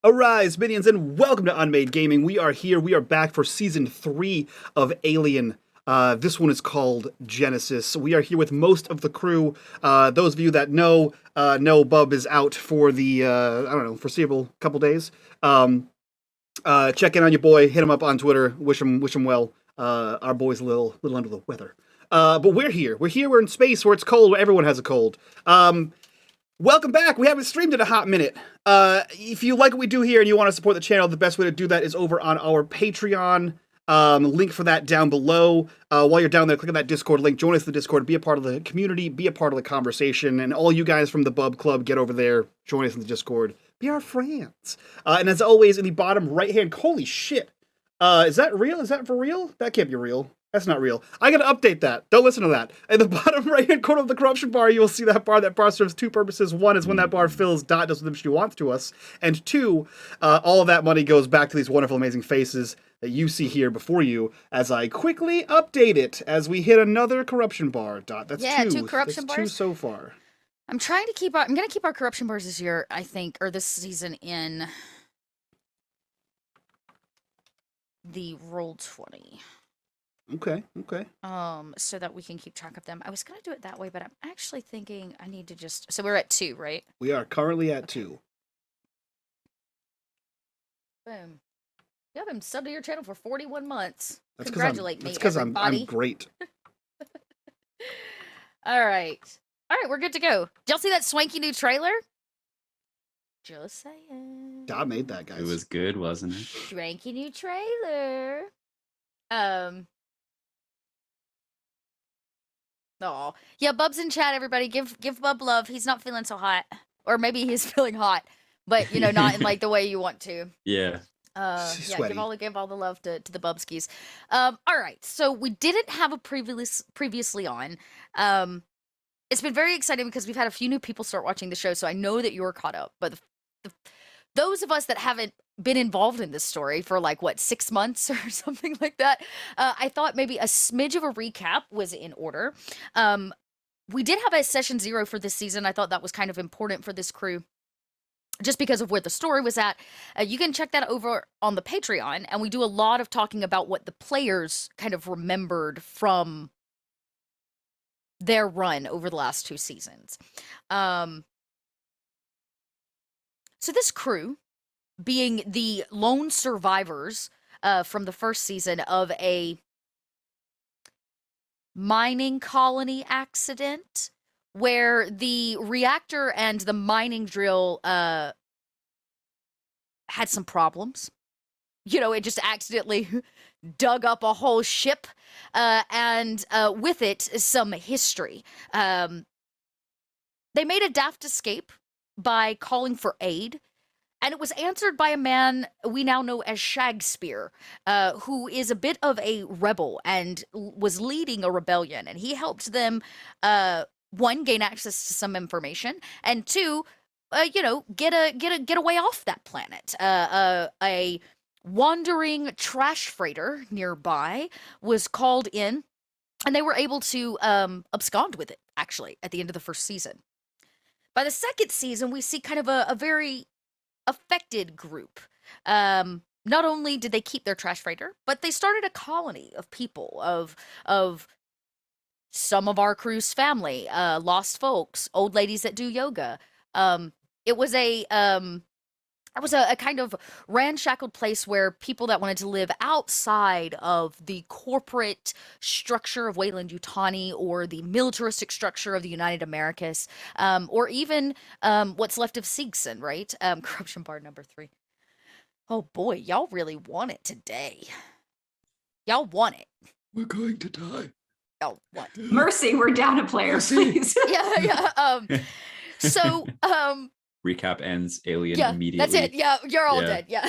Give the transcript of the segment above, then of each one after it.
Arise, minions, and welcome to unMadeGaming. We are here. We are back for season 3 of Alien. This one is called Genesis. We are here with most of the crew. Those of you that know Bub is out for the foreseeable couple days. Check in on your boy. Hit him up on Twitter. Wish him well. Our boy's a little under the weather. But we're here. We're in space where it's cold. Where everyone has a cold. Welcome back. We haven't streamed in a hot minute. If you like what we do here and you want to support the channel, the best way to do that is over on our Patreon. Link for that down below. While you're down there, click on that Discord link. Join us in the Discord. Be a part of the community. Be a part of the conversation. And all you guys from the Bub Club, get over there. Join us in the Discord. Be our friends. And as always, in the bottom right-hand... Holy shit. Is that real? Is that for real? That can't be real. That's not real. I gotta update that. Don't listen to that. In the bottom right-hand corner of the corruption bar, you will see that bar. That bar serves two purposes. One is when that bar fills, Dot does what she wants to us. And two, all of that money goes back to these wonderful, amazing faces that you see here before you as I quickly update it as we hit another corruption bar. Dot. That's two corruption bars. Two so far. I'm trying to keep I'm gonna keep our corruption bars this year, I think, or this season in the Roll20. Okay. So that we can keep track of them. I was gonna do it that way, but I'm actually thinking I need to just... So we're at 2, right? We are currently at 2. Boom. You have been subbed to your channel for 41 months. That's Congratulate me, That's because I'm great. All right, we're good to go. Did y'all see that swanky new trailer? Just saying. Dot made that, guys. It was good, wasn't it? Swanky new trailer. Oh, yeah, Bub's in chat, everybody. Give Bub love. He's not feeling so hot. Or maybe he's feeling hot, but, you know, not in, like, the way you want to. Yeah. Yeah, give all the love to the Bubskis. All right, so we didn't have a previously on. It's been very exciting because we've had a few new people start watching the show, so I know that you're caught up. But those of us that haven't been involved in this story for, like, what, 6 months or something like that, I thought maybe a smidge of a recap was in order. We did have a session 0 for this season. I thought that was kind of important for this crew, just because of where the story was at. You can check that over on the Patreon, and we do a lot of talking about what the players kind of remembered from their run over the last 2 seasons. So this crew, being the lone survivors from the first season of a mining colony accident, where the reactor and the mining drill had some problems. You know, it just accidentally dug up a whole ship, and with it, some history. They made a daft escape by calling for aid, and it was answered by a man we now know as Shakespeare, who is a bit of a rebel and was leading a rebellion, and he helped them, one, gain access to some information, and two, you know, get a way off that planet. A wandering trash freighter nearby was called in, and they were able to abscond with it, actually, at the end of the first season. By the second season, we see kind of a very affected group. Not only did they keep their trash freighter, but they started a colony of people, of some of our crew's family, lost folks, old ladies that do yoga. It was a kind of ramshackled place where people that wanted to live outside of the corporate structure of Weyland-Yutani, or the militaristic structure of the United Americas, or even what's left of Siegson, right? Corruption bar number 3. Oh boy, y'all really want it today. Y'all want it. We're going to die. Y'all want it. Mercy, we're down a player, please. Yeah. So, recap ends, alien immediately. That's it. Yeah, you're all dead. Yeah.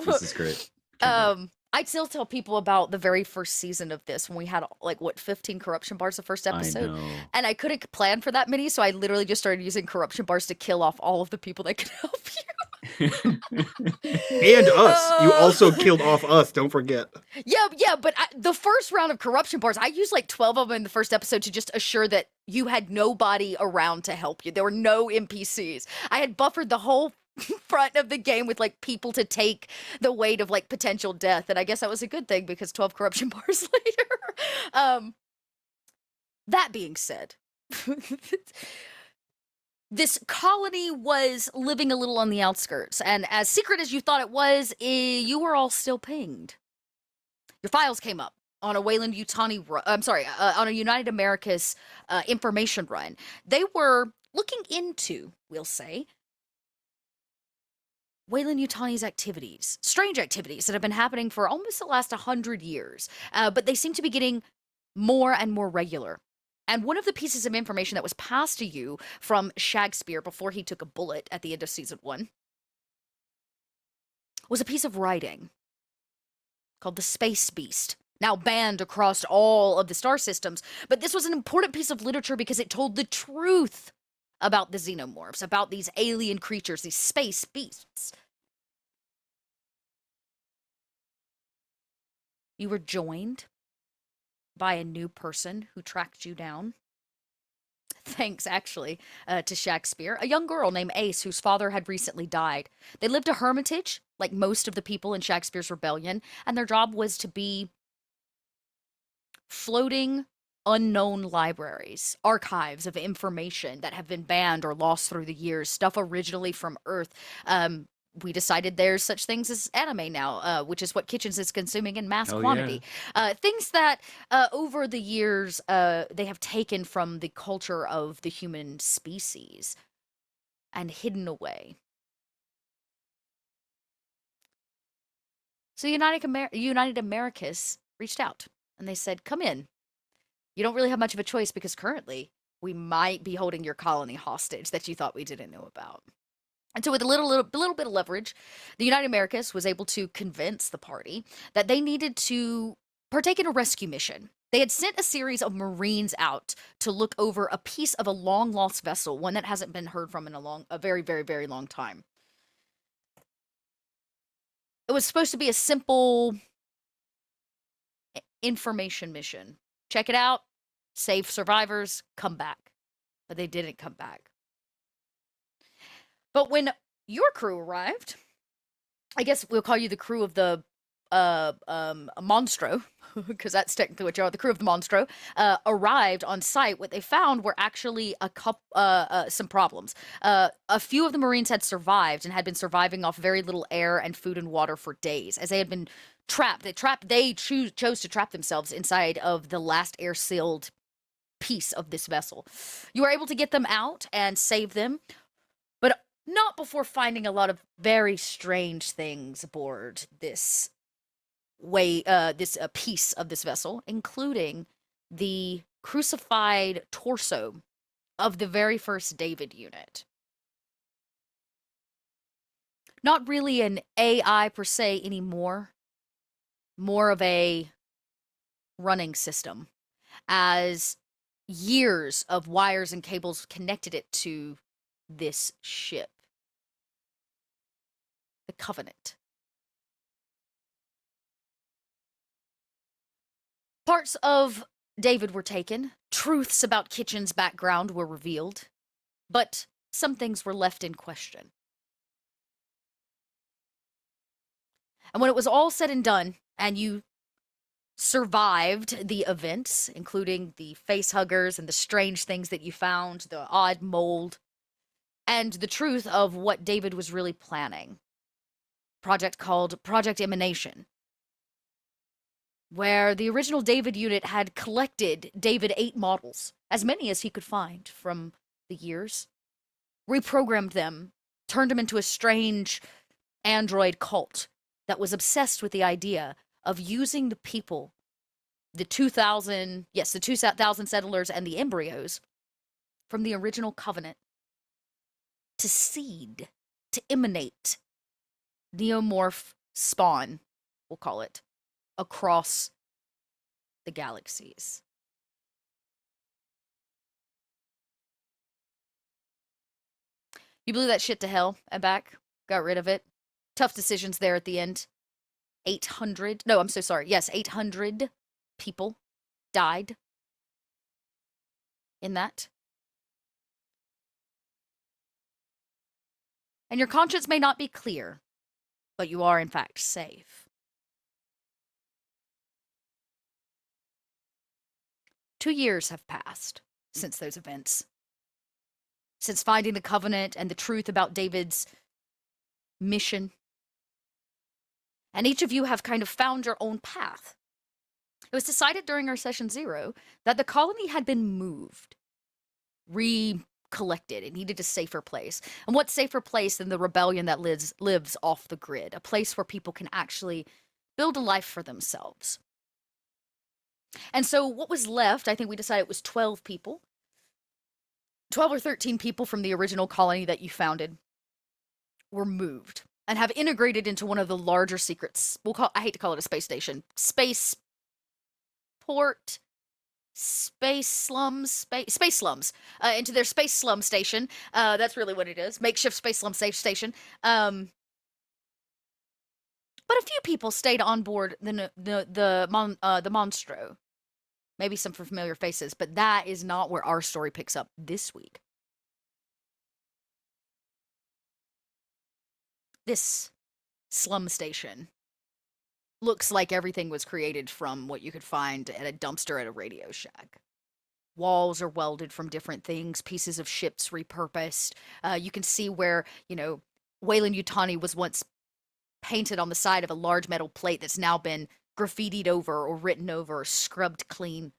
This is great. I still tell people about the very first season of this, when we had, like, what, 15 corruption bars the first episode? I know. And I couldn't plan for that many, so I literally just started using corruption bars to kill off all of the people that could help you. And us. You also killed off us, don't forget. Yeah, but the first round of corruption bars, I used like 12 of them in the first episode to just assure that you had nobody around to help you. There were no NPCs. I had buffered the whole front of the game with like people to take the weight of like potential death, and I guess that was a good thing because 12 corruption bars later. That being said, this colony was living a little on the outskirts, and as secret as you thought it was, you were all still pinged. Your files came up on a on a United Americas information run. They were looking into, we'll say, Wayland Yutani's activities, strange activities that have been happening for almost the last 100 years, but they seem to be getting more and more regular. And one of the pieces of information that was passed to you from Shakespeare before he took a bullet at the end of season 1 was a piece of writing called the Space Beast, now banned across all of the star systems. But this was an important piece of literature because it told the truth about the xenomorphs, about these alien creatures, these space beasts. You were joined by a new person who tracked you down. Thanks, actually, to Shakespeare. A young girl named Ace, whose father had recently died. They lived a hermitage, like most of the people in Shakespeare's rebellion, and their job was to be floating unknown libraries, archives of information that have been banned or lost through the years, stuff originally from Earth. We decided there's such things as anime now, which is what Kitchens is consuming in mass quantity. Things that over the years they have taken from the culture of the human species and hidden away. So United Americas reached out and they said, come in. You don't really have much of a choice because currently we might be holding your colony hostage that you thought we didn't know about. And so with a little bit of leverage, the United Americas was able to convince the party that they needed to partake in a rescue mission. They had sent a series of Marines out to look over a piece of a long-lost vessel, one that hasn't been heard from in a very, very, very long time. It was supposed to be a simple information mission. Check it out, save survivors, come back. But they didn't come back. But when your crew arrived, I guess we'll call you the crew of the Monstro, because that's technically what you are, the crew of the Monstro, arrived on site. What they found were actually some problems. A few of the Marines had survived and had been surviving off very little air and food and water for days, as they had been trapped. They chose to trap themselves inside of the last air-sealed piece of this vessel. You were able to get them out and save them, but not before finding a lot of very strange things aboard this piece of this vessel, including the crucified torso of the very first David unit. Not really an AI per se anymore, more of a running system, as years of wires and cables connected it to this ship. The Covenant. Parts of David were taken, truths about Kitchen's background were revealed, but some things were left in question. And when it was all said and done, and you survived the events, including the face huggers and the strange things that you found, the odd mold, and the truth of what David was really planning. Project called Project Emanation, where the original David unit had collected David 8 models, as many as he could find from the years, reprogrammed them, turned them into a strange android cult that was obsessed with the idea of using the people, the 2,000 settlers and the embryos from the original Covenant to seed, to emanate neomorph spawn, we'll call it, across the galaxies. You blew that shit to hell and back, got rid of it. Tough decisions there at the end. 800 people died in that. And your conscience may not be clear, but you are in fact safe. 2 years have passed since those events. Since finding the covenant and the truth about David's mission. And each of you have kind of found your own path. It was decided during our session 0 that the colony had been moved, recollected. It needed a safer place. And what safer place than the rebellion that lives off the grid, a place where people can actually build a life for themselves. And so what was left, I think we decided it was 12 people. 12 or 13 people from the original colony that you founded were moved and have integrated into one of the larger secrets. I hate to call it a space station. Space slums, into their space slum station. That's really what it is. Makeshift space slum station. But a few people stayed on board the Monstro. Maybe some familiar faces, but that is not where our story picks up this week. This slum station looks like everything was created from what you could find at a dumpster at a Radio Shack. Walls are welded from different things, pieces of ships repurposed. You can see where, Weyland-Yutani was once painted on the side of a large metal plate that's now been graffitied over or written over or scrubbed clean.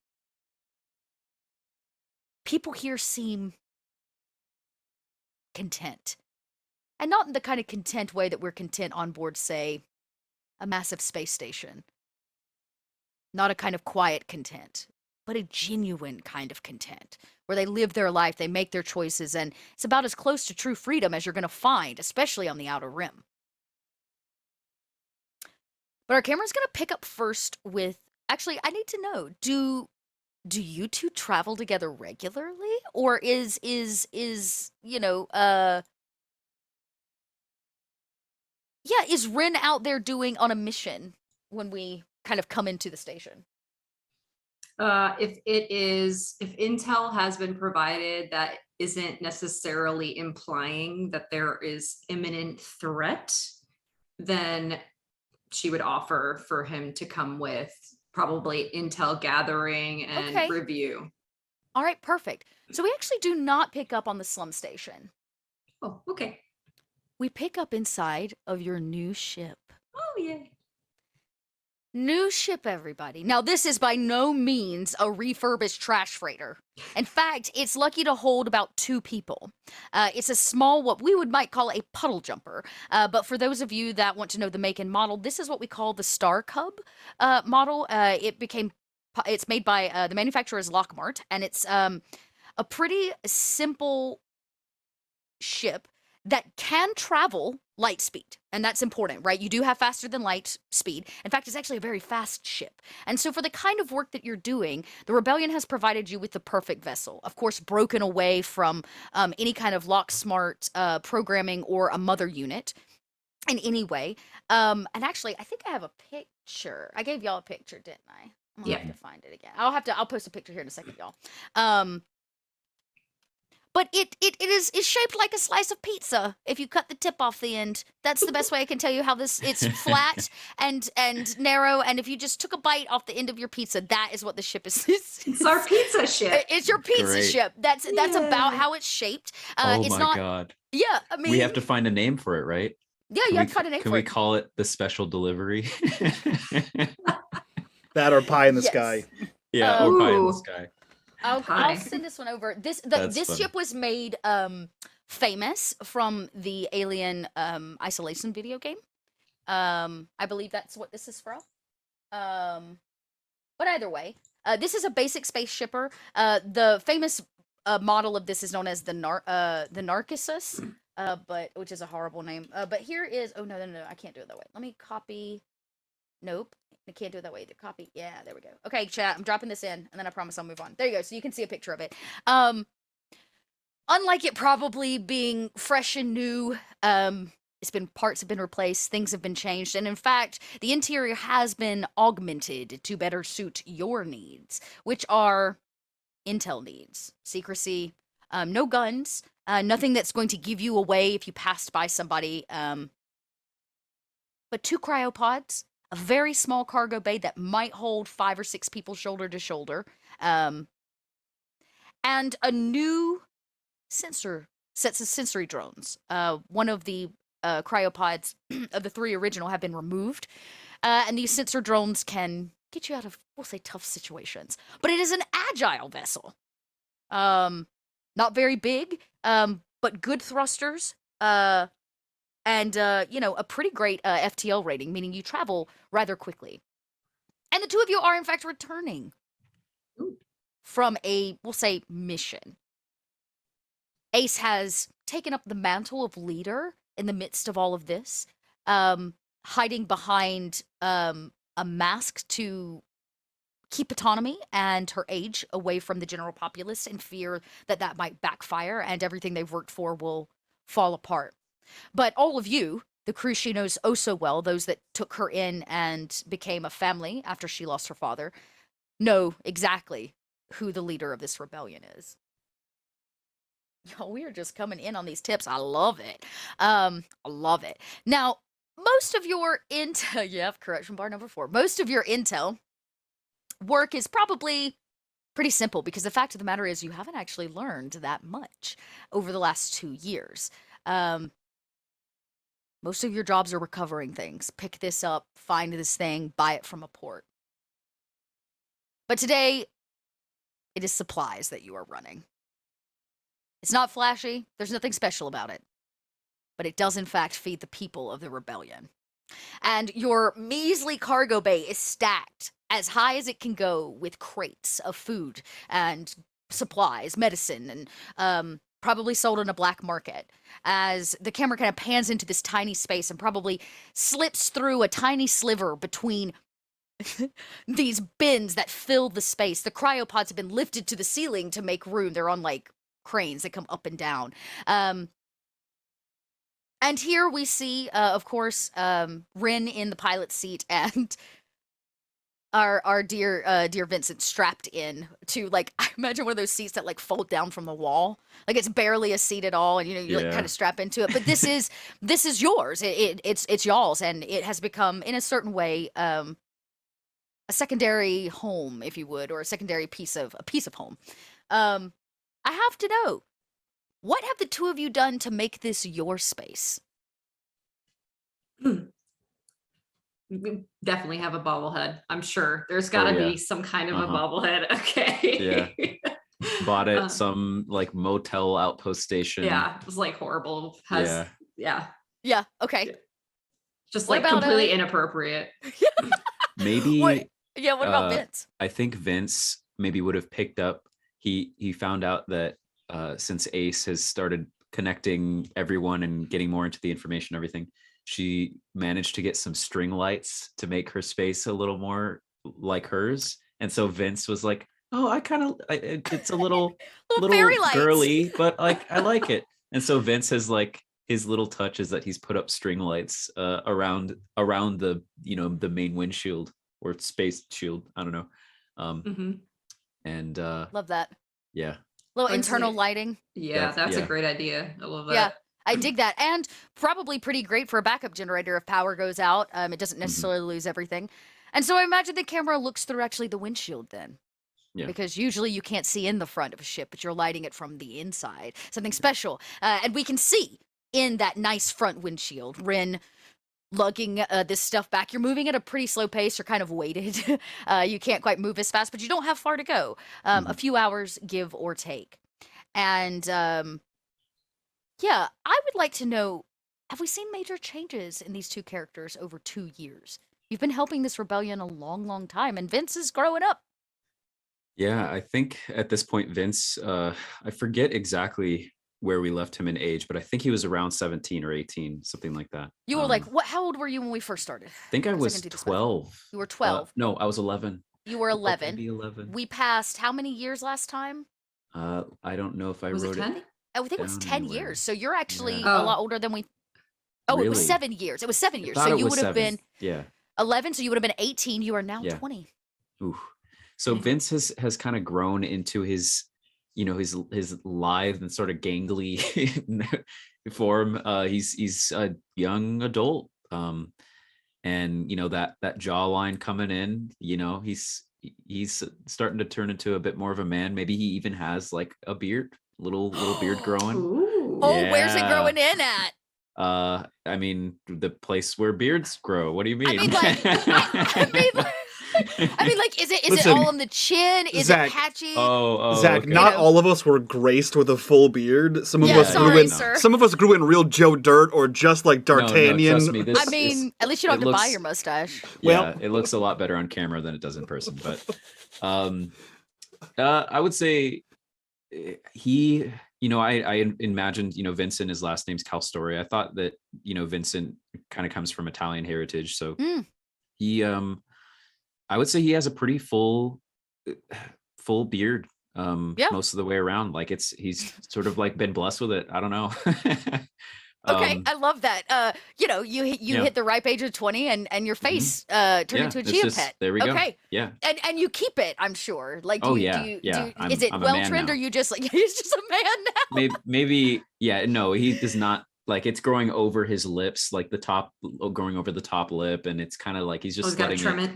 People here seem content. And not in the kind of content way that we're content on board, say, a massive space station. Not a kind of quiet content, but a genuine kind of content, where they live their life, they make their choices, and it's about as close to true freedom as you're going to find, especially on the Outer Rim. But our camera's going to pick up first with, actually, I need to know, do you two travel together regularly? Or is Rin out there doing on a mission when we kind of come into the station? If intel has been provided that isn't necessarily implying that there is imminent threat, then she would offer for him to come with, probably intel gathering and review. All right, perfect. So we actually do not pick up on the slum station. Oh, okay. We pick up inside of your new ship. Oh, yay. New ship, everybody. Now, this is by no means a refurbished trash freighter. In fact, it's lucky to hold about 2 people. It's a small, what we might call a puddle jumper. But for those of you that want to know the make and model, this is what we call the Star Cub model. It's made by, the manufacturer is Lockmart, and it's a pretty simple ship that can travel light speed. And that's important, right? You do have faster than light speed. In fact, it's actually a very fast ship. And so for the kind of work that you're doing, the Rebellion has provided you with the perfect vessel. Of course, broken away from any kind of lock-smart programming or a mother unit in any way. And actually, I think I have a picture. I gave y'all a picture, didn't I? I'm gonna have to find it again. I'll post a picture here in a second, y'all. But it is shaped like a slice of pizza. If you cut the tip off the end, that's the best way I can tell you how it's flat and narrow. And if you just took a bite off the end of your pizza, that is what the ship is. It's our pizza ship. It's your pizza ship. That's about how it's shaped. Oh my God. Yeah, I mean, we have to find a name for it, right? Yeah, you have to find a name for it. Can we call it the special delivery? That or pie in the sky. Yeah, or pie in the sky. I'll send this one over. This ship was made famous from the Alien Isolation video game. I believe that's what this is from. But either way, this is a basic space shipper. The famous model of this is known as the Narcissus, but which is a horrible name. But here is no, I can't do it that way. Let me copy. Nope. I can't do it that way either. Copy. Yeah, there we go. Okay, chat. I'm dropping this in, and then I promise I'll move on. There you go. So you can see a picture of it. Unlike it probably being fresh and new, parts have been replaced, things have been changed, and in fact, the interior has been augmented to better suit your needs, which are intel needs, secrecy, no guns, Nothing that's going to give you away if you passed by somebody. But 2 cryopods, a very small cargo bay that might hold 5 or 6 people shoulder to shoulder, and a new sets of sensory drones. One of the cryopods of the 3 original have been removed, and these sensor drones can get you out of, we'll say, tough situations. But it is an agile vessel. Not very big, but good thrusters, and a pretty great FTL rating, meaning you travel rather quickly. And the 2 of you are, in fact, returning from a, we'll say, mission. Ace has taken up the mantle of leader in the midst of all of this, hiding behind a mask to keep autonomy and her age away from the general populace in fear that that might backfire and everything they've worked for will fall apart. But all of you, the crew she knows oh so well, those that took her in and became a family after she lost her father, know exactly who the leader of this rebellion is. Yo, we are just coming in on these tips. I love it. I love it. Now, most of your intel, correction bar number 4. Most of your intel work is probably pretty simple because the fact of the matter is you haven't actually learned that much over the last 2 years. Most of your jobs are recovering things. Pick this up, find this thing, buy it from a port. But today, it is supplies that you are running. It's not flashy. There's nothing special about it. But it does, in fact, feed the people of the rebellion. And your measly cargo bay is stacked as high as it can go with crates of food and supplies, medicine, and probably sold on a black market. As the camera kind of pans into this tiny space and probably slips through a tiny sliver between these bins that fill the space. The cryopods have been lifted to the ceiling to make room. They're on like cranes that come up and down. And here we see, of course, Rin in the pilot's seat and our dear Vincent strapped in to, like, I imagine one of those seats that like fold down from the wall. Like it's barely a seat at all, and you like kind of strap into it. But this is yours. It's y'all's, and it has become in a certain way a secondary home, if you would, or a secondary piece of home. I have to know, what have the 2 of you done to make this your space? We definitely have a bobblehead. I'm sure there's got to be some kind of a bobblehead. Okay. Yeah. Bought it some like motel outpost station. Yeah, it was like horrible. Yeah. Okay. Just what like about, completely inappropriate. Maybe. What about Vince? I think Vince maybe would have picked up. He found out that since Ace has started connecting everyone and getting more into the information and everything, she managed to get some string lights to make her space a little more like hers. And so Vince was like, oh, it's a little girly, but like, I like it. And so Vince has like, his little touch is that he's put up string lights around the, the main windshield or space shield. I don't know. And love that. Yeah. Little internal lighting. Yeah, that's a great idea. I love that. Yeah. I dig that. And probably pretty great for a backup generator if power goes out. It doesn't necessarily lose everything. And so I imagine the camera looks through actually the windshield then. Yeah. Because usually you can't see in the front of a ship, but you're lighting it from the inside. Something special. And we can see in that nice front windshield, Rin lugging this stuff back. You're moving at a pretty slow pace. You're kind of weighted. You can't quite move as fast, but you don't have far to go. A few hours, give or take. And yeah, I would like to know, have we seen major changes in these 2 characters over 2 years? You've been helping this rebellion a long, long time, and Vince is growing up. Yeah, I think at this point, Vince, I forget exactly where we left him in age, but I think he was around 17 or 18, something like that. You were like, what? How old were you when we first started? I think I was 12. You were 12. No, I was 11. You were 11. Maybe 11. We passed how many years last time? I don't know if I wrote it. I think it was 10 years. So you're actually a lot older than we. Oh, really? It was 7 years. It was 7 years. So you would have been 11. So you would have been 18. You are now 20. Ooh. So Vince has kind of grown into his his lithe and sort of gangly form. He's a young adult, and that jawline coming in. He's starting to turn into a bit more of a man. Maybe he even has like a beard, little beard growing. Ooh. Oh, where's it Yeah. growing in at? I mean, the place where beards grow. What do you mean? I mean, like, is it Listen, all on the chin? Is Zach, it patchy? Zach, okay. not know. all of us were graced with a full beard. Some of Yeah, us grew sorry, in. sir. Some of us grew in real Joe Dirt or just like D'Artagnan. trust me, this I mean, at least you don't it have to buy looks- your mustache. Yeah, it looks a lot better on camera than it does in person. But I would say he, I imagined, Vincent, his last name's Calstory. I thought that, Vincent kind of comes from Italian heritage. So he, I would say he has a pretty full beard most of the way around. Like he's sort of like been blessed with it. I don't know. Okay, I love that. You hit the ripe age of 20 and your face turned into a Chia pet. There we go. Okay. Yeah. And you keep it, I'm sure. Like, Oh, do yeah, you, yeah. is it I'm a well man trimmed, now. or you just like he's just a man now? Maybe yeah, no, he does not, like, it's growing over his lips, like the top, growing over the top lip, and it's kind of like he's just Gotta letting trim it.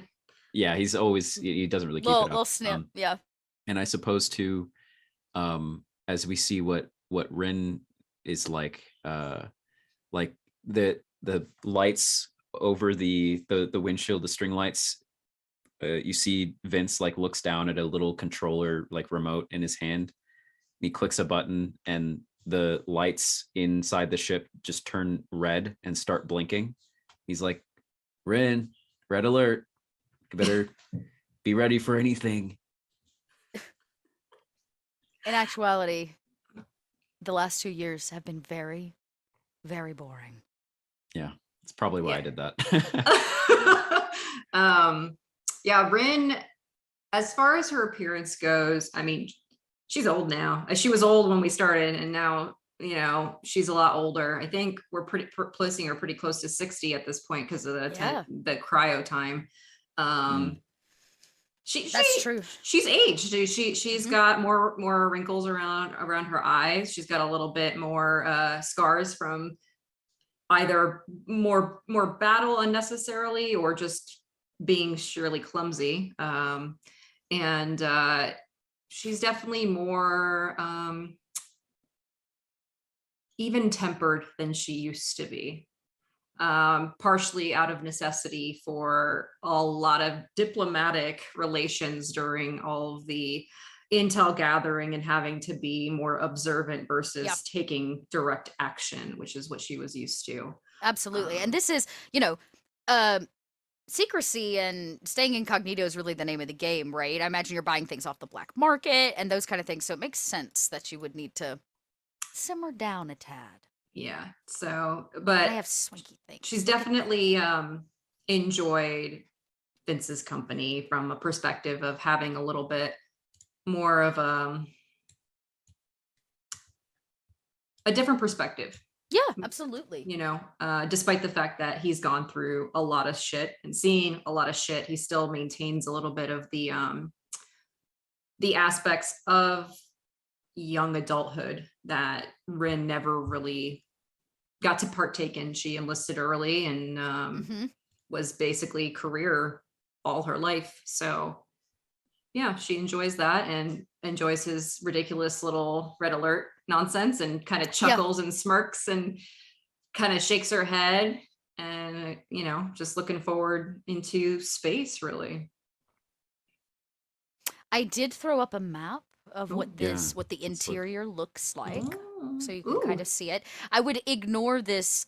Yeah, he doesn't really keep it up. Little snip, yeah. And I suppose too, as we see what Rin is like the lights over the windshield, the string lights, you see Vince like looks down at a little controller like remote in his hand. He clicks a button and the lights inside the ship just turn red and start blinking. He's like, Rin, red alert, you better be ready for anything. In actuality, the last 2 years have been very, very boring. Yeah, it's probably why I did that. Yeah, Rin, as far as her appearance goes, I mean, she's old now. She was old when we started, and now, she's a lot older. I think we're placing her pretty close to 60 at this point because of the cryo time. That's true. She's aged. She's got more wrinkles around her eyes. She's got a little bit more scars from either more battle unnecessarily or just being surely clumsy. And she's definitely more even tempered than she used to be. Partially out of necessity for a lot of diplomatic relations during all of the intel gathering and having to be more observant versus taking direct action, which is what she was used to. Absolutely. And this is, secrecy and staying incognito is really the name of the game, right? I imagine you're buying things off the black market and those kind of things. So it makes sense that you would need to simmer down a tad. Yeah. So, but I have swanky things. She's definitely enjoyed Vince's company from a perspective of having a little bit more of a different perspective. Yeah, absolutely. Despite the fact that he's gone through a lot of shit and seen a lot of shit, he still maintains a little bit of the aspects of young adulthood that Rin never really got to partake in. She enlisted early and was basically career all her life. So yeah, she enjoys that and enjoys his ridiculous little red alert nonsense and kind of chuckles and smirks and kind of shakes her head and, just looking forward into space, really. I did throw up a map of what the interior looks like. So you can kind of see it. I would ignore this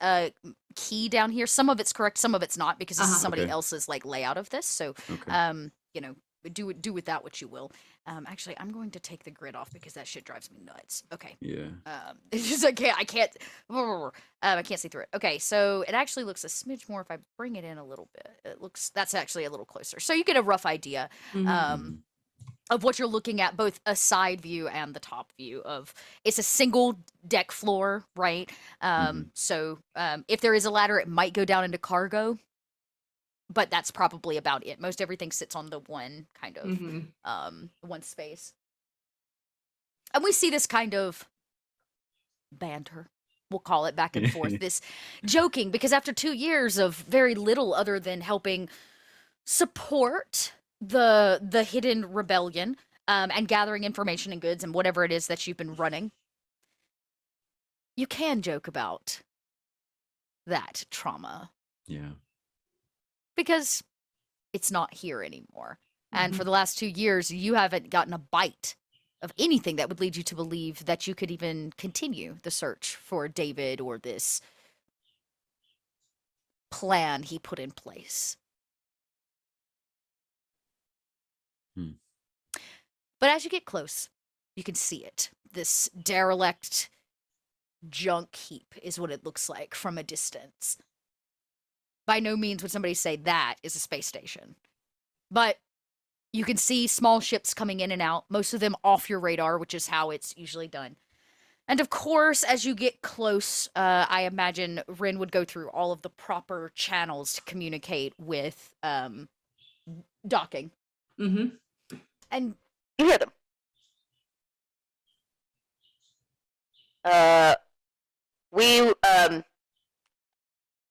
key down here. Some of it's correct, some of it's not, because this is somebody else's like layout of this. So do with that what you will. Actually, I'm going to take the grid off because that shit drives me nuts. Okay. Yeah. It's just I can't see through it. Okay, so it actually looks a smidge more if I bring it in a little bit. That's actually a little closer. So you get a rough idea. Of what you're looking at, both a side view and the top view of. It's a single deck floor, right? So if there is a ladder, it might go down into cargo, but that's probably about it. Most everything sits on the one kind of one space. And we see this kind of banter, we'll call it, back and forth, this joking, because after 2 years of very little other than helping support the hidden rebellion, and gathering information and goods and whatever it is that you've been running, you can joke about that trauma Yeah. because it's not here anymore. And for the last 2 years, you haven't gotten a bite of anything that would lead you to believe that you could even continue the search for David or this plan he put in place. But as you get close, you can see it. This derelict junk heap is what it looks like from a distance. By no means would somebody say that is a space station. But you can see small ships coming in and out, most of them off your radar, which is how it's usually done. And of course, as you get close, I imagine Rin would go through all of the proper channels to communicate with docking. Mm-hmm. And You hear them.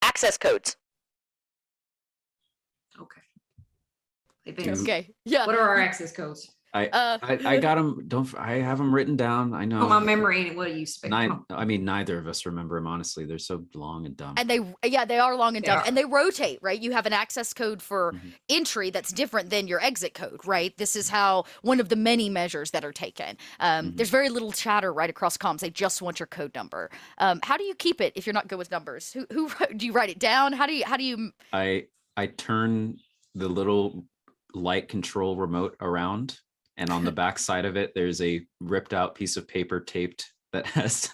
Access codes. Okay. Hey, Vince, okay, yeah. what are our access codes? I got them. I have them written down. I know. Oh, my memory. What do you expect? I mean, neither of us remember them, honestly. They're so long and dumb. And they are long and They dumb, are. and they rotate, right? You have an access code for Mhm. entry that's different than your exit code, right? This is how one of the many measures that are taken. There's very little chatter right across comms. They just want your code number. How do you keep it if you're not good with numbers? Who do you write it down? How do you? I turn the little light control remote around, and on the back side of it, there's a ripped out piece of paper taped that has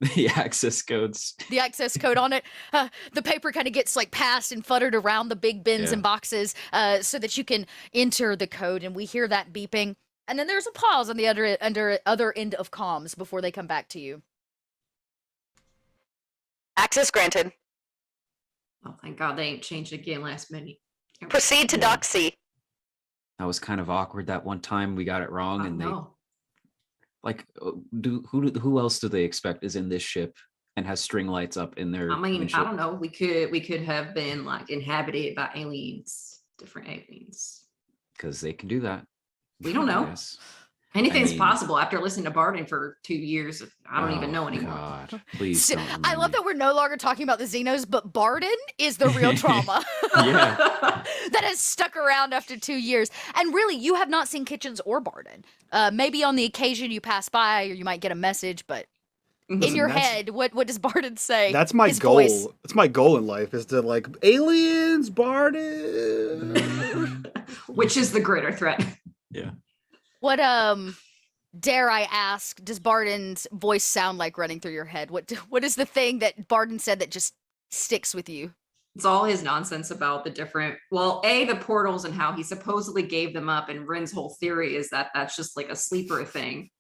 the access codes. The access code on it. The paper kind of gets like passed and futtered around the big bins and boxes, so that you can enter the code, and we hear that beeping. And then there's a pause on the other end of comms before they come back to you. Access granted. Oh, thank God they ain't changed again last minute. Proceed to dock C. That was kind of awkward that one time we got it wrong, I and they know. like who else do they expect is in this ship and has string lights up in their I mean, windshield? I don't know. We could have been like inhabited by aliens, different aliens. Because they can do that. We don't know. Yes. Anything's mean- possible after listening to Barden for 2 years. I don't even Oh, know anymore. God, please So, don't I remind love me. that we're no longer talking about the Xenos, but Barden is the real trauma. Yeah. That has stuck around after 2 years. And really, you have not seen Kitchens or Barden. Maybe on the occasion you pass by or you might get a message, but in Listen, your that's- head, what does Barden say? That's my His goal. voice. That's my goal in life is to like aliens, Barden. Which is the greater threat? Yeah. What dare I ask, does Barden's voice sound like running through your head? What is the thing that Barden said that just sticks with you? It's all his nonsense about the different, the portals and how he supposedly gave them up. And Rin's whole theory is that that's just like a sleeper thing.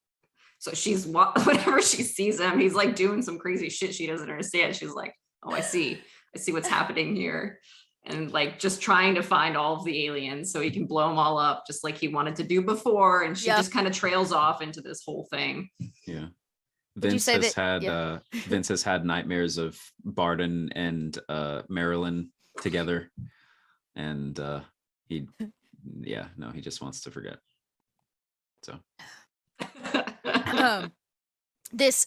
So whenever she sees him, he's like doing some crazy shit she doesn't understand. She's like, oh, I see what's happening here. And like just trying to find all of the aliens so he can blow them all up just like he wanted to do before. And she Yeah. just kind of trails off into this whole thing. Yeah. Would you Vince say has that- had yeah. Vince has had nightmares of Barden and Marilyn together, and he just wants to forget. So This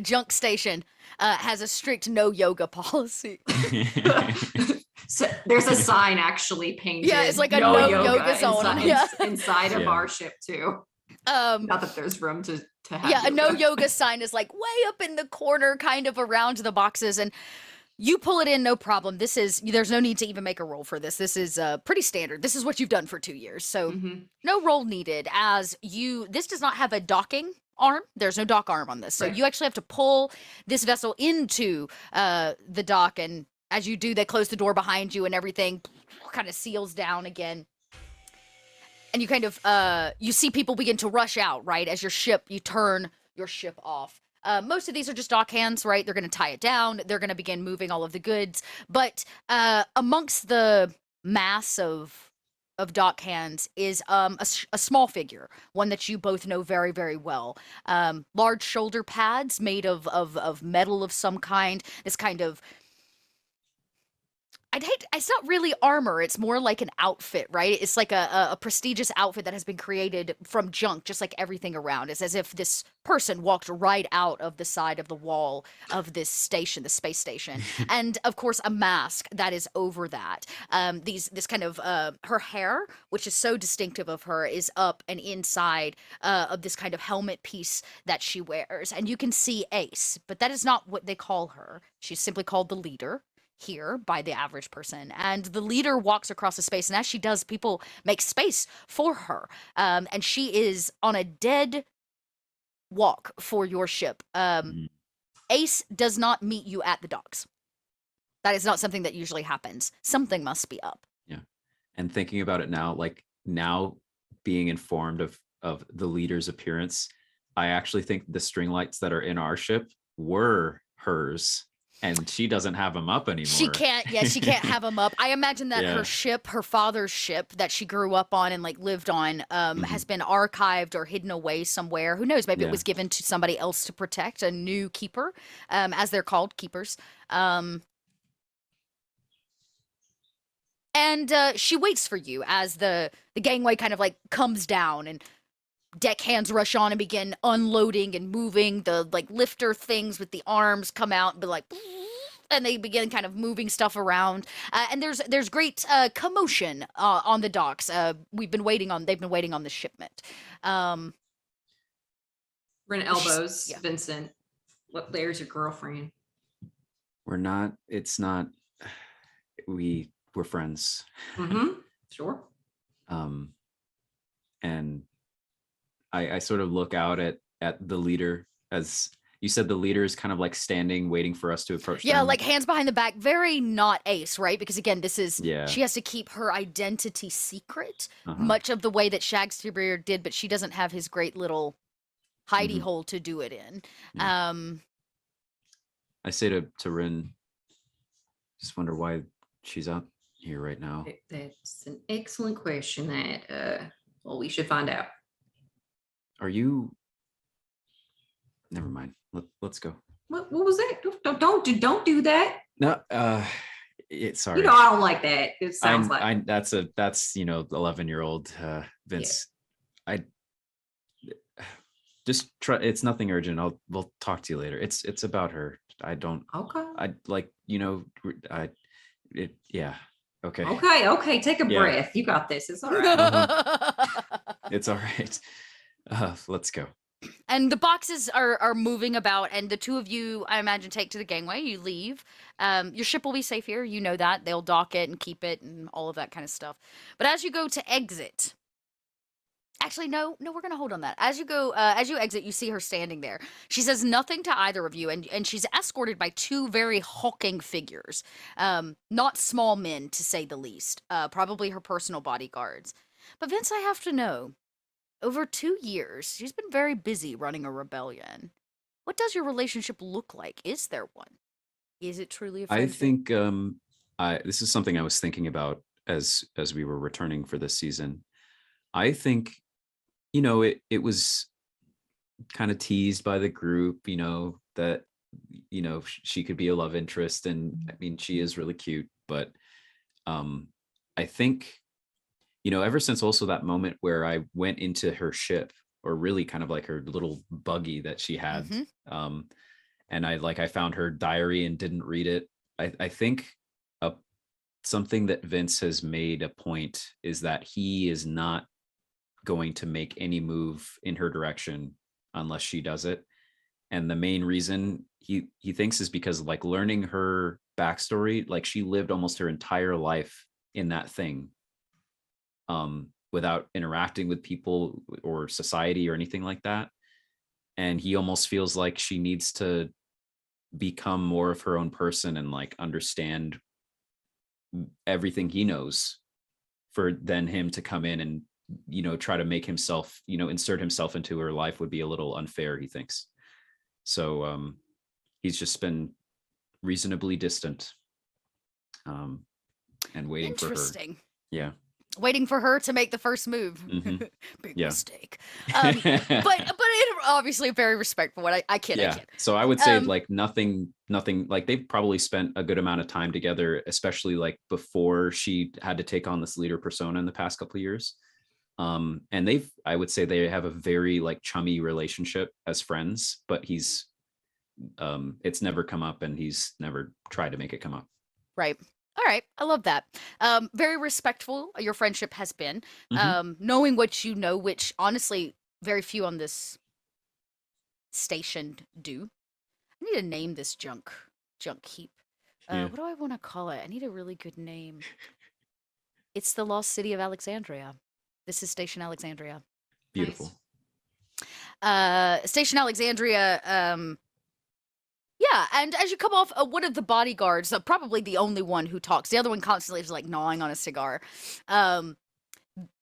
junk station has a strict no yoga policy. So there's a sign actually painted. Yeah, it's like a no yoga zone, inside, yeah. inside of Yeah. our ship too. Not that there's room to have. Yeah, a no yoga. yoga sign is like way up in the corner, kind of around the boxes, and you pull it in, no problem. There's no need to even make a roll for this. This is pretty standard. This is what you've done for 2 years, so Mhm. no roll needed. This does not have a docking arm. There's no dock arm on this, so Right. you actually have to pull this vessel into the dock, and as you do, they close the door behind you, and everything kind of seals down again. And you kind of you see people begin to rush out, right? As you turn your ship off. Most of these are just dock hands, right? They're going to tie it down. They're going to begin moving all of the goods. But amongst the mass of dock hands is a small figure, one that you both know very, very well. Large shoulder pads made of metal of some kind. This kind of, it's not really armor. It's more like an outfit, right? It's like a prestigious outfit that has been created from junk, just like everything around. It's as if this person walked right out of the side of the wall of this station, the space station. And of course, a mask that is over that. This kind of, her hair, which is so distinctive of her, is up and inside of this kind of helmet piece that she wears. And you can see Ace, but that is not what they call her. She's simply called the leader here by the average person, and the leader walks across the space, and as she does, people make space for her, and she is on a dead walk for your ship. Ace does not meet you at the docks. That is not something that usually happens. Something must be up. Yeah. And thinking about it now, like now being informed of the leader's appearance, I actually think the string lights that are in our ship were hers. And she doesn't have them up anymore. She can't have them up. I imagine that her ship, her father's ship that she grew up on and like lived on, has been archived or hidden away somewhere. Who knows? Maybe it was given to somebody else to protect, a new keeper, as they're called, keepers. And she waits for you as the gangway kind of like comes down, and deckhands rush on and begin unloading and moving. The like lifter things with the arms come out and be like, and they begin kind of moving stuff around. And there's great commotion on the docks. They've been waiting on the shipment. We're gonna elbows Vincent. What layer's your girlfriend? We're not. It's not. We're friends. Sure. And I sort of look out at the leader, as you said, the leader is kind of like standing, waiting for us to approach them. Like hands behind the back, very not Ace, right? Because again, this is, Yeah. she has to keep her identity secret, much of the way that Shakespeare did, but she doesn't have his great little hidey hole to do it in. Yeah. I say to Rin, just wonder why she's up here right now. That's an excellent question that, well, we should find out. Are you? Never mind. Let's go. What was that? Don't do that. No. Sorry. You know I don't like that. It sounds like that's 11-year-old Vince. Yeah. I just try. It's nothing urgent. We'll talk to you later. It's about her. I don't. Okay. I like Yeah. Okay. Okay. Take a breath. You got this. It's all right. It's all right. Let's go. And the boxes are moving about, and the two of you, I imagine, take to the gangway. You leave. Your ship will be safe here. You know that. They'll dock it and keep it and all of that kind of stuff. But as you go to exit... Actually, no, we're going to hold on that. As you exit, you see her standing there. She says nothing to either of you, and she's escorted by two very hulking figures. Not small men, to say the least. Probably her personal bodyguards. But Vince, I have to know, over 2 years, she's been very busy running a rebellion. What does your relationship look like? Is there one? Is it truly a friendship? I think this is something I was thinking about as we were returning for this season. I think, it was kind of teased by the group, that, she could be a love interest. And I mean, she is really cute, but I think, ever since also that moment where I went into her ship, or really kind of like her little buggy that she had, and I found her diary and didn't read it. I think something that Vince has made a point is that he is not going to make any move in her direction unless she does it. And the main reason he thinks is because, like, learning her backstory, like, she lived almost her entire life in that thing, without interacting with people or society or anything like that. And he almost feels like she needs to become more of her own person and like understand everything he knows, for then him to come in and try to make himself, insert himself into her life would be a little unfair, he thinks. So he's just been reasonably distant, and waiting for her. Interesting. Yeah. Waiting for her to make the first move. Mhm. Big Yeah. mistake. But it obviously very respectful. What I kid. Yeah. So I would say like nothing, like they've probably spent a good amount of time together, especially like before she had to take on this leader persona in the past couple of years. And I would say they have a very like chummy relationship as friends, but it's never come up and he's never tried to make it come up. Right. All right. I love that. Very respectful your friendship has been. Knowing what you know, which honestly very few on this station do. I need to name this junk heap. What do I want to call it? I need a really good name. It's the Lost City of Alexandria. This is Station Alexandria. Beautiful. Station Alexandria, yeah, and as you come off, one of the bodyguards, probably the only one who talks, the other one constantly is like gnawing on a cigar.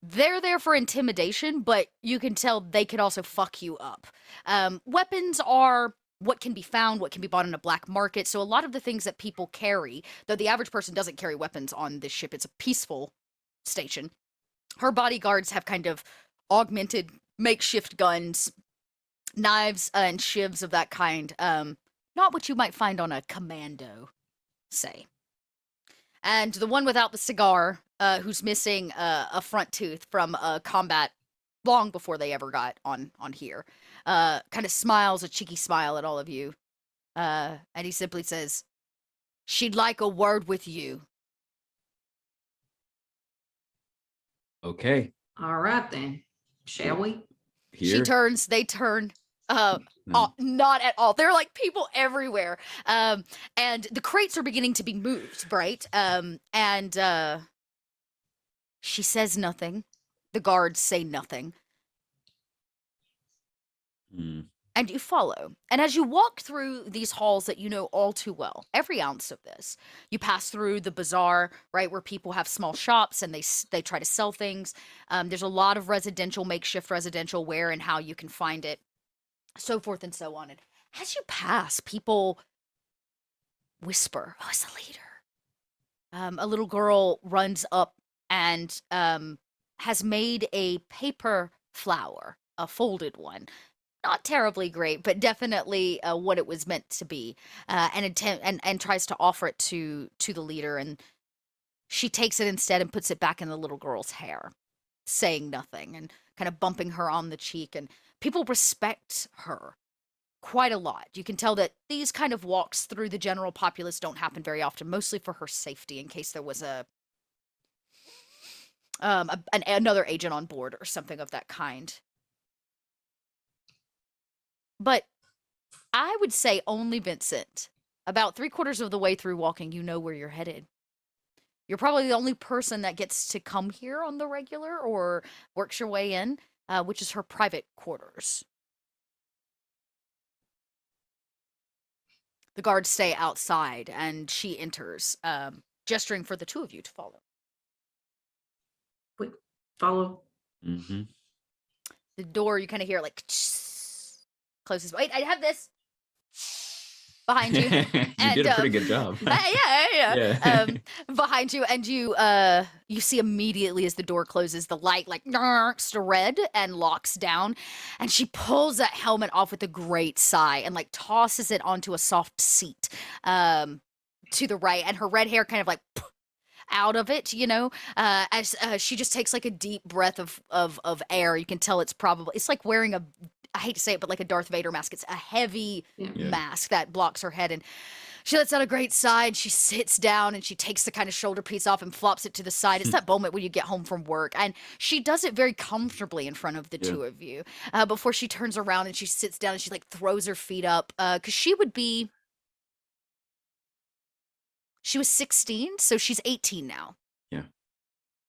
They're there for intimidation, but you can tell they could also fuck you up. Weapons are what can be found, what can be bought in a black market. So a lot of the things that people carry, though the average person doesn't carry weapons on this ship, it's a peaceful station. Her bodyguards have kind of augmented makeshift guns, knives, and shivs of that kind. Not what you might find on a commando, say. And the one without the cigar, who's missing a front tooth from combat long before they ever got on here, kind of smiles a cheeky smile at all of you. And he simply says, "She'd like a word with you." Okay. All right then. Shall we? Here. They turn. No. Not at all. There are like people everywhere. And the crates are beginning to be moved, right? And she says nothing. The guards say nothing. And you follow. And as you walk through these halls that you know all too well, every ounce of this, you pass through the bazaar, right, where people have small shops and they try to sell things. There's a lot of makeshift residential where and how you can find it, so forth and so on. And as you pass, people whisper, "Oh, it's the leader." A little girl runs up and has made a paper flower, a folded one. Not terribly great, but definitely what it was meant to be, and tries to offer it to the leader, and she takes it instead and puts it back in the little girl's hair, saying nothing and kind of bumping her on the cheek. And people respect her quite a lot. You can tell that these kind of walks through the general populace don't happen very often, mostly for her safety in case there was another agent on board or something of that kind. But I would say only Vincent, about 3/4 of the way through walking, you know where you're headed. You're probably the only person that gets to come here on the regular or works your way in, which is her private quarters. The guards stay outside, and she enters, gesturing for the two of you to follow. Wait, follow. Mm-hmm. The door, you kind of hear like closes. Wait, I have this behind you. You did a pretty good job. Yeah. Behind you, and you see immediately as the door closes, the light like turns to red and locks down, and she pulls that helmet off with a great sigh and like tosses it onto a soft seat to the right, and her red hair kind of like out of it, as she just takes like a deep breath of air. You can tell it's like wearing I hate to say it, but like a Darth Vader mask. It's a heavy mask that blocks her head. And she lets out a great sigh, and she sits down and she takes the kind of shoulder piece off and flops it to the side. It's that moment when you get home from work. And she does it very comfortably in front of the two of you before she turns around and she sits down and she like throws her feet up because she was 16, so she's 18 now. Yeah.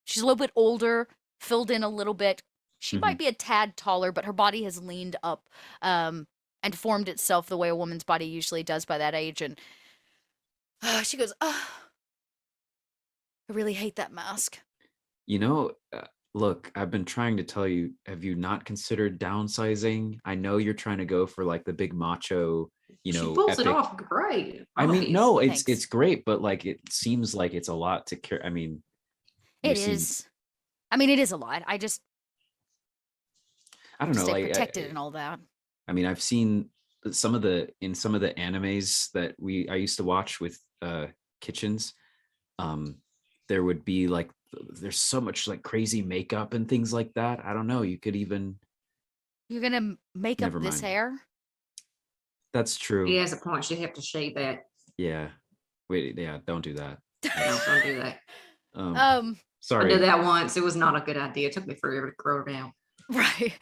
She's a little bit older, filled in a little bit. She might be a tad taller, but her body has leaned up and formed itself the way a woman's body usually does by that age. And she goes, I really hate that mask. Look, I've been trying to tell you, have you not considered downsizing? I know you're trying to go for like the big macho, she pulls epic. it off great. I mean, no, Thanks. it's great, but like it seems like it's a lot to carry. I mean, it is. I mean, it is a lot. I just I don't know. stay Like, protected and all that. I mean, I've seen some of the animes that I used to watch with kitchens. There would be like there's so much like crazy makeup and things like that. I don't know. You could even You're gonna make up Never this mind. hair? That's He true. has a point. You have to shave that. Yeah. Wait. Yeah. Don't do that. No, don't do that. Um. Um, I Sorry. did that once. It was not a good idea. It took me forever to grow it out. right.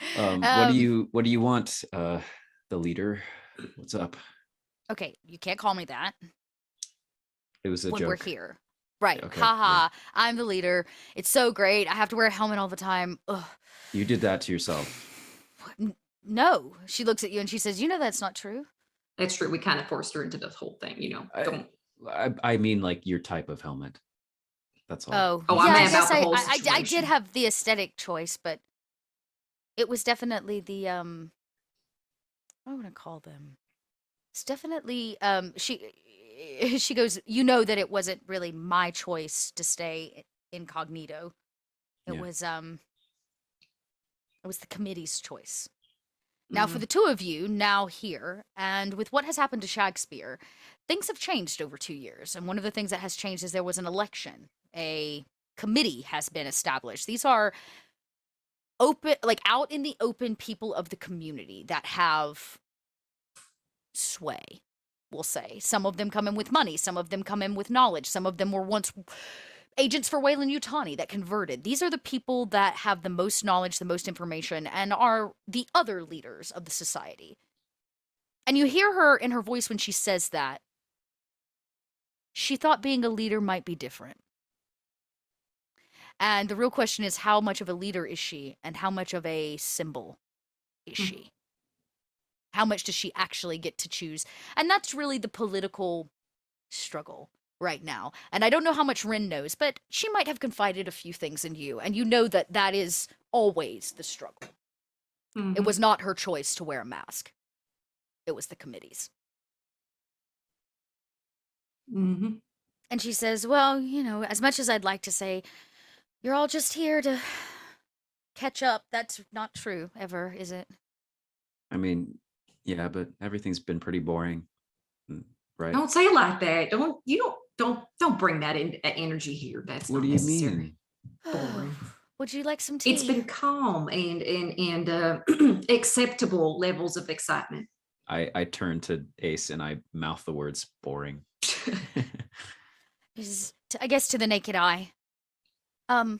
What do you want? The leader. What's up? Okay, you can't call me that It was a when joke. we're here. Right. Okay, Haha. I'm the leader. It's so great. I have to wear a helmet all the time. Ugh. You did that to yourself. No. She looks at you and she says, "You know that's not true." That's true. We kind of forced her into this whole thing, you know. Don't. I mean, like your type of helmet. That's all. Oh, Oh, I yeah, meant I guess about the whole I did situation. have the aesthetic choice, but it was definitely the what do I want to call them? It's definitely she goes, "You know that it wasn't really my choice to stay incognito. It Yeah. was the committee's choice." Now, for Mhm. the two of you now here, and with what has happened to Shakespeare, things have changed over 2 years. And one of the things that has changed is there was an election. A committee has been established. These are open, like out in the open people of the community that have sway, we'll say. Some of them come in with money, some of them come in with knowledge, some of them were once agents for Wayland Yutani that converted. These are the people that have the most knowledge, the most information, and are the other leaders of the society. And you hear her in her voice when she says that. She thought being a leader might be different. And the real question is, how much of a leader is she, and how much of a symbol is she? How much does she actually get to choose? And that's really the political struggle right now. And I don't know how much Rin knows, but she might have confided a few things in you, and you know that that is always the struggle. It Mhm. was not her choice to wear a mask. It was the committee's. Mhm. And she says, "Well, you know, as much as I'd like to say, you're all just here to catch up, that's not true ever, is it?" I mean, yeah, but everything's been pretty boring, right? Don't say it like that. Don't bring that in energy here. That's What not do you necessary. mean? Boring. Would you like some tea? It's been calm and acceptable levels of excitement. I turn to Ace and I mouth the words boring. I guess to the naked eye. Oh,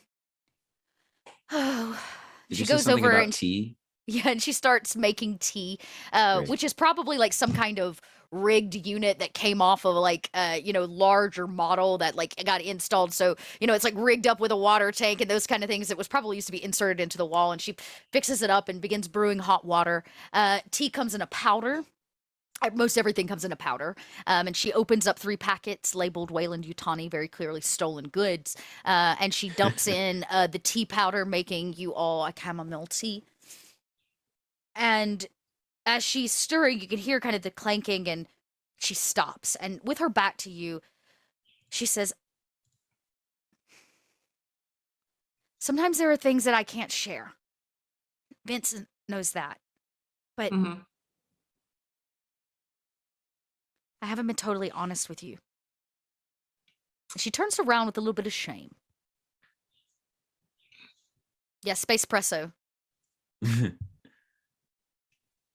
Did she you say goes something over about and tea? yeah, and she starts making tea, Great. which is probably like some kind of rigged unit that came off of like larger model that like got installed. So it's like rigged up with a water tank and those kind of things. It was probably used to be inserted into the wall, and she fixes it up and begins brewing hot water. Tea comes in a powder. Most everything comes in a powder. And she opens up 3 packets labeled Wayland Yutani, very clearly stolen goods. And she dumps in the tea powder, making you all a chamomile tea. And as she's stirring, you can hear kind of the clanking, and she stops. And with her back to you, she says, "Sometimes there are things that I can't share. Vincent knows that. But Mhm. I haven't been totally honest with you." She turns around with a little bit of shame. Yes, space presso.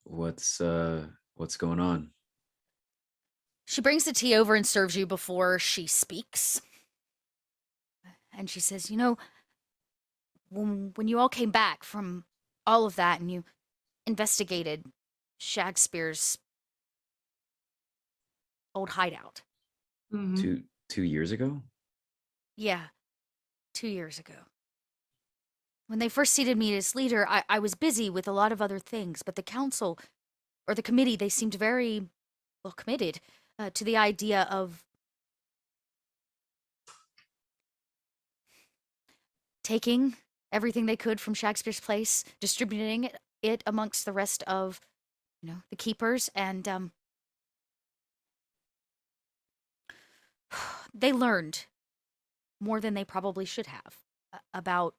What's going on? She brings the tea over and serves you before she speaks. And she says, when you all came back from all of that and you investigated Shakespeare's old hideout. Mhm. 2 years ago? Yeah, 2 years ago. When they first seated me as leader, I was busy with a lot of other things, but the council, or the committee, they seemed very, well, committed to the idea of taking everything they could from Shakespeare's place, distributing it amongst the rest of, the keepers, and they learned more than they probably should have about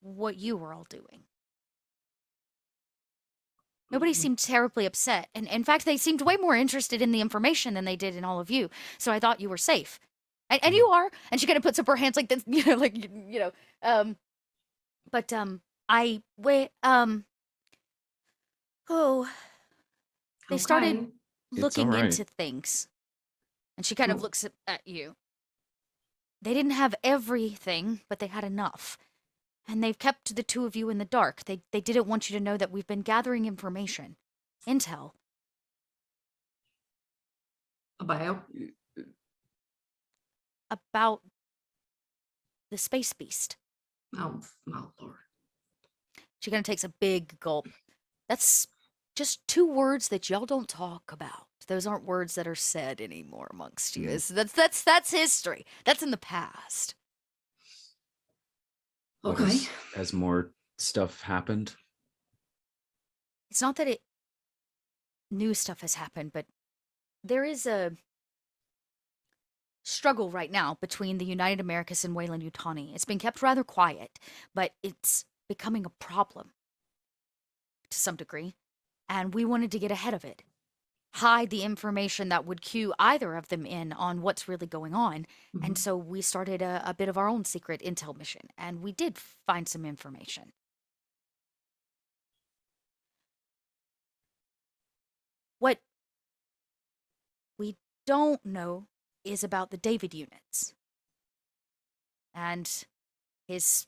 what you were all doing. Nobody seemed terribly upset. And in fact, they seemed way more interested in the information than they did in all of you. So I thought you were safe. And you are. And she kind of puts up her hands like this, but I wait oh, they started Okay. It's looking all right. into things. And she kind of Well- looks at you. They didn't have everything, but they had enough. And they've kept the two of you in the dark. They didn't want you to know that we've been gathering information, intel, About about the space beast. oh Lord. She kind of takes a big gulp. That's just two words that y'all don't talk about. Those aren't words that are said anymore amongst you. That's history. That's in the past. What Okay. has more stuff happened? It's not that new stuff has happened, but there is a struggle right now between the United Americas and Weyland-Yutani. It's been kept rather quiet, but it's becoming a problem to some degree, and we wanted to get ahead of it. Hide the information that would cue either of them in on what's really going on. And Mhm. so we started a bit of our own secret intel mission, and we did find some information. What we don't know is about the David units and his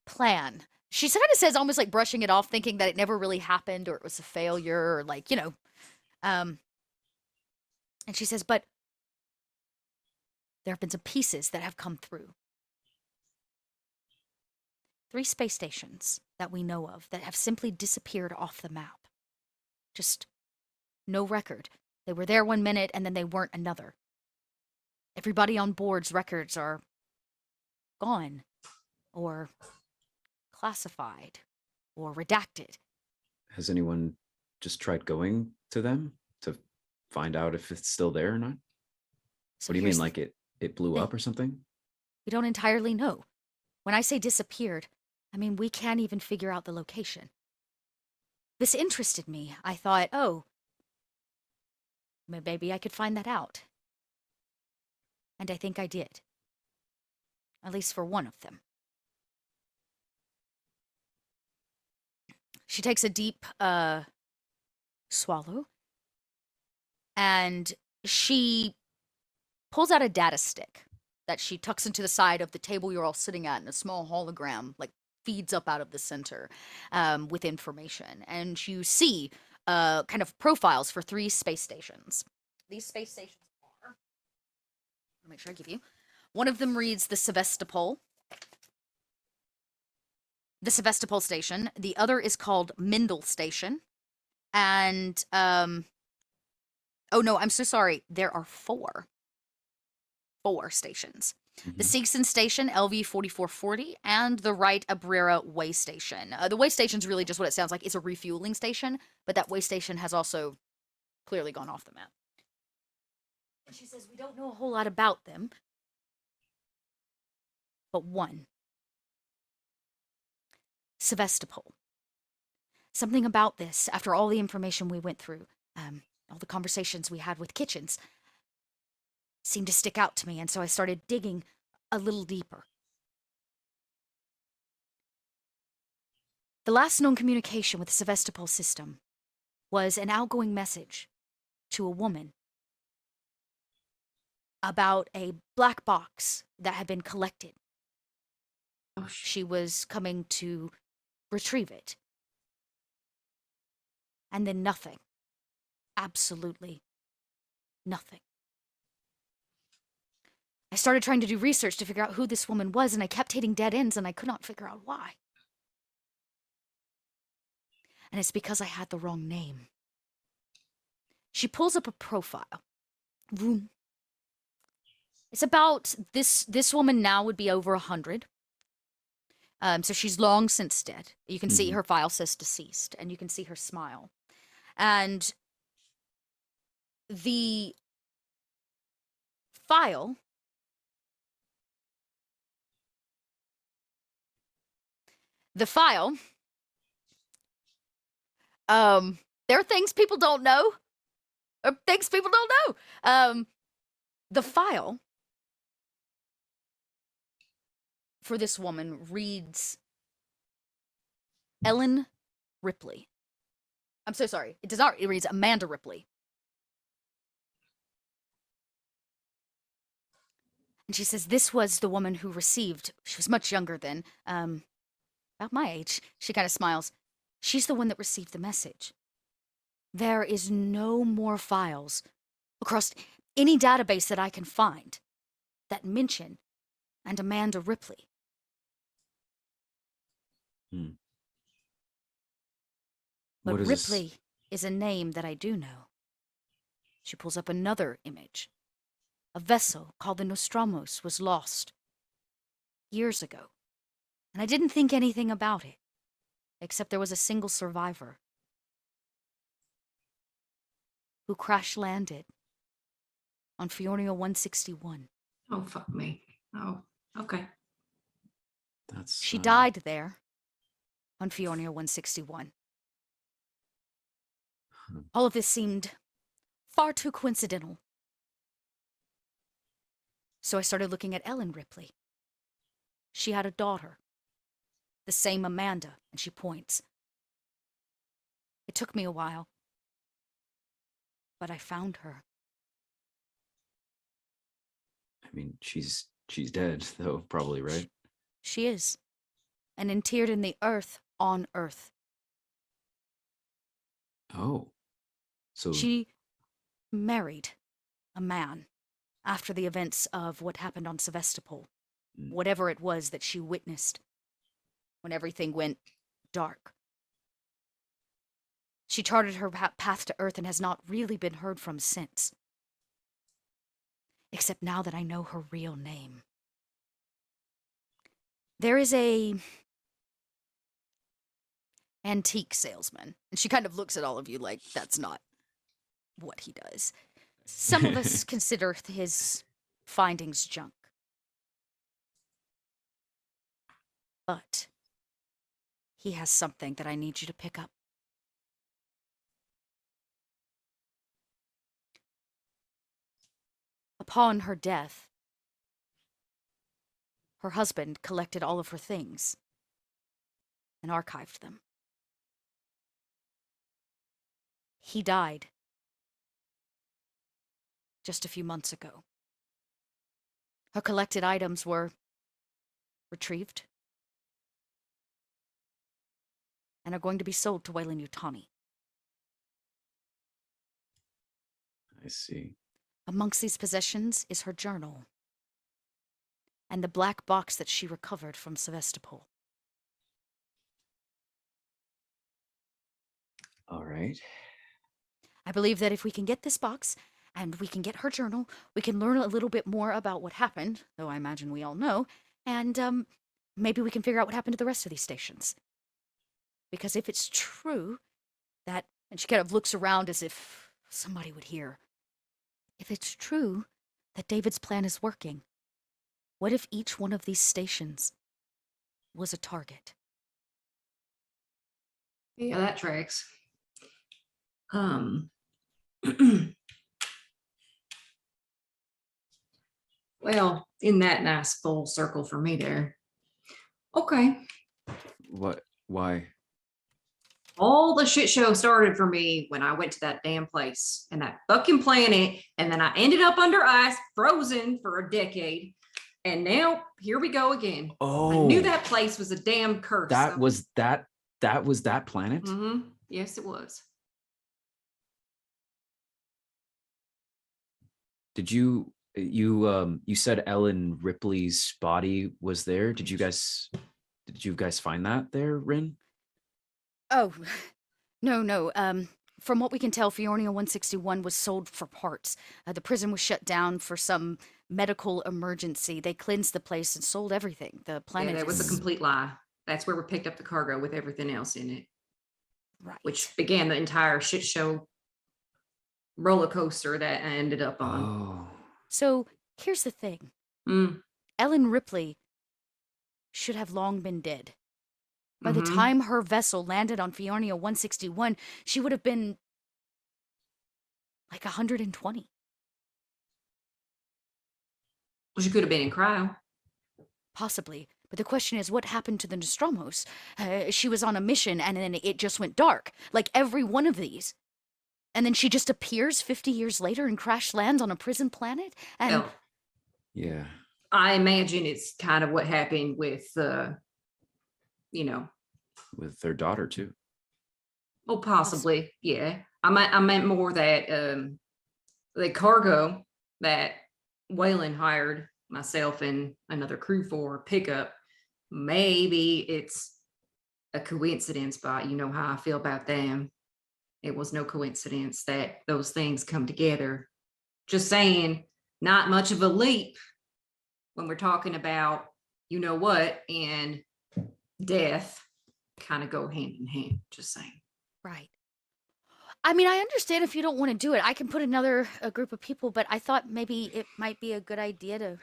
plan. She kind of says, almost like brushing it off, thinking that it never really happened or it was a failure or and she says, but there have been some pieces that have come through. 3 space stations that we know of that have simply disappeared off the map. Just no record. They were there one minute and then they weren't another. Everybody on board's records are gone or classified or redacted. Has anyone just tried going to them to find out if it's still there or not? So What do you here's mean, like it blew thing. up or something? We don't entirely know. When I say disappeared, I mean we can't even figure out the location. This interested me. I thought, oh, maybe I could find that out. And I think I did. At least for one of them. She takes a deep swallow. And she pulls out a data stick that she tucks into the side of the table you're all sitting at, and a small hologram like feeds up out of the center with information. And you see kind of profiles for 3 space stations. These space stations are, I'll make sure I give you. One of them reads the Sevastopol station. The other is called Mendel Station. And oh no, I'm so sorry. There are 4 stations. The Mhm. Seegson Station, LV 4440, and the Right Abrera Way Station. The way station's really just what it sounds like. It's a refueling station, but that way station has also clearly gone off the map. And she says, we don't know a whole lot about them, but one. Sevastopol. Something about this, after all the information we went through, all the conversations we had with Kitchens, seemed to stick out to me, and so I started digging a little deeper. The last known communication with the Sevastopol system was an outgoing message to a woman about a black box that had been collected. Oh, She was coming to retrieve it. And then nothing. Absolutely nothing. I started trying to do research to figure out who this woman was, and I kept hitting dead ends, and I could not figure out why. And it's because I had the wrong name. She pulls up a profile. Vroom. It's about this woman now would be over 100. So she's long since dead. You can see Mhm. her file says deceased, and you can see her smile. And the file The file. There are things people don't know. Or things people don't know. The file for this woman reads Ellen Ripley. I'm so sorry. It does not. It reads Amanda Ripley. And she says this was the woman who received. She was much younger then, about my age. She kind of smiles. She's the one that received the message. There is no more files across any database that I can find that mention and Amanda Ripley. But Ripley is a name that I do know. She pulls up another image. A vessel called the Nostramos was lost years ago, and I didn't think anything about it, except there was a single survivor who crash-landed on Fiornia 161. Oh, fuck me. Oh, okay. She died there on Fiornia 161. All of this seemed far too coincidental. So I started looking at Ellen Ripley. She had a daughter, the same Amanda, and she points. It took me a while, but I found her. I mean, she's dead, though, probably, right? She is, and interred in the earth on Earth. Oh, so She married a man after the events of what happened on Sevastopol, whatever it was that she witnessed when everything went dark. She charted her path to Earth and has not really been heard from since. Except now that I know her real name. There is a antique salesman, and she kind of looks at all of you like that's not what he does. Some of us consider his findings junk. But he has something that I need you to pick up. Upon her death, her husband collected all of her things and archived them. He died just a few months ago. Her collected items were retrieved and are going to be sold to Weyland-Yutani. I see. Amongst these possessions is her journal and the black box that she recovered from Sevastopol. All right. I believe that if we can get this box and we can get her journal, we can learn a little bit more about what happened, though I imagine we all know, and maybe we can figure out what happened to the rest of these stations. Because if it's true that, and she kind of looks around as if somebody would hear, if it's true that David's plan is working, what if each one of these stations was a target? Yeah, that tracks. Well, in that nice full circle for me there. Okay. What? Why? All the shit show started for me when I went to that damn place and that fucking planet, and then I ended up under ice, frozen for a decade, and now here we go again. Oh, I knew that place was a damn curse. That was that planet. Mm-hmm. Yes, it was. Did you said Ellen Ripley's body was there? Did you guys find that there, Rin? Oh, no. From what we can tell, Fiornia 161 was sold for parts. The prison was shut down for some medical emergency. They cleansed the place and sold everything. The planet. Yeah, that was a complete lie. That's where we picked up the cargo with everything else in it. Right. Which began the entire shit show roller coaster that I ended up on. Oh. So here's the thing. Ellen Ripley should have long been dead. By the Mhm. time her vessel landed on Fiornia 161, she would have been like 120. Well, she could have been in cryo. Possibly. But the question is, what happened to the Nostromos? She was on a mission and then it just went dark, like every one of these. And then she just appears 50 years later and crash lands on a prison planet? And Well, Yeah. I imagine it's kind of what happened with, you know, With their daughter too. well, possibly, yeah. I meant more that the cargo that Waylon hired myself and another crew for pickup, maybe it's a coincidence, but you know how I feel about them. It was no coincidence that those things come together. Just saying, not much of a leap when we're talking about, you know what, and death kind of go hand in hand. Just saying. right. I mean, I understand if you don't want to do it. I can put a group of people, but I thought maybe it might be a good idea to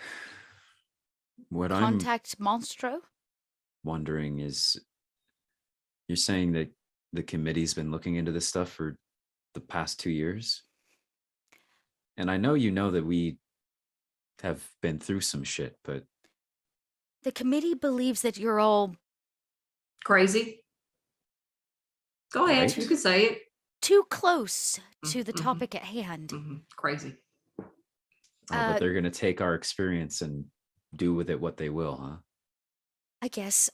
What I'm contact Monstro. wondering is, you're saying that the committee's been looking into this stuff for the past 2 years? And I know you know that we have been through some shit, but The committee believes that you're all Crazy. Go ahead. Right. You can say it. too close to the Mhm. topic at hand. Crazy. but they're gonna take our experience and do with it what they will, huh? I guess.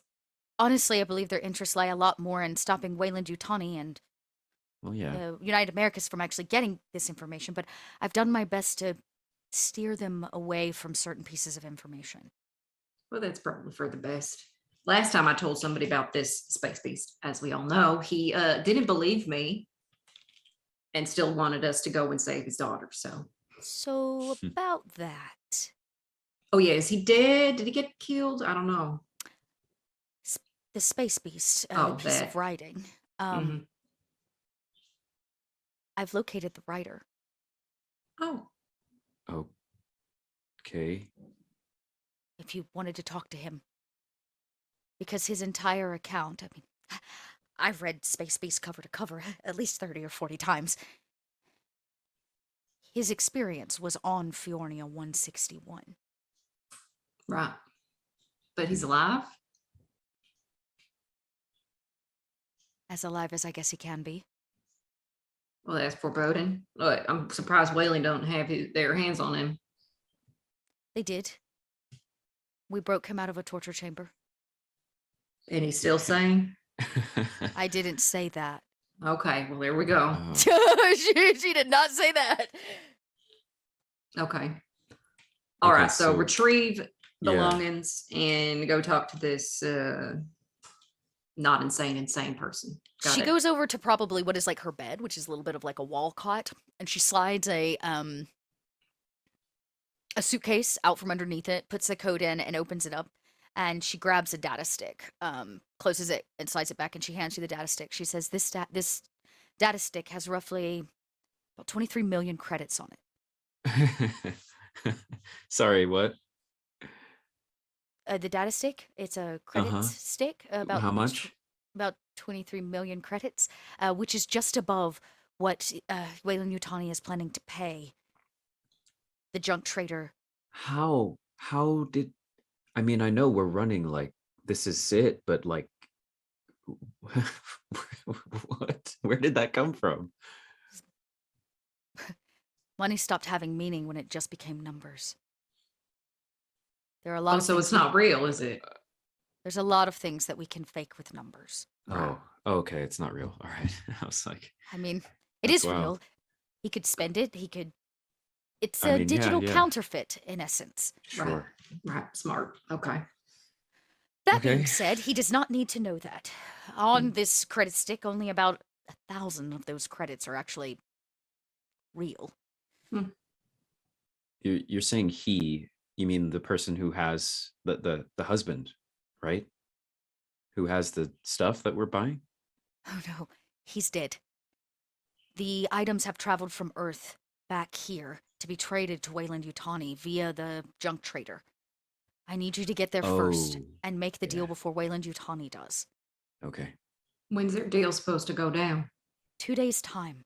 Honestly, I believe their interests lie a lot more in stopping Wayland Yutani and Well, yeah. United Americas from actually getting this information, but I've done my best to steer them away from certain pieces of information. Well, that's probably for the best. Last time I told somebody about this space beast, as we all know, he didn't believe me and still wanted us to go and save his daughter. So about that, Oh yeah, is he dead? Did he get killed? I don't know. the space beast, the Oh, piece that. of writing. Mhm. I've located the writer. Oh, Okay. If you wanted to talk to him, because his entire account, I mean, I've read Space Beast cover to cover at least 30 or 40 times. His experience was on Fiornia 161. right. But he's alive. As alive as I guess he can be. Well, that's foreboding. Look, I'm surprised Whaling don't have their hands on him. They did. We broke him out of a torture chamber. And he's still sane. I didn't say that. Okay, well there we go. she did not say that. Okay. All Okay, right, so so- retrieve Yeah. belongings and go talk to this not insane person. Got She it. goes over to probably what is like her bed, which is a little bit of like a wall cot, and she slides a suitcase out from underneath it, puts the code in, and opens it up. And she grabs a data stick, closes it, and slides it back, and she hands you the data stick. She says, "This data stick has roughly about 23 million credits on it." Sorry, what? The data stick, it's a credits stick. About How much? About 23 million credits, which is just above what Wayland Yutani is planning to pay the junk trader. How did, I mean, I know we're running like this is it, but like what? Where did that come from? Money stopped having meaning when it just became numbers. There are a lot Oh, of so things it's not real, is it? There's a lot of things that we can fake with numbers. Oh, okay, it's not real. All right. I was like, I mean, it That's is wild. real. He could spend it. He could. It's I a mean, yeah, digital yeah. counterfeit, in essence. sure. Right, smart. Okay. That Okay. being said, he does not need to know that. On this credit stick, only about 1,000 of those credits are actually real. You're saying he, you mean the person who has the husband, right? Who has the stuff that we're buying? Oh no, he's dead. The items have traveled from Earth back here to be traded to Wayland Yutani via the junk trader. I need you to get there first Oh, and make the deal yeah. before Wayland Yutani does. Okay. When's their deal supposed to go down? 2 days' time.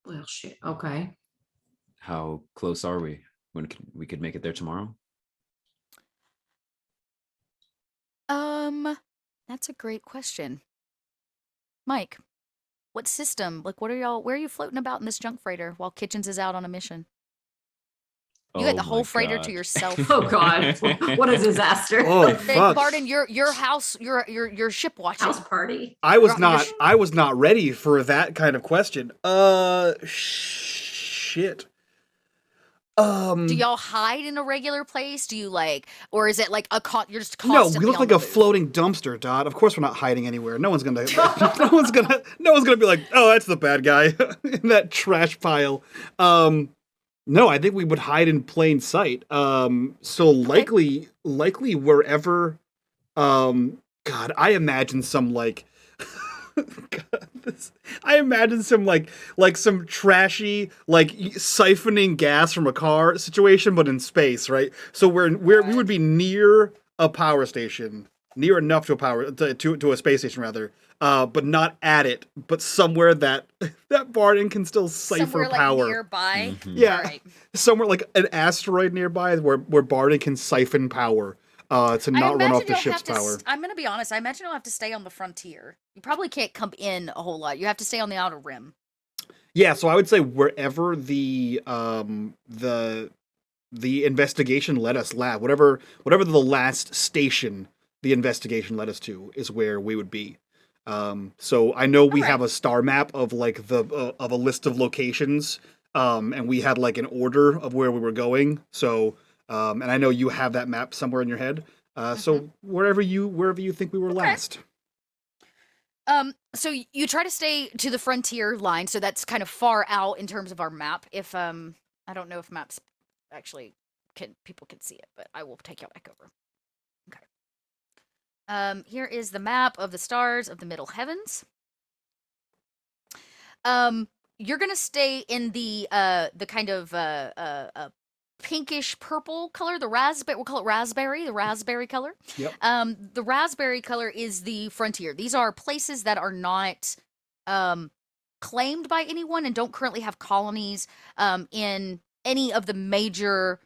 Well, shit. Okay. How close are we? When we could make it there tomorrow? That's a great question. Mike, what system? Like, where are you floating about in this junk freighter while Kitchens is out on a mission? You had the whole freighter to yourself. Oh God, what a disaster! Oh Big fuck! Barden, your house, your ship watching. House party. I was You're not. I was not ready for that kind of question. Shit. Do y'all hide in a regular place? Do you or is it like you're just No, constantly we look on like the a move? floating dumpster, Dot. Of course, we're not hiding anywhere. No one's gonna. No one's gonna be like, oh, that's the bad guy in that trash pile. No, I think we would hide in plain sight. So likely wherever. God, I imagine some like. God, I imagine some like some trashy siphoning gas from a car situation, but in space, right? So we would be near a power station, near enough to to a space station rather, but not at it, but somewhere that Barton can still cipher Somewhere power. nearby. Yeah, Alright. somewhere like an asteroid nearby where Barton can siphon power. To not run off the ship's power. I'm gonna be honest. I imagine you'll have to stay on the frontier. You probably can't come in a whole lot. You have to stay on the outer rim. Yeah, so I would say wherever the investigation led us, whatever the last station the investigation led us to is where we would be. So I know we have a star map of like of a list of locations, and we had like an order of where we were going. So. And I know you have that map somewhere in your head. So wherever you think we were last. So you try to stay to the frontier line, so that's kind of far out in terms of our map. If I don't know if maps actually people can see it, but I will take you back over. Okay. Here is the map of the stars of the middle heavens. You're gonna stay in the kind of pinkish purple color, we'll call it raspberry, the raspberry color. Yep. The raspberry color is the frontier. These are places that are not claimed by anyone and don't currently have colonies in any of the major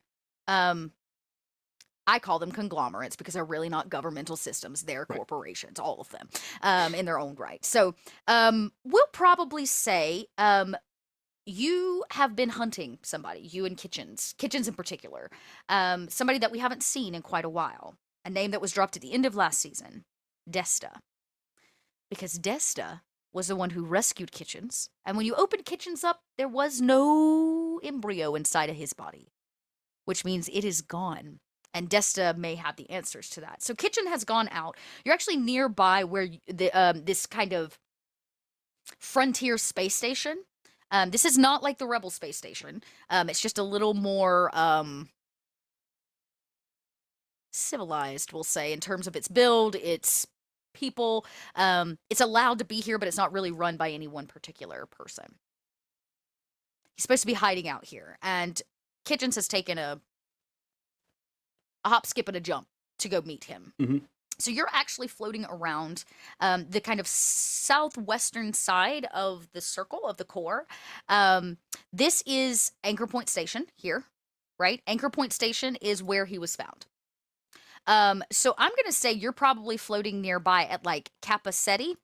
I call them conglomerates because they're really not governmental systems. They're corporations, all of them, in their own right. So we'll probably say you have been hunting somebody, you and Kitchens in particular, somebody that we haven't seen in quite a while, a name that was dropped at the end of last season, Desta. Because Desta was the one who rescued Kitchens, and when you opened Kitchens up, there was no embryo inside of his body, which means it is gone, and Desta may have the answers to that. So Kitchen has gone out. You're actually nearby where this kind of frontier space station. This is not like the Rebel space station. It's just a little more civilized, we'll say, in terms of its build, its people. It's allowed to be here, but it's not really run by any one particular person. He's supposed to be hiding out here, and Kitchens has taken a hop, skip, and a jump to go meet him. Mm-hmm. So you're actually floating around the kind of southwestern side of the circle of the core. This is Anchor Point Station here, right? Anchor Point Station is where he was found. So I'm going to say you're probably floating nearby at like Capaceti.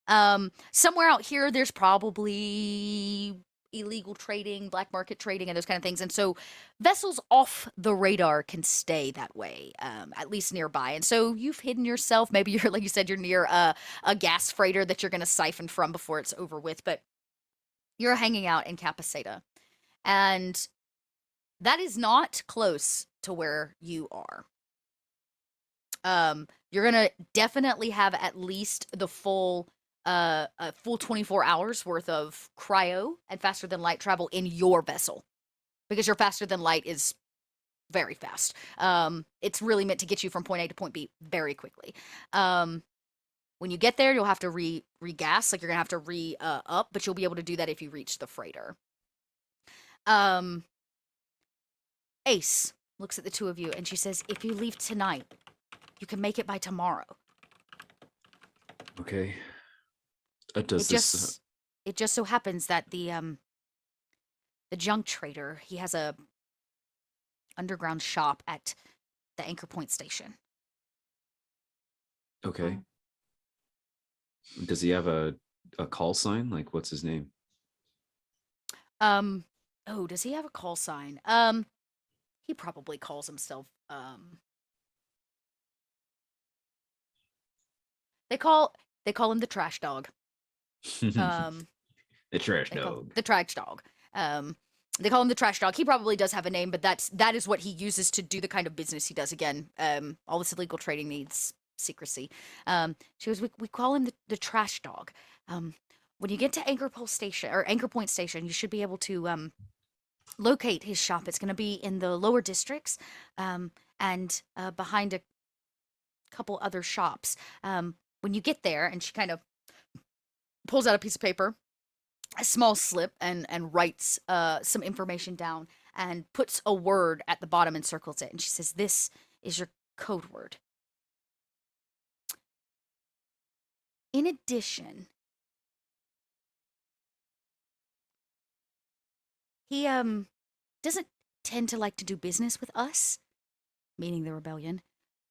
Somewhere out here, there's probably illegal trading, black market trading, and those kind of things. And so vessels off the radar can stay that way, at least nearby. And so you've hidden yourself. Maybe you're, like you said, you're near a gas freighter that you're going to siphon from before it's over with. But you're hanging out in Capaceta. And that is not close to where you are. You're going to definitely have at least the full 24 hours worth of cryo and faster than light travel in your vessel, because your faster than light is very fast. It's really meant to get you from point A to point B very quickly. When you get there, you'll have to regas, like you're gonna have to up, but you'll be able to do that if you reach the freighter. Ace looks at the two of you and she says, if you leave tonight, you can make it by tomorrow. Okay. It Does this? just so happens that the junk trader, he has a underground shop at the Anchor Point station. Okay. Does he have a call sign? Like, what's his name? Oh, does he have a call sign? He probably calls himself they call him the trash dog. Um The trash they call dog. the trash dog. They call him the trash dog. He probably does have a name, but that is what he uses to do the kind of business he does. Again, all this illegal trading needs secrecy. She goes, we call him the trash dog. When you get to Anchor Point Station, you should be able to locate his shop. It's going to be in the lower districts, and behind a couple other shops. When you get there, and she kind of pulls out a piece of paper, a small slip, and writes some information down and puts a word at the bottom and circles it. And she says, "This is your code word." In addition, he doesn't tend to like to do business with us, meaning the rebellion.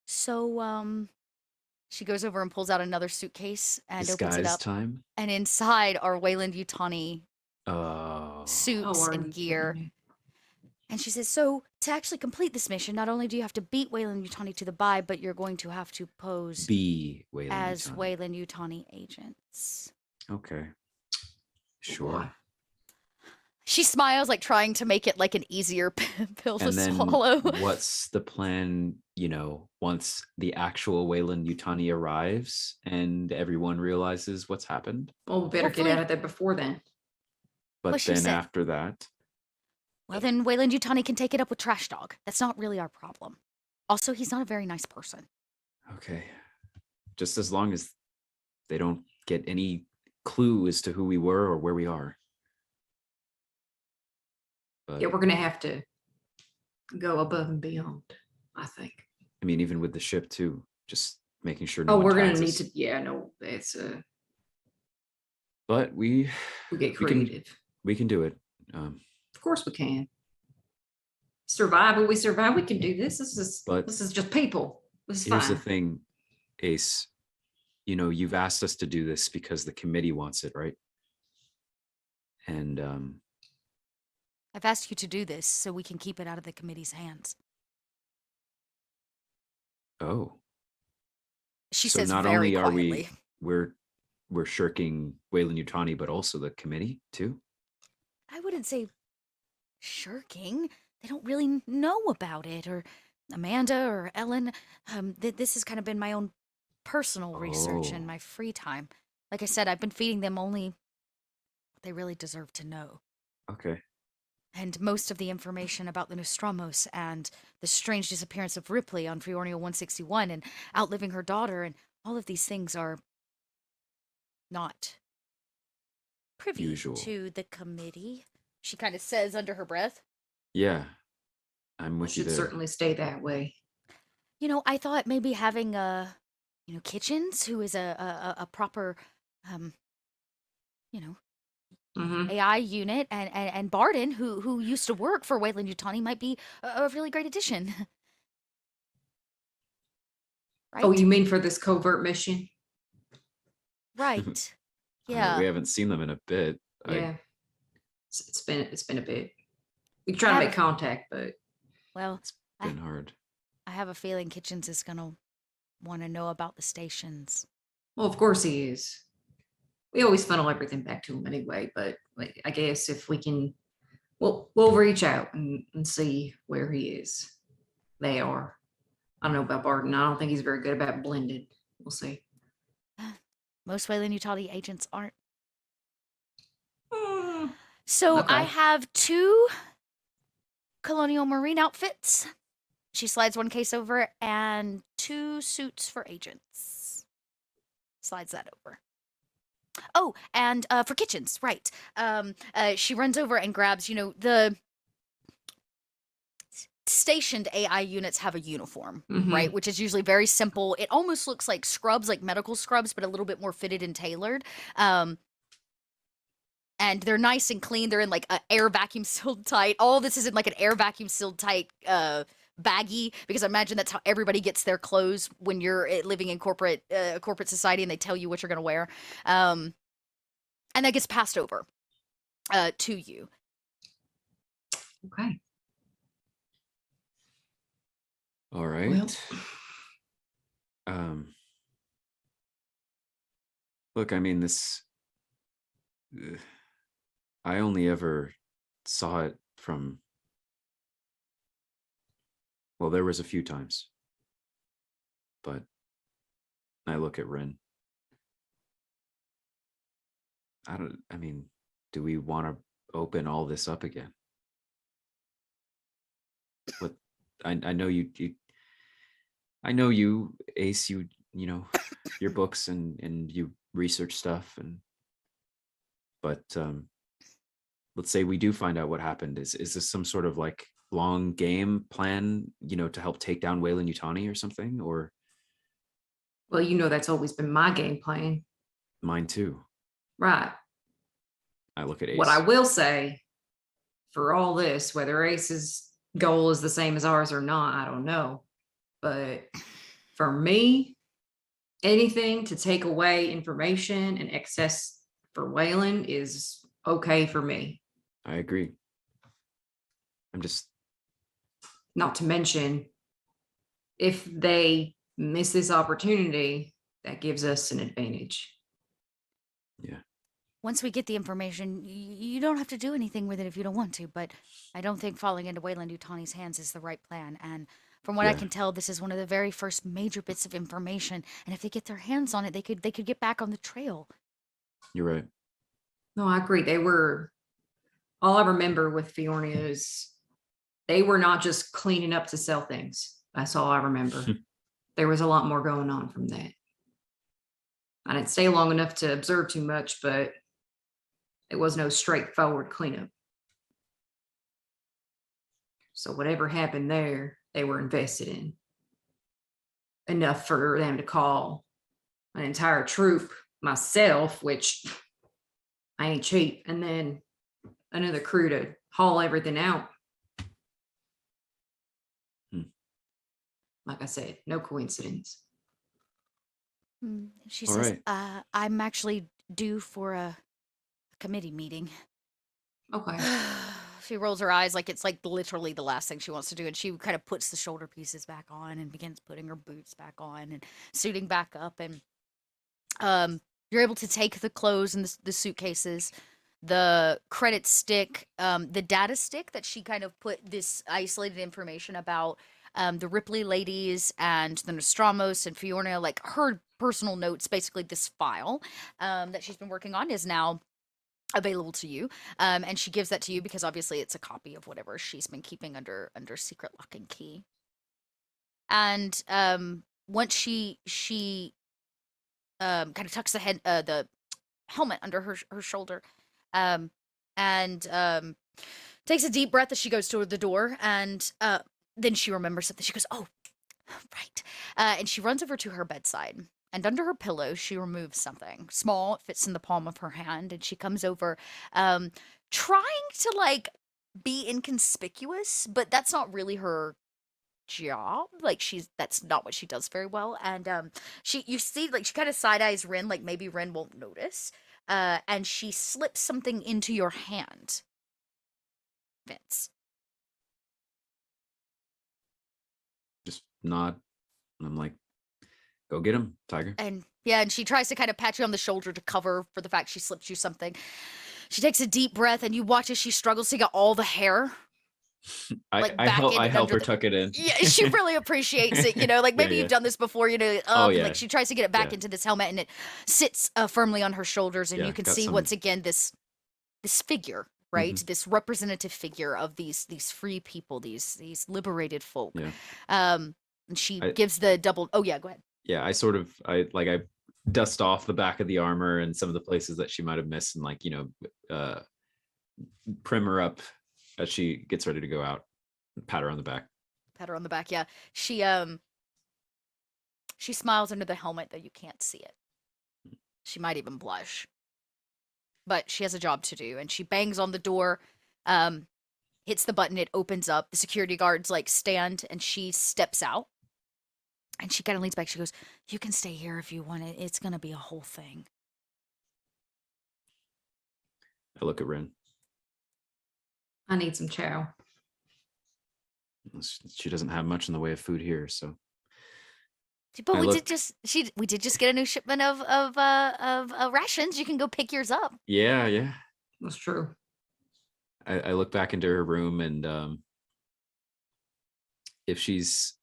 So she goes over and pulls out another suitcase and opens it Disguise up. time. And inside are Wayland Yutani Oh. suits are and you gear. kidding me? And she says, so to actually complete this mission, not only do you have to beat Wayland Yutani to the bye, but you're going to have to pose Be Wayland as Yutani. Wayland Yutani agents. Okay. Oh, Sure. boy. She smiles, like trying to make it like an easier pill to And then swallow. what's the plan, once the actual Wayland Yutani arrives and everyone realizes what's happened? Well, we better Hopefully- get out of there before then. But Well, she then said- after that, Well, then Wayland Yutani can take it up with Trash Dog. That's not really our problem. Also, he's not a very nice person. okay. Just as long as they don't get any clue as to who we were or where we are. But Yeah, we're gonna have to go above and beyond, I think. I mean, even with the ship too, just making sure Oh, one we're gonna tags need us. to. Yeah, no, it's But we get we can- creative. we can do it. Of course, we can. Survival, we survive. We can do this. But This is just people. This is here's fine. the thing, Ace. You've asked us to do this because the committee wants it, right? And I've asked you to do this so we can keep it out of the committee's hands. oh, She so says not very only are quietly. we're shirking Wayland Yutani, but also the committee too. I wouldn't say shirking. They don't really know about it, or Amanda or Ellen. This has kind of been my own personal research in Oh. my free time. Like I said, I've been feeding them only what they really deserve to know. Okay. And most of the information about the Nostramos and the strange disappearance of Ripley on Friornio 161 and outliving her daughter, and all of these things are not privy Usual. to the committee. She kind of says under her breath. Yeah, I'm It with you should there. certainly stay that way. I thought maybe having Kitchens, who is a proper, Mhm. AI unit, and Barden, who used to work for Wayland Yutani, might be a really great addition. Right? Oh, you mean for this covert mission? Right. We Yeah. haven't seen them in a bit. Yeah. It's been a bit. We try to make contact, but Well, It's been hard. I have a feeling Kitchens is gonna want to know about the stations. well, of course he is. We always funnel everything back to him anyway, but like, I guess if we can, we'll reach out and see where he is. They are. I don't know about Barton. I don't think he's very good about blended. We'll see. Most Wayland Yutani agents aren't. Mm, So I Okay. have 2 Colonial Marine outfits. She slides one case over, and 2 suits for agents. Slides that over. Oh, and for Kitchens, right. stationed AI units have a uniform, Mhm. right? Which is usually very simple. It almost looks like scrubs, like medical scrubs, but a little bit more fitted and tailored. And they're nice and clean. They're in like an air vacuum sealed tight. All this is in like an air vacuum sealed tight baggie, because I imagine that's how everybody gets their clothes when you're living in corporate society and they tell you what you're going to wear. And that gets passed over to you. Okay. All right. Well, Look, I mean, this. I only ever saw it from. Well, there was a few times, but I look at Ren. I mean, do we want to open all this up again? What I know I know you, Ace, you know your books and you research stuff, but let's say we do find out what happened. Is this some sort of like long game plan, to help take down Wayland Yutani or something? Or well, that's always been my game plan. mine too. Right. I look at Ace. What I will say for all this, whether Ace's goal is the same as ours or not, I don't know. But for me, anything to take away information and access for Wayland is okay for me. I agree. I'm just. Not to mention, if they miss this opportunity, that gives us an advantage. Yeah. Once we get the information, you don't have to do anything with it if you don't want to, but I don't think falling into Wayland Yutani's hands is the right plan. And from what I can tell, this is one of the very first major bits of information. And if they get their hands on it, they could get back on the trail. You're right. No, I agree. All I remember with Fiornia is they were not just cleaning up to sell things. That's all I remember. There was a lot more going on from that. I didn't stay long enough to observe too much, but it was no straightforward cleanup. So whatever happened there, they were invested in. Enough for them to call an entire troop, myself, which I ain't cheap, and then another crew to haul everything out. Like I said, no coincidence. She All says, right. I'm actually due for a committee meeting. Okay. She rolls her eyes like it's like literally the last thing she wants to do, and she kind of puts the shoulder pieces back on and begins putting her boots back on and suiting back up. And you're able to take the clothes and the suitcases, the credit stick, the data stick that she kind of put this isolated information about the Ripley ladies and the Nostramos and Fiornia, like her personal notes, basically this file that she's been working on is now available to you. And she gives that to you because obviously it's a copy of whatever she's been keeping under secret lock and key. And once she kind of tucks the helmet under her shoulder, and takes a deep breath as she goes toward the door, and then she remembers something. She goes, "Oh, right," and she runs over to her bedside. And under her pillow, she removes something small. It fits in the palm of her hand, and she comes over, trying to like be inconspicuous, but that's not really her job. Like that's not what she does very well. And you see, like she kind of side eyes Ren, like maybe Ren won't notice. And she slips something into your hand, Vince. Just nod. And I'm like, go get him, Tiger. And yeah, and she tries to kind of pat you on the shoulder to cover for the fact she slipped you something. She takes a deep breath, and you watch as she struggles to get all the hair. I help her tuck it in. Yeah, she really appreciates it, like maybe you've done this before, like she tries to get it back into this helmet, and it sits firmly on her shoulders, and you can see once again this figure, right? Mm-hmm. This representative figure of these free people, these liberated folk. Yeah. And she gives the double. Oh yeah, go ahead. Yeah, I dust off the back of the armor and some of the places that she might have missed, and prim her up as she gets ready to go out, and pat her on the back. Pat her on the back. Yeah. She smiles under the helmet, though you can't see it. She might even blush. But she has a job to do, and she bangs on the door, hits the button, it opens up. The security guards like stand, and she steps out. And she kind of leans back. She goes, "You can stay here if you want it. It's gonna be a whole thing." I look at Ren. I need some chow. She doesn't have much in the way of food here, so. But I we look- did just get a new shipment of rations. You can go pick yours up. Yeah. That's true. I look back into her room, and if she's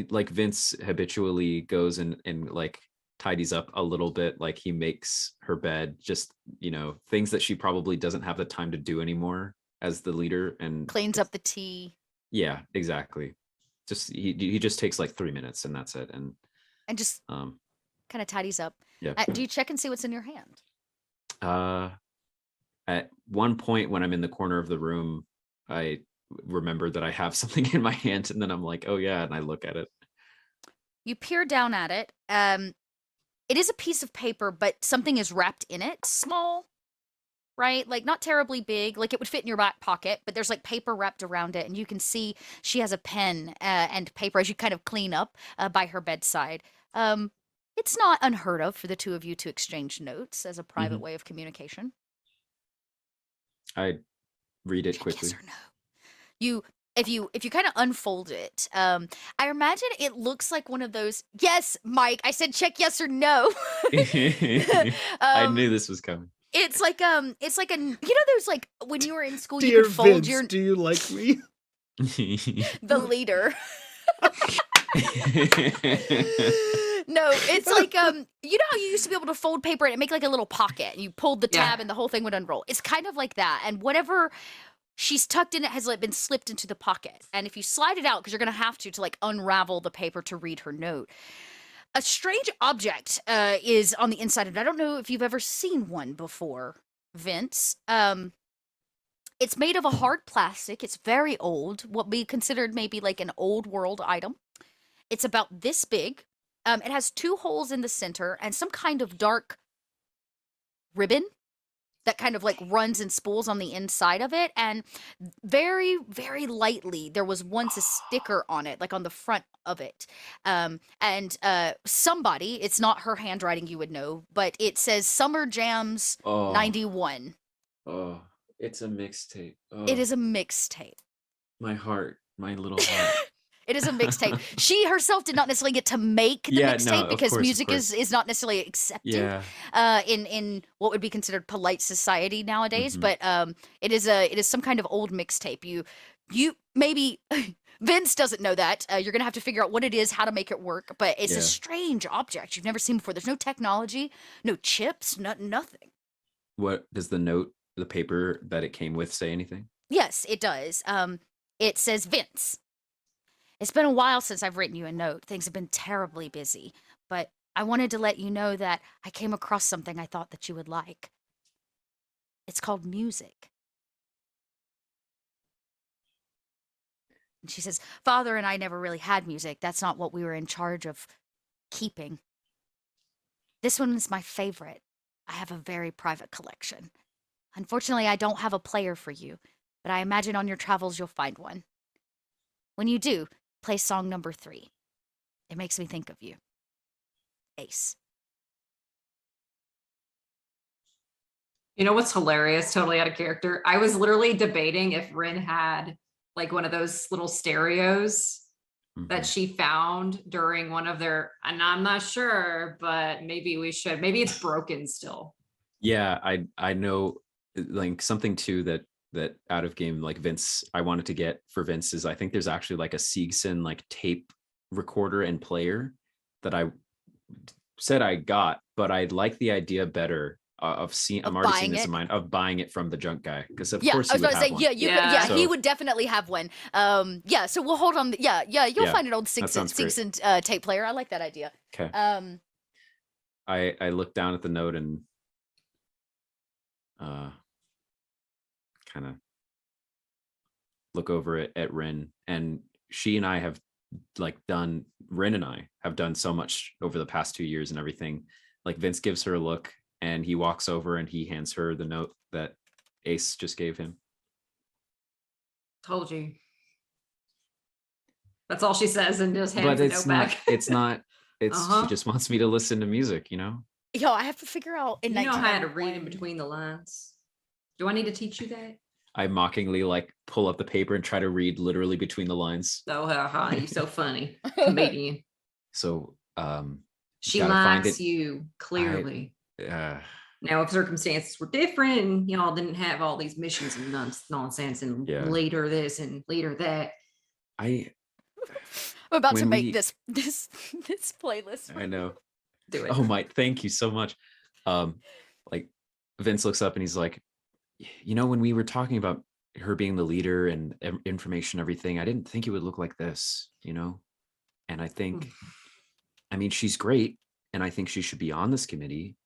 like, Vince habitually goes and like tidies up a little bit, like he makes her bed, just, things that she probably doesn't have the time to do anymore as the leader, and Cleans up the tea. yeah, exactly. Just he just takes like 3 minutes, and that's it. And just kind of tidies up. Yeah. Do you check and see what's in your hand? At one point when I'm in the corner of the room, I remember that I have something in my hand, and then I'm like, oh yeah, and I look at it. You peer down at it. It is a piece of paper, but something is wrapped in it. Small, right? Like not terribly big. Like it would fit in your back pocket, but there's like paper wrapped around it, and you can see she has a pen and paper as you kind of clean up by her bedside. It's not unheard of for the two of you to exchange notes as a private way of communication. I read it Check quickly. yes or no. If you kind of unfold it, I imagine it looks like one of those. Yes, Mike, I said check yes or no. I knew this was coming. It's like those like when you were in school you Dear could fold Vince, your do you like me? the leader. No, it's like you know how you used to be able to fold paper and it make like a little pocket, and you pulled the tab and the whole thing would unroll. It's kind of like that, and whatever she's tucked in it has like been slipped into the pocket. And if you slide it out, because you're gonna have to like unravel the paper to read her note, a strange object is on the inside of it. I don't know if you've ever seen one before, Vince. It's made of a hard plastic. It's very old, what we considered maybe like an old world item. It's about this big. It has 2 holes in the center and some kind of dark ribbon that kind of like runs and spools on the inside of it. And very, very lightly, there was once a sticker on it, like on the front of it. Somebody, it's not her handwriting, you would know, but it says Summer Jams 91. Oh, it's a mixtape. Oh, It is a mixtape. my heart, my little heart. It is a mixtape. She herself did not necessarily get to make the mixtape because music is not necessarily accepted in what would be considered polite society nowadays. But it is some kind of old mixtape. You maybe Vince doesn't know that. You're gonna have to figure out what it is, how to make it work. But it's a strange object you've never seen before. There's no technology, no chips, nothing. What does the paper that it came with say anything? Yes, it does. It says Vince. It's been a while since I've written you a note. Things have been terribly busy, but I wanted to let you know that I came across something I thought that you would like. It's called music. And she says, Father and I never really had music. That's not what we were in charge of keeping. This one is my favorite. I have a very private collection. Unfortunately, I don't have a player for you, but I imagine on your travels you'll find one. When you do, play song number 3. It makes me think of you. Ace. You know what's hilarious, totally out of character? I was literally debating if Rin had like one of those little stereos that she found during one of their, and I'm not sure, but maybe we should. Maybe it's broken still. Yeah, I know, like something too that out of game, like Vince, I wanted to get for Vince is I think there's actually like a Siegson like tape recorder and player that I said I got, but I like the idea better of seeing. I'm already seeing this in mind of buying it from the junk guy, because of course I was he would about to have say one. so, he would definitely have one. So we'll hold on. You'll find an old Siegson tape player. I like that idea. Okay. I look down at the note and kind of look over it at Rin, and she and I have like done, Rin and I have done so much over the past 2 years and everything. Like Vince gives her a look and he walks over and he hands her the note that Ace just gave him. Told you. That's all she says and just hands But the it's note not, back. it's not, it's, Uh-huh. she just wants me to listen to music, you know? Yo, I have to figure out in You know how to read in 1991 between the lines. Do I need to teach you that? I mockingly like pull up the paper and try to read literally between the lines. Oh, haha, you're so funny. Comedian. So, She gotta find likes it. you, clearly. uh, Now, if circumstances were different and y'all didn't have all these missions and nonsense and Yeah. later this and later that. I'm about to when make we- this playlist. I know. Do it. Oh my, thank you so much. Like Vince looks up and he's like, you know, when we were talking about her being the leader and information, everything, I didn't think it would look like this, you know? And I think, I mean, she's great. And I think she should be on this committee,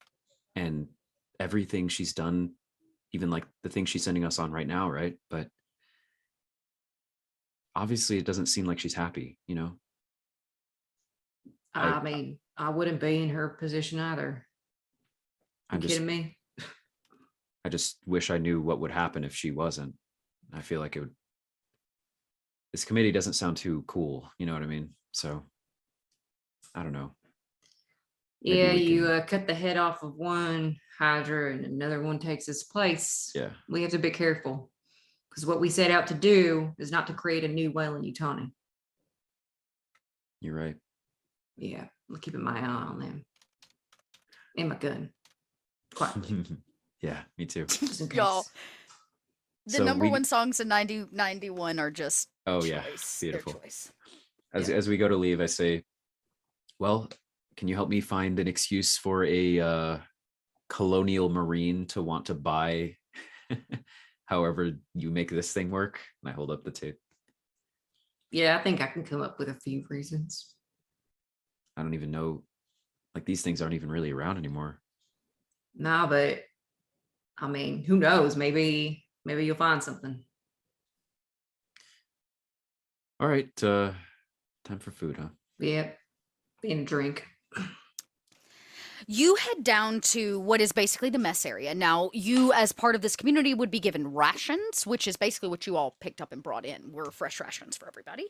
and everything she's done, even like the thing she's sending us on right now. Right. But obviously it doesn't seem like she's happy, you know? I mean, I wouldn't be in her position either. You I'm just, kidding me? I just wish I knew what would happen if she wasn't. I feel like it would, this committee doesn't sound too cool, you know what I mean? So I don't know. Maybe Yeah, we you can- cut the head off of one Hydra and another one takes its place. Yeah. We have to be careful because what we set out to do is not to create a new Weyland-Yutani. You're right. Yeah, I'm keeping my eye on them. And my gun. Quietly. Yeah, me too. Just in case. Y'all, the So number we- one songs in 91 are just Oh yeah, choice. They're beautiful. choice. As we go to leave, I say, well, can you help me find an excuse for a colonial marine to want to buy however you make this thing work? And I hold up the tape. Yeah, I think I can come up with a few reasons. I don't even know, like these things aren't even really around anymore. Nah, but I mean, who knows? Maybe you'll find something. All right, time for food, huh? Yep. And a drink. You head down to what is basically the mess area. Now, you, as part of this community, would be given rations, which is basically what you all picked up and brought in. Were fresh rations for everybody.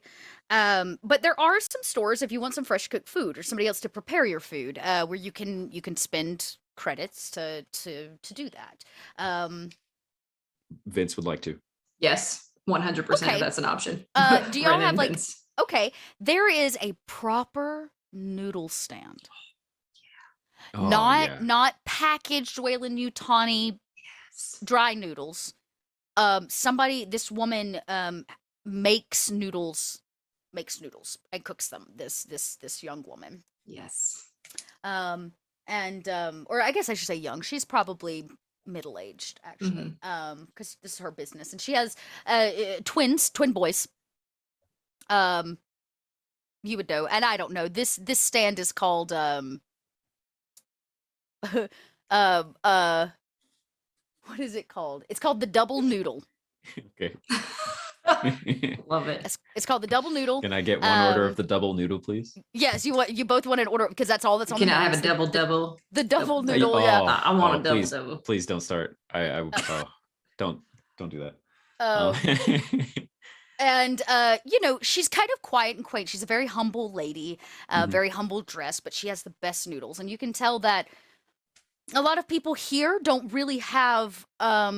But there are some stores if you want some fresh cooked food or somebody else to prepare your food, where you can spend credits to do that. Vince would like to. Yes, 100% Okay. if that's an option. Do y'all Ren have and like? Vince. Okay, there is a proper noodle stand. Oh, not yeah. not packaged Weyland-Yutani Yes. dry noodles. This woman makes noodles and cooks them. This young woman. Yes. Or I guess I should say young. She's probably middle-aged actually. Because this is her business, and she has twin boys. You would know, and I don't know. This stand is called what is it called? It's called the double noodle. Okay. Love it. It's called the double noodle. Can I get one order Um, of the double noodle, please? Yes, you both want an order because that's all that's on Can the I menu. have a is the- double the, double? the double double- noodle. Yeah. I want a double please, double. Please don't start. Oh, don't do that. Um, and she's kind of quiet and quaint. She's a very humble lady, Mhm. very humble dress, but she has the best noodles, and you can tell that a lot of people here don't really have a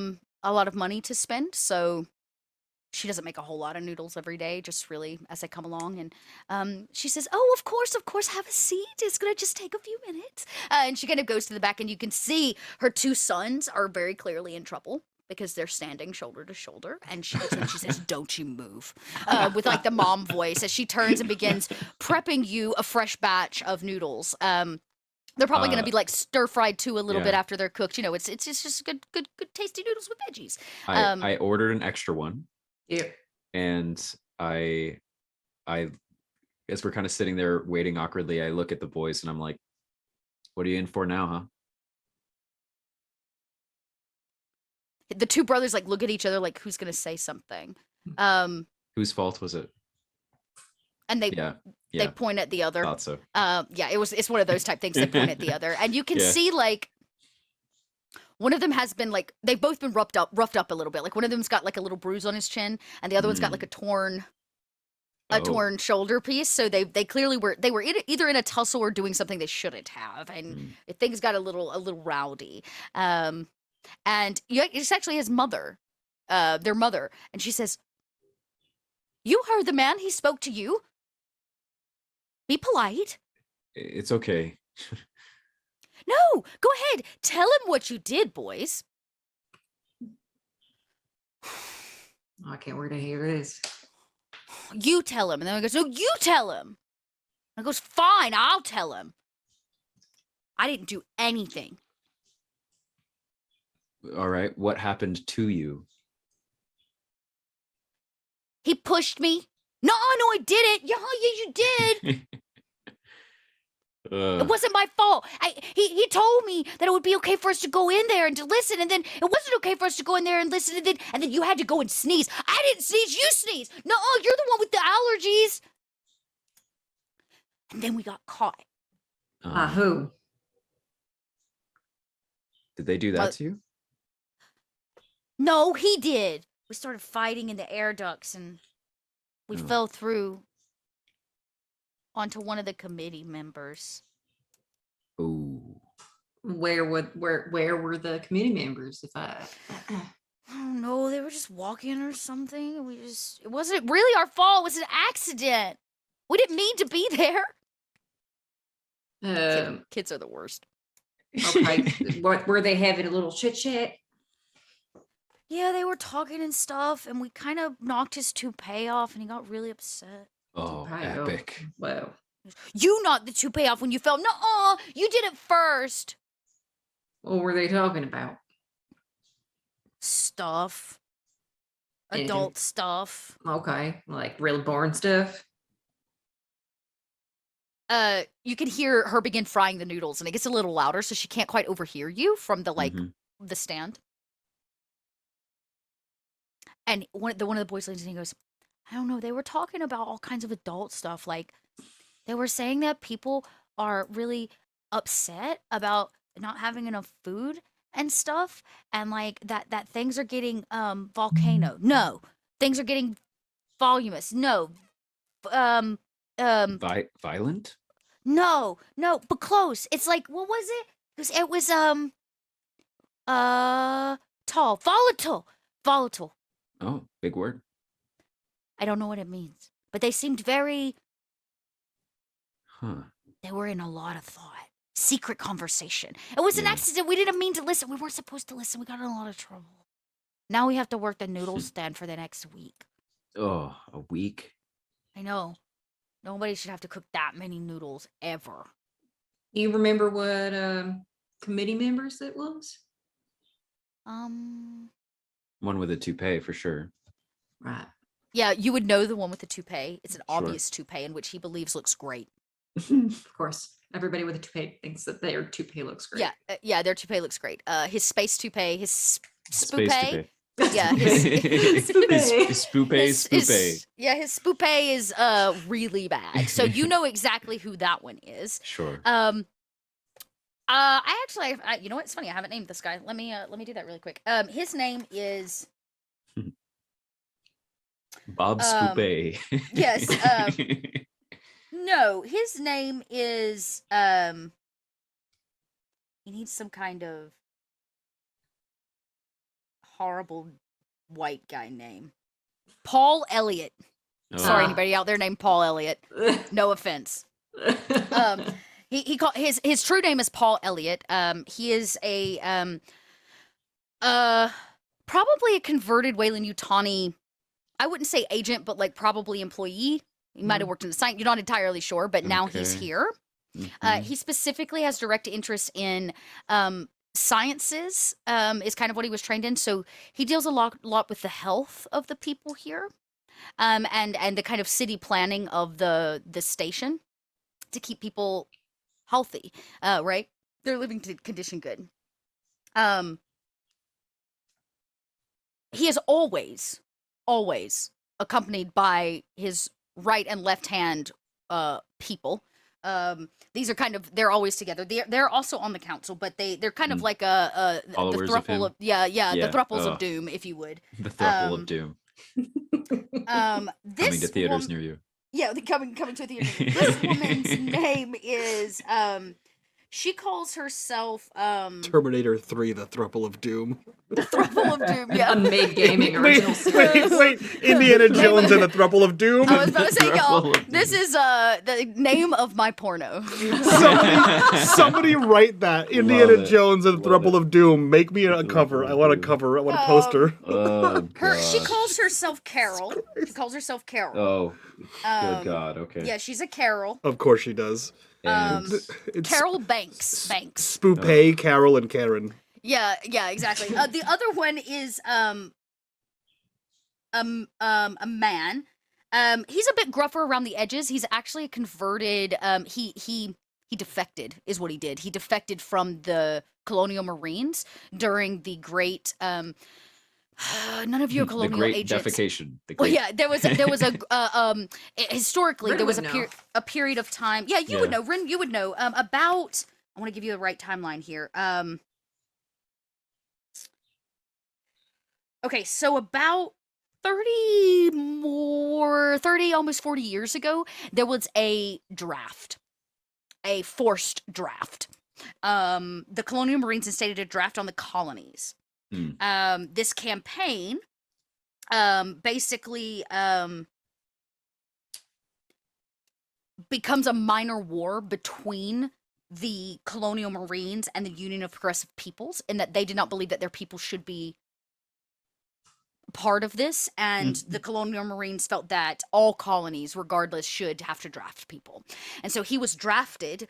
lot of money to spend, so she doesn't make a whole lot of noodles every day, just really as they come along. And she says, "Oh, of course, have a seat. It's gonna just take a few minutes." And she kind of goes to the back, and you can see her two sons are very clearly in trouble because they're standing shoulder to shoulder. And she says, "Don't you move," with like the mom voice as she turns and begins prepping you a fresh batch of noodles. They're probably going to be like stir fried too a little bit yeah. after they're cooked. It's just good tasty noodles with veggies. I ordered an extra one, Yeah. and I as we're kind of sitting there waiting awkwardly, I look at the boys and I'm like, "What are you in for now, huh?" The two brothers like look at each other like who's going to say something. Whose fault was it? And they Yeah. they Yeah. point at the other. Thought so. Yeah, it's one of those type things. They point at the other, and you can Yeah. see like one of them has been like they've both been roughed up a little bit. Like one of them's got like a little bruise on his chin, and the other one's got like a torn Oh. shoulder piece. So they clearly were either in a tussle or doing something they shouldn't have, and things got a little rowdy. And it's actually his mother, their mother, and she says, "You heard the man. He spoke to you. Be polite." It's okay. No, go ahead. Tell him what you did, boys. I can't wait to hear this. You tell him. And then he goes, "No, you tell him." And I goes, "Fine, I'll tell him. I didn't do anything." All right. What happened to you? He pushed me. No, I didn't. Yeah, you did. It wasn't my fault. He told me that it would be okay for us to go in there and to listen, and then it wasn't okay for us to go in there and listen, and then you had to go and sneeze. I didn't sneeze, you sneezed. No, you're the one with the allergies. And then we got caught. Who? Did they do that to you? No, he did. We started fighting in the air ducts, and we fell through onto one of the committee members. Oh. Where were the committee members? If I don't know, they were just walking or something. It wasn't really our fault. It was an accident. We didn't mean to be there. Kids are the worst. Okay. What were they having a little chit chat? Yeah, they were talking and stuff, and we kind of knocked his toupee off, and he got really upset. Oh, epic. Wow. You knocked the toupee off when you fell. No, you did it first. What were they talking about? Stuff. Anything? Adult stuff. Okay, like real boring stuff. You can hear her begin frying the noodles, and it gets a little louder, so she can't quite overhear you from the the stand. And one of the boys leans in and he goes, "I don't know. They were talking about all kinds of adult stuff. Like they were saying that people are really upset about not having enough food and stuff, and like that things are getting volcano. No, things are getting voluminous. No, Violent? no, but close. It's like what was it? It was tall, volatile. Oh, big word. I don't know what it means, but they seemed very. Huh. They were in a lot of thought. Secret conversation. It was an accident. We didn't mean to listen. We weren't supposed to listen. We got in a lot of trouble. Now we have to work the noodle stand for the next week. Oh, a week? I know. Nobody should have to cook that many noodles ever. You remember what committee members it was? One with a toupee for sure. Right. Yeah, you would know the one with the toupee. It's an Sure. obvious toupee in which he believes looks great. Of course. Everybody with a toupee thinks that their toupee looks great. Yeah, their toupee looks great. His space toupee, his Space spoopee. toupee. Yeah, his His spoopee. yeah, his spoopee is really bad. So you know exactly who that one is. Sure. I actually, you know what? It's funny. I haven't named this guy. Let me do that really quick. His name is Bob Spoopay. yes. No, his name is he needs some kind of horrible white guy name. Paul Elliott. Sorry, anybody out there named Paul Elliott. No offense. He called his true name is Paul Elliott. He is a probably a converted Weyland-Yutani. I wouldn't say agent, but like probably employee. He might have worked in the site. You're not entirely sure, but now he's Okay. here. He specifically has direct interest in sciences. Is kind of what he was trained in. So he deals a lot with the health of the people here, and the kind of city planning of the station to keep people healthy. Right, their living condition good. He is always accompanied by his right and left hand people. These are they're always together. They're also on the council, but they're kind of like the Followers of him? thruple of the thruples Oh. of doom, if you would. The Thruple of Doom This coming to theaters near you. Yeah, coming to a theater. This woman's name is she calls herself Terminator 3, the Thruple of Doom. the Thruple of Doom. Yeah. unMadeGaming original series. Wait. Indiana Jones and the Thruple of Doom? I was about to say, y'all, Thruple of this is the name of my porno. Somebody write that. Indiana it. Jones and the Love Thruple it. of Doom. Make me a cover. I want a Doom. cover. I want a poster. Oh, She gosh. calls herself Carol. She calls herself Carol. Oh, Um, good God. Okay. Yeah, she's a Carol. Of course she does. And It's Carol Banks. Spoopay, Carol, and Karen. Yeah, exactly. The other one is a man. He's a bit gruffer around the edges. He's actually a converted. He defected, is what he did. He defected from the Colonial Marines during the Great. None of you are the colonial great agents. defecation. The Well, great, yeah, there was historically Rin there was would know. a period of time. Yeah, you would Yeah. know, Rin. You would know about. I want to give you the right timeline here. Okay, so about 30, almost 40 years ago, there was a draft, a forced draft. The Colonial Marines instated a draft on the colonies. This campaign, basically, becomes a minor war between the Colonial Marines and the Union of Progressive Peoples, in that they did not believe that their people should be part of this, and the Colonial Marines felt that all colonies, regardless, should have to draft people. And so he was drafted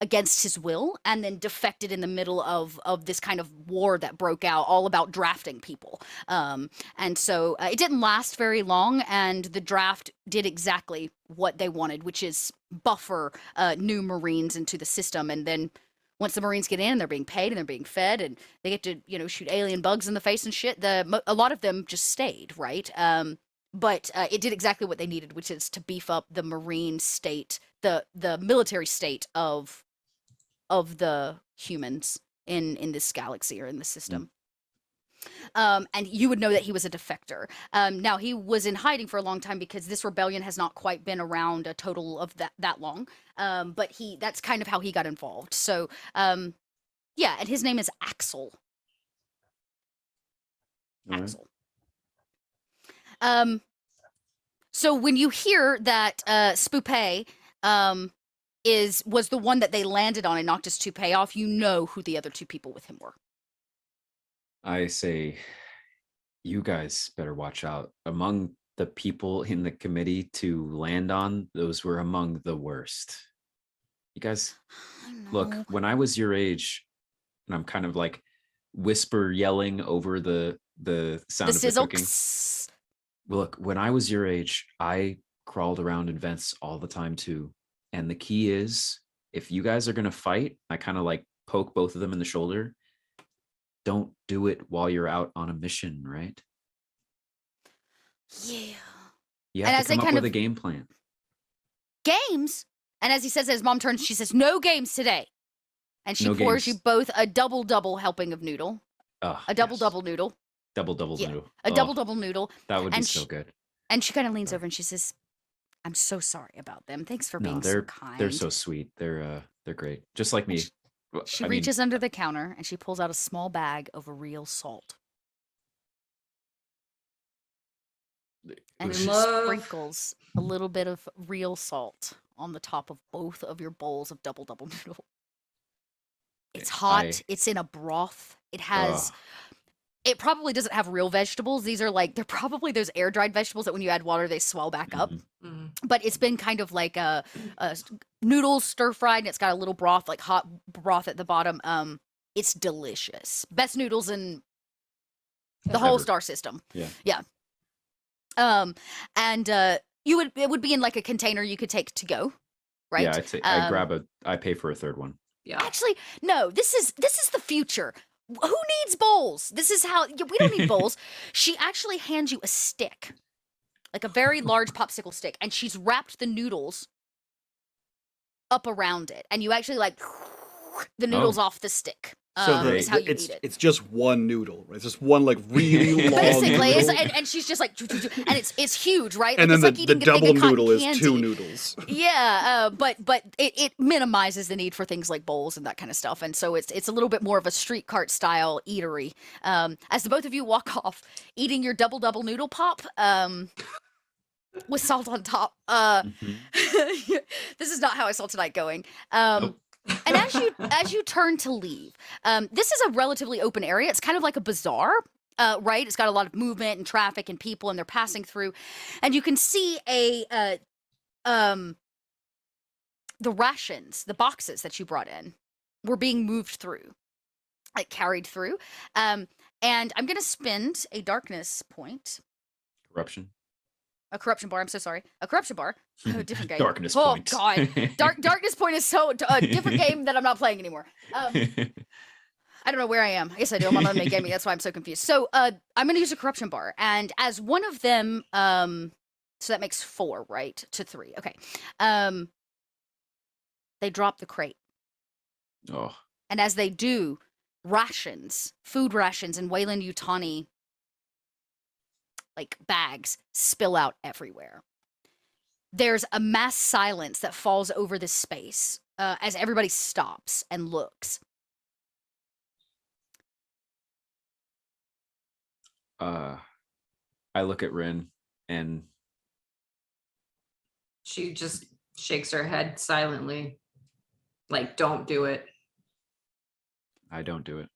against his will, and then defected in the middle of this kind of war that broke out, all about drafting people. And so it didn't last very long, and the draft did exactly what they wanted, which is buffer new Marines into the system. And then once the Marines get in and they're being paid and they're being fed and they get to, shoot alien bugs in the face and shit, a lot of them just stayed, right? But it did exactly what they needed, which is to beef up the Marine state, the military state of the humans in this galaxy or in the system. And you would know that he was a defector. Now, he was in hiding for a long time because this rebellion has not quite been around a total of that long. But that's kind of how he got involved. So, yeah, and his name is Axel. All right. Axel. So when you hear that Spoopay was the one that they landed on and knocked his toupee off, you know who the other two people with him were. I say, you guys better watch out. Among the people in the committee to land on, those were among the worst. You guys, look, when I was your age, and I'm kind of like whisper yelling over the sound The of sizzle. the cooking. Look, when I was your age, I crawled around in vents all the time too. And the key is, if you guys are going to fight, I kind of like poke both of them in the shoulder. Don't do it while you're out on a mission, right? Yeah. You And have as to they come up kind with of- a game plan. Games? And as he says, his mom turns, she says, "No games today." And she No pours games. you both a double helping of noodle. Oh, A double noodle. double Yeah, noodle. A Oh, double noodle. That would be and so sh- good. And she kind of leans over and she says, "I'm so sorry about them. Thanks for No, being so kind." they're so sweet. They're great. Just like me. Well, She I mean, reaches under the counter and she pulls out a small bag of real salt. And Which she is- sprinkles a little bit of real salt on the top of both of your bowls of double noodle. It's hot. I- It's in a broth. It has. Ugh. It probably doesn't have real vegetables. They're probably those air dried vegetables that when you add water they swell back up. Mhm. Mm. But it's been kind of like a noodles stir fried, and it's got a little broth, like hot broth at the bottom. It's delicious. Best noodles in the whole Ever. star system. Yeah. And it would be in like a container you could take to go, right? Yeah, I pay for a third one. Yeah. Actually, no. This is the future. Who needs bowls? This is how we don't need bowls. She actually hands you a stick, like a very large popsicle stick, and she's wrapped the noodles up around it, and you actually like the noodles off the stick. So Is how you eat it. it's just one noodle, right? It's just one like really long Basically, noodle. and she's just like, and it's huge, right? And like, then it's the like double eating noodle is candy. 2 noodles. Yeah, but it minimizes the need for things like bowls and that kind of stuff, and so it's a little bit more of a street cart style eatery. As the both of you walk off, eating your double noodle pop, with salt on top. This is not how I saw tonight going. Nope. And as you turn to leave, this is a relatively open area. It's kind of like a bazaar, right? It's got a lot of movement and traffic and people, and they're passing through, and you can see the rations, the boxes that you brought in, were being moved through, like carried through. And I'm gonna spend a darkness point. Corruption. A corruption bar. I'm so sorry. A corruption bar. Oh, different game. Darkness oh, point. God. Darkness point is so a different game that I'm not playing anymore. I don't know where I am. Yes, I do. I'm on unMadeGaming. That's why I'm so confused. So I'm going to use a corruption bar. And as one of them, so that makes 4, right? To 3. Okay. They drop the crate. Oh. And as they do, rations, food rations in Wayland Yutani, like bags, spill out everywhere. There's a mass silence that falls over this space as everybody stops and looks. I look at Rin and She just shakes her head silently. Like, don't do it. I don't do it.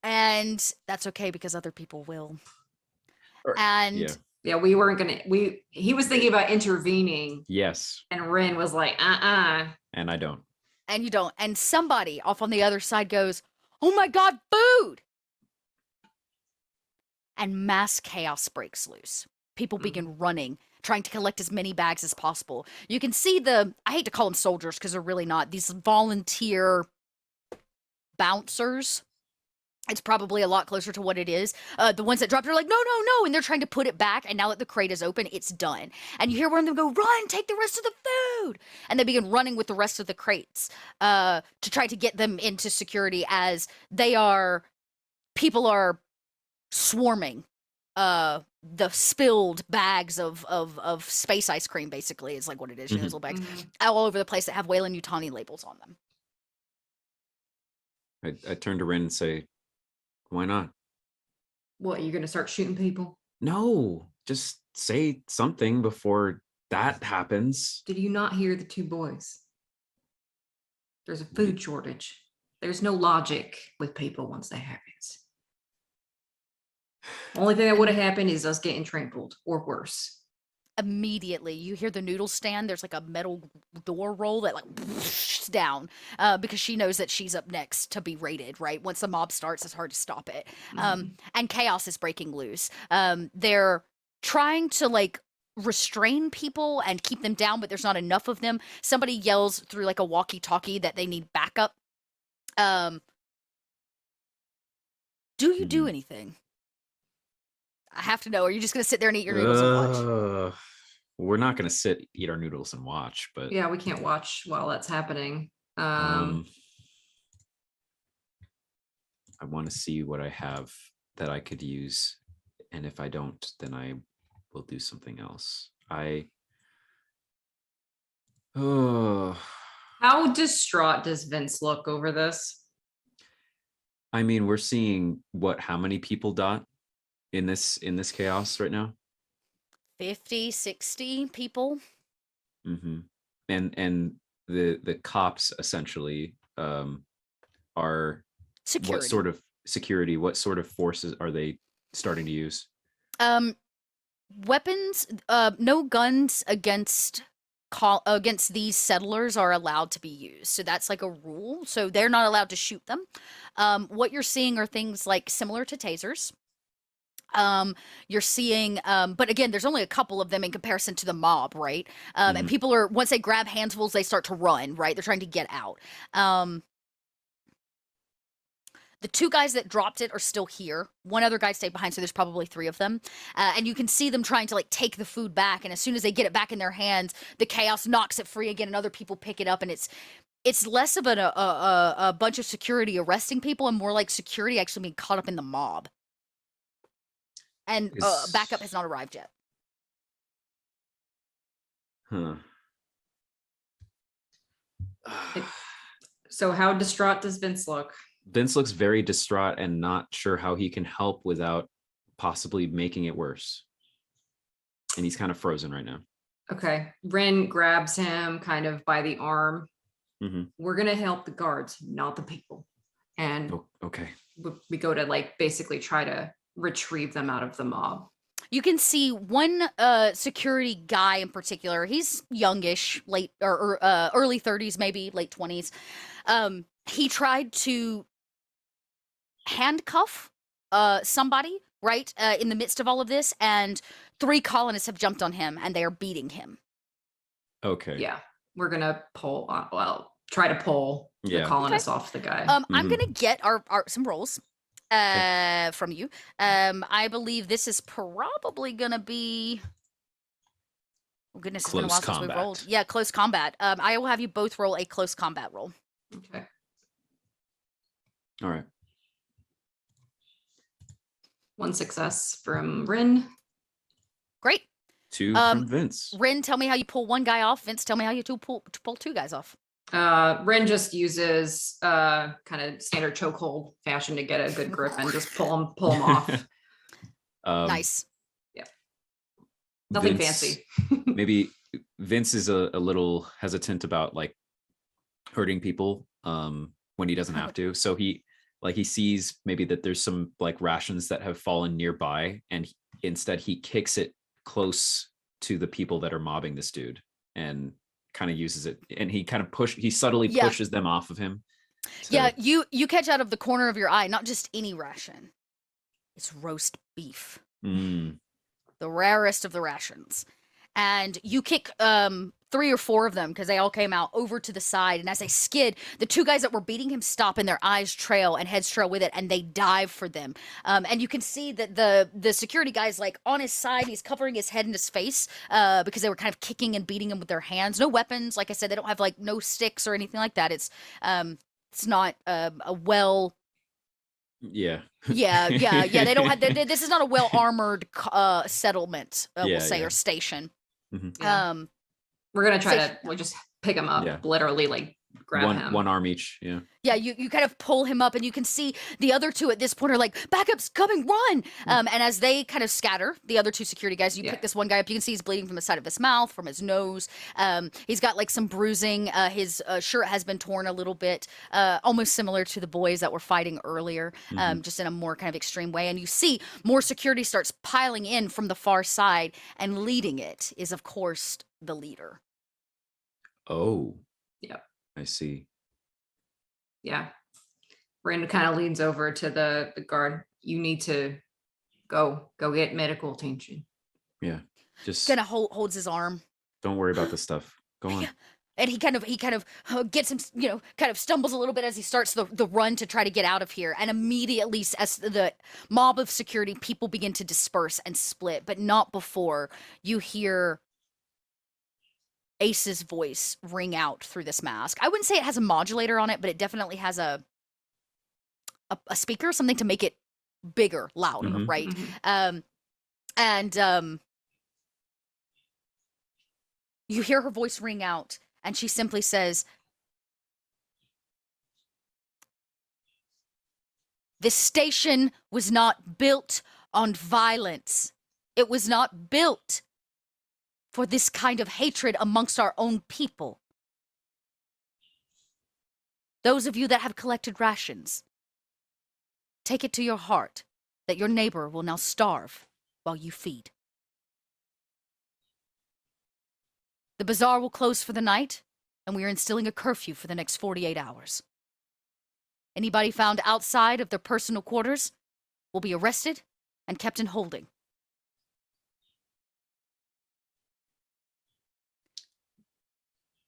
And that's okay because other people will. Yeah. Yeah, we weren't gonna. He was thinking about intervening, Yes. and Rin was like, "Uh-uh." And I don't. And you don't. And somebody off on the other side goes, "Oh my God, food!" And mass chaos breaks loose. People begin running, trying to collect as many bags as possible. You can see I hate to call them soldiers because they're really not, these volunteer bouncers. It's probably a lot closer to what it is. The ones that dropped are like, no, and they're trying to put it back, and now that the crate is open, it's done. And you hear one of them go, "Run, take the rest of the food!" And they begin running with the rest of the crates to try to get them into security as people are swarming the spilled bags of space ice cream, basically, is like what it is, those little bags, all over the place that have Wayland Yutani labels on them. I turn to Rin and say, "Why not?" What, you're gonna start shooting people? No, just say something before that happens. Did you not hear the 2 boys? There's a food shortage. There's no logic with people once that happens. Only thing that would have happened is us getting trampled or worse. Immediately, you hear the noodle stand. There's like a metal door roll that like down because she knows that she's up next to be raided, right? Once the mob starts, it's hard to stop it. And chaos is breaking loose. They're trying to like restrain people and keep them down, but there's not enough of them. Somebody yells through like a walkie-talkie that they need backup. Do you do anything? I have to know. Are you just going to sit there and eat your noodles and watch? We're not going to eat our noodles and watch, but Yeah, we can't watch while that's happening. I want to see what I have that I could use, and if I don't, then I will do something else. How distraught does Vince look over this? I mean, we're seeing how many people dot in this chaos right now? 50, 60 people. Mm-hmm. And the cops essentially are Security. what sort of security? What sort of forces are they starting to use? Weapons. No guns against these settlers are allowed to be used. So that's like a rule. So they're not allowed to shoot them. What you're seeing are things like similar to tasers. You're seeing, but again, there's only a couple of them in comparison to the mob, right? And people are, once they grab handfuls, they start to run, right? They're trying to get out. The 2 guys that dropped it are still here. 1 other guy stayed behind, so there's probably 3 of them. And you can see them trying to like take the food back. And as soon as they get it back in their hands, the chaos knocks it free again, and other people pick it up. And it's less of a bunch of security arresting people and more like security actually being caught up in the mob. And backup has not arrived yet. Huh. So how distraught does Vince look? Vince looks very distraught and not sure how he can help without possibly making it worse. And he's kind of frozen right now. Okay. Rin grabs him kind of by the arm. Mm-hmm. We're going to help the guards, not the people. And Okay. we go to like basically try to retrieve them out of the mob. You can see one security guy in particular. He's youngish, late or early 30s, maybe late 20s. He tried to handcuff somebody right in the midst of all of this, and 3 colonists have jumped on him and they are beating him. Okay. Yeah, we're gonna try to pull the colonists off the guy. I'm gonna get our some rolls from you. I believe this is probably gonna be, oh goodness, it's been a while since we've rolled. Yeah, close combat. I will have you both roll a close combat roll. Okay. All right. 1 success from Rin. Great. 2 from Vince. Rin, tell me how you pull 1 guy off. Vince, tell me how you pull 2 guys off. Rin just uses kind of standard chokehold fashion to get a good grip and just pull him off. Nice. Yeah. Nothing Vince, fancy. Maybe Vince is a little hesitant about like hurting people when he doesn't have to. So he sees maybe that there's some like rations that have fallen nearby, and instead he kicks it close to the people that are mobbing this dude and kind of uses it, and he kind of subtly pushes them off of him. Yeah, you catch out of the corner of your eye, not just any ration. It's roast beef. The rarest of the rations. And you kick 3 or 4 of them, because they all came out, over to the side. And as they skid, the 2 guys that were beating him stop, and their eyes trail and heads trail with it, and they dive for them. And you can see that the security guy's like on his side. He's covering his head and his face because they were kind of kicking and beating him with their hands. No weapons. Like I said, they don't have like no sticks or anything like that. It's not a well... Yeah. Yeah. They don't have... This is not a well-armored settlement, we'll say, or station. Mm-hmm. Yeah. We're gonna try to just pick him up, literally like grab him. 1 arm each. Yeah, you kind of pull him up, and you can see the other 2 at this point are like, backup's coming, run! And as they kind of scatter, the other 2 security guys, you pick this one guy up. You can see he's bleeding from the side of his mouth, from his nose. He's got like some bruising. His shirt has been torn a little bit, almost similar to the boys that were fighting earlier, just in a more kind of extreme way. And you see more security starts piling in from the far side, and leading it is, of course, the leader. Oh. Yep. I see. Yeah. Rin kind of leans over to the guard. You need to go get medical attention. Yeah. Just kind of holds his arm. Don't worry about this stuff. Go on. And he kind of gets him, kind of stumbles a little bit as he starts the run to try to get out of here. And immediately, as the mob of security people begin to disperse and split, but not before you hear Ace's voice ring out through this mask. I wouldn't say it has a modulator on it, but it definitely has a speaker, something to make it bigger, louder, right? And you hear her voice ring out, and she simply says, "This station was not built on violence. It was not built for this kind of hatred amongst our own people. Those of you that have collected rations, take it to your heart that your neighbor will now starve while you feed. The bazaar will close for the night, and we are instilling a curfew for the next 48 hours. Anybody found outside of their personal quarters will be arrested and kept in holding."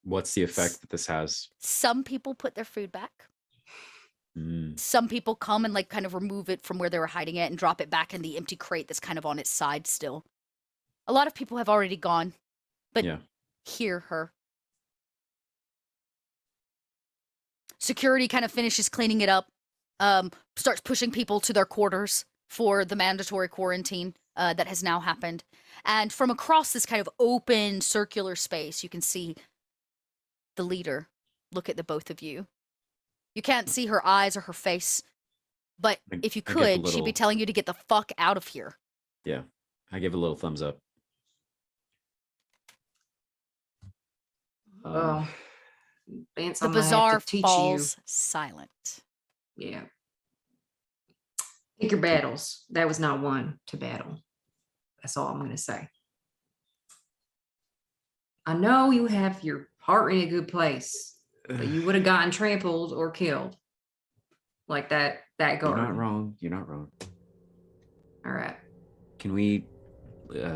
What's the effect that this has? Some people put their food back. Some people come and like kind of remove it from where they were hiding it and drop it back in the empty crate that's kind of on its side still. A lot of people have already gone, but Yeah. hear her. Security kind of finishes cleaning it up, starts pushing people to their quarters for the mandatory quarantine that has now happened. And from across this kind of open circular space, you can see the leader look at the both of you. You can't see her eyes or her face, but if you I give a could, she'd be little- telling you to get the fuck out of here. Yeah. I give a little thumbs up. Oh, Vance, The I'm gonna have bazaar to teach falls silent. you. Yeah. Pick your battles. That was not one to battle. That's all I'm gonna say. I know you have your heart in a good place, but you would have gotten trampled or killed. Like that You're guard. not wrong. You're not wrong. All right. Can we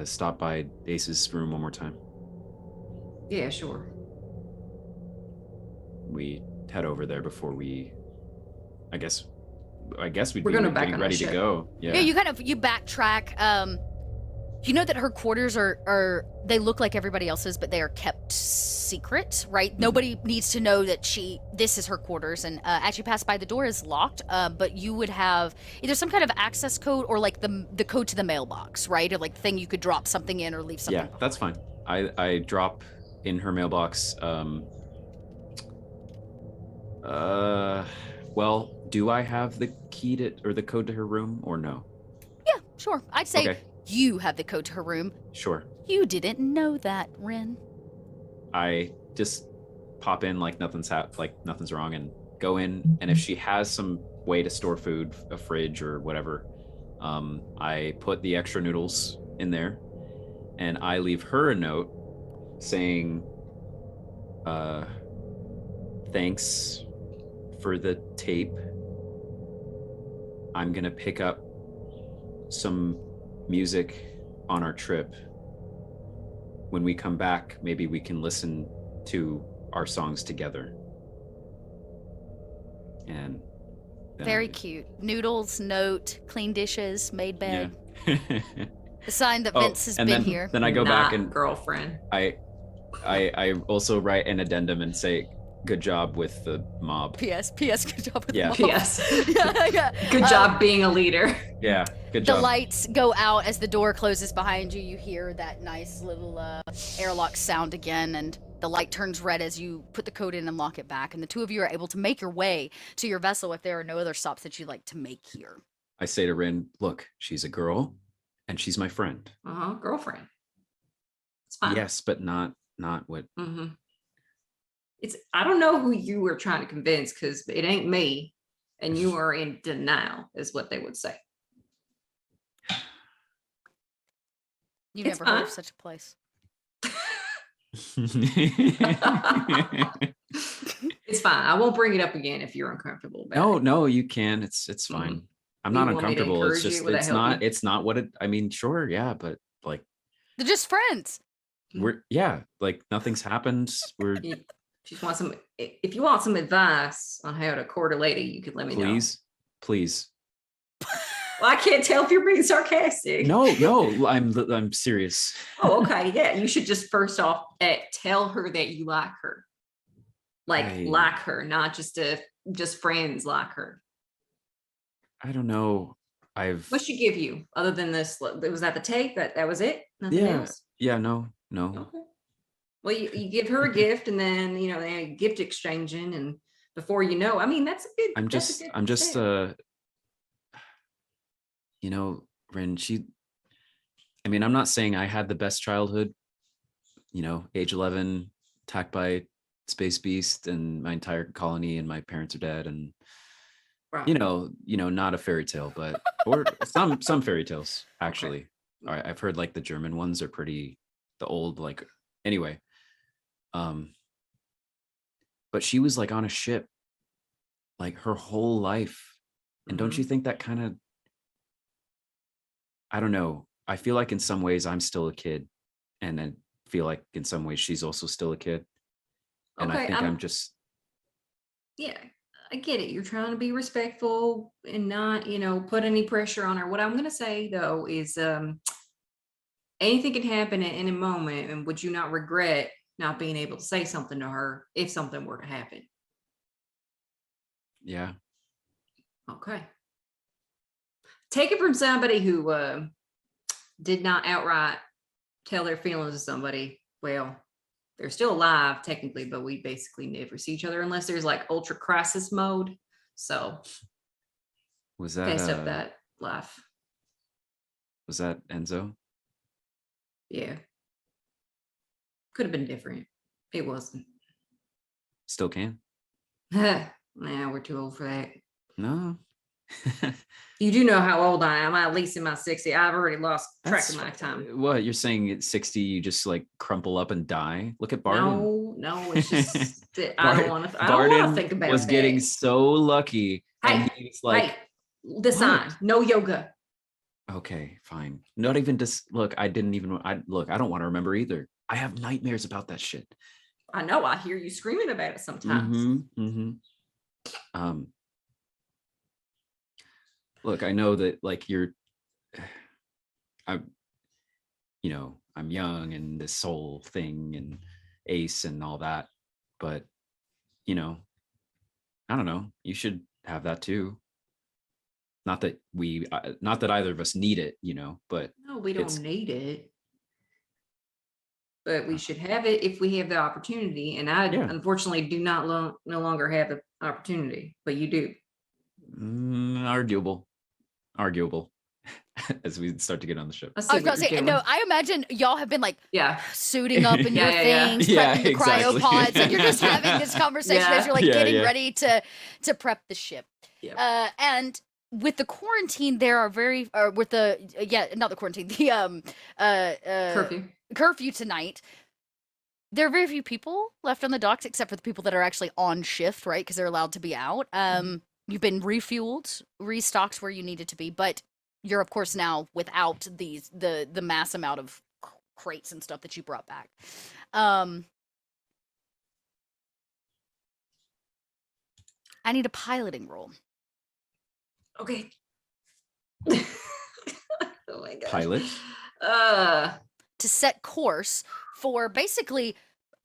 stop by Ace's room one more time? Yeah, sure. We head over there before we. I guess we'd We're be gonna back getting on ready that to ship. go. Yeah, you backtrack. You know that her quarters are they look like everybody else's, but they are kept secret, right? Mhm. Nobody needs to know that this is her quarters. And as you pass by, the door is locked, but you would have either some kind of access code or like the code to the mailbox, right? Or like thing you could drop something in or leave something. Yeah, that's fine. I drop in her mailbox. Well, do I have the key to or the code to her room or no? Yeah, sure. I'd say Okay. you have the code to her room. Sure. You didn't know that, Ren. I just pop in like nothing's wrong and go in, and if she has some way to store food, a fridge or whatever, I put the extra noodles in there, and I leave her a note saying, thanks for the tape. I'm gonna pick up some music on our trip. When we come back, maybe we can listen to our songs together. And then Very cute. Noodles, note, clean dishes, made Yeah. bed. The sign that Vince has and been then, here. Then I go Not back and girlfriend. I also write an addendum and say, good job with the mob. P.S. Good job with Yeah. the mom. Yes. Yeah. Good job being a leader. Yeah, good The job. lights go out as the door closes behind you. You hear that nice little airlock sound again, and the light turns red as you put the code in and lock it back. And the two of you are able to make your way to your vessel if there are no other stops that you'd like to make here. I say to Rin, look, she's a girl and she's my friend. Girlfriend. It's fine. Yes, but not what. Mm-hmm. I don't know who you were trying to convince, because it ain't me, and you are in denial, is what they would say. You've It's never heard of fine. such a place. It's fine. I won't bring it up again if you're uncomfortable about it. No, you can. It's fine. I'm You not want me to uncomfortable. It's encourage you? just Would that help you? it's not what it. I mean, sure, yeah, but like They're just friends. like nothing's happened. We're You just want some. If you want some advice on how to court a lady, you could let me know. please. Well, I can't tell if you're being sarcastic. No, I'm serious. Oh, okay. Yeah, you should just first off tell her that you like her, like her, not just friends like her. I don't know. What'd she give you other than this? Was that the tape? That was it? Nothing else? Yeah, no. Okay. Well, you give her a gift, and then they gift exchanging, and before you know, I mean, that's a good. I'm that's a just good Rin, I'm not saying I had the best childhood, age 11, attacked by space beast and my entire colony and my parents are dead, and Right. not a fairy tale, but or some fairy tales actually. All right, I've heard like the German ones are pretty, the old anyway. But she was like on a ship like her whole life. And don't you think that kind of, I don't know. I feel like in some ways I'm still a kid, and I feel like in some ways she's also still a kid. And I Okay, think I'm just, Yeah, I get it. You're trying to be respectful and not, put any pressure on her. What I'm going to say though is, anything can happen at any moment. And would you not regret not being able to say something to her if something were to happen? Yeah. Okay. Take it from somebody who did not outright tell their feelings to somebody. Well, they're still alive technically, but we basically never see each other unless there's like ultra crisis mode. So Was that passed up that life. was that Enzo? Yeah. Could have been different. It wasn't. Still can? Nah, we're too old for that. No. You do know how old I am. I'm at least in my 60s. I've already lost track That's of my time. What you're saying at 60 you just like crumple up and die? Look at Barden. No, it's just that I don't want to think about was that. getting so lucky. Hey, and he was like, hey, the sign, no yoga. okay, fine. Not even just look, I don't want to remember either. I have nightmares about that shit. I know, I hear you screaming about it sometimes. Look, I know that like I'm young and this soul thing and Ace and all that, but I don't know. You should have that too. Not that either of us need it, but No, we don't need it. But we should have it if we have the opportunity. And I unfortunately do not no longer have the opportunity, but you do. Arguable. As we start to get on the ship. I was about to say, no, I imagine y'all have been like suiting up in your things, yeah, prepping the exactly. cryopods, and you're just having this conversation as you're like getting ready to prep the ship. Yeah. And with the quarantine, there are not the quarantine, the curfew tonight. There are very few people left on the docks, except for the people that are actually on shift, right? Because they're allowed to be out. You've been refueled, restocked where you needed to be, but you're of course now without the mass amount of crates and stuff that you brought back. I need a piloting roll. Okay. Oh my gosh. Pilot. To set course for basically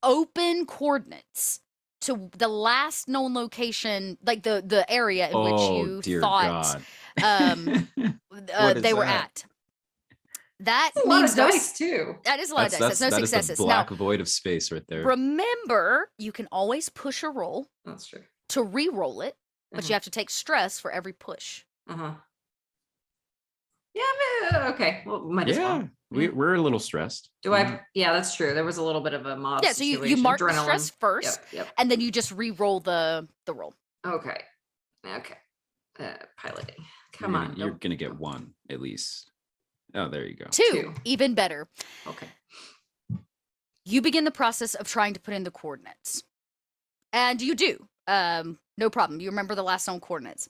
open coordinates to the last known location, like the area in which you thought they were at. That That's a lot of dice too. That is a lot of dice. That's no successes. That is the black void of space right there. Remember, you can always push a roll. That's true. To re-roll it, but you have to take stress for every push. Yeah, okay. Well, might as well. We're a little stressed. Yeah, that's true. There was a little bit of a mob. Yeah, so you mark the stress first, and then you just re-roll the roll. Okay. Piloting. Come on. You're gonna get one at least. Oh, there you go. Two. Even better. Okay. You begin the process of trying to put in the coordinates. And you do. No problem. You remember the last known coordinates.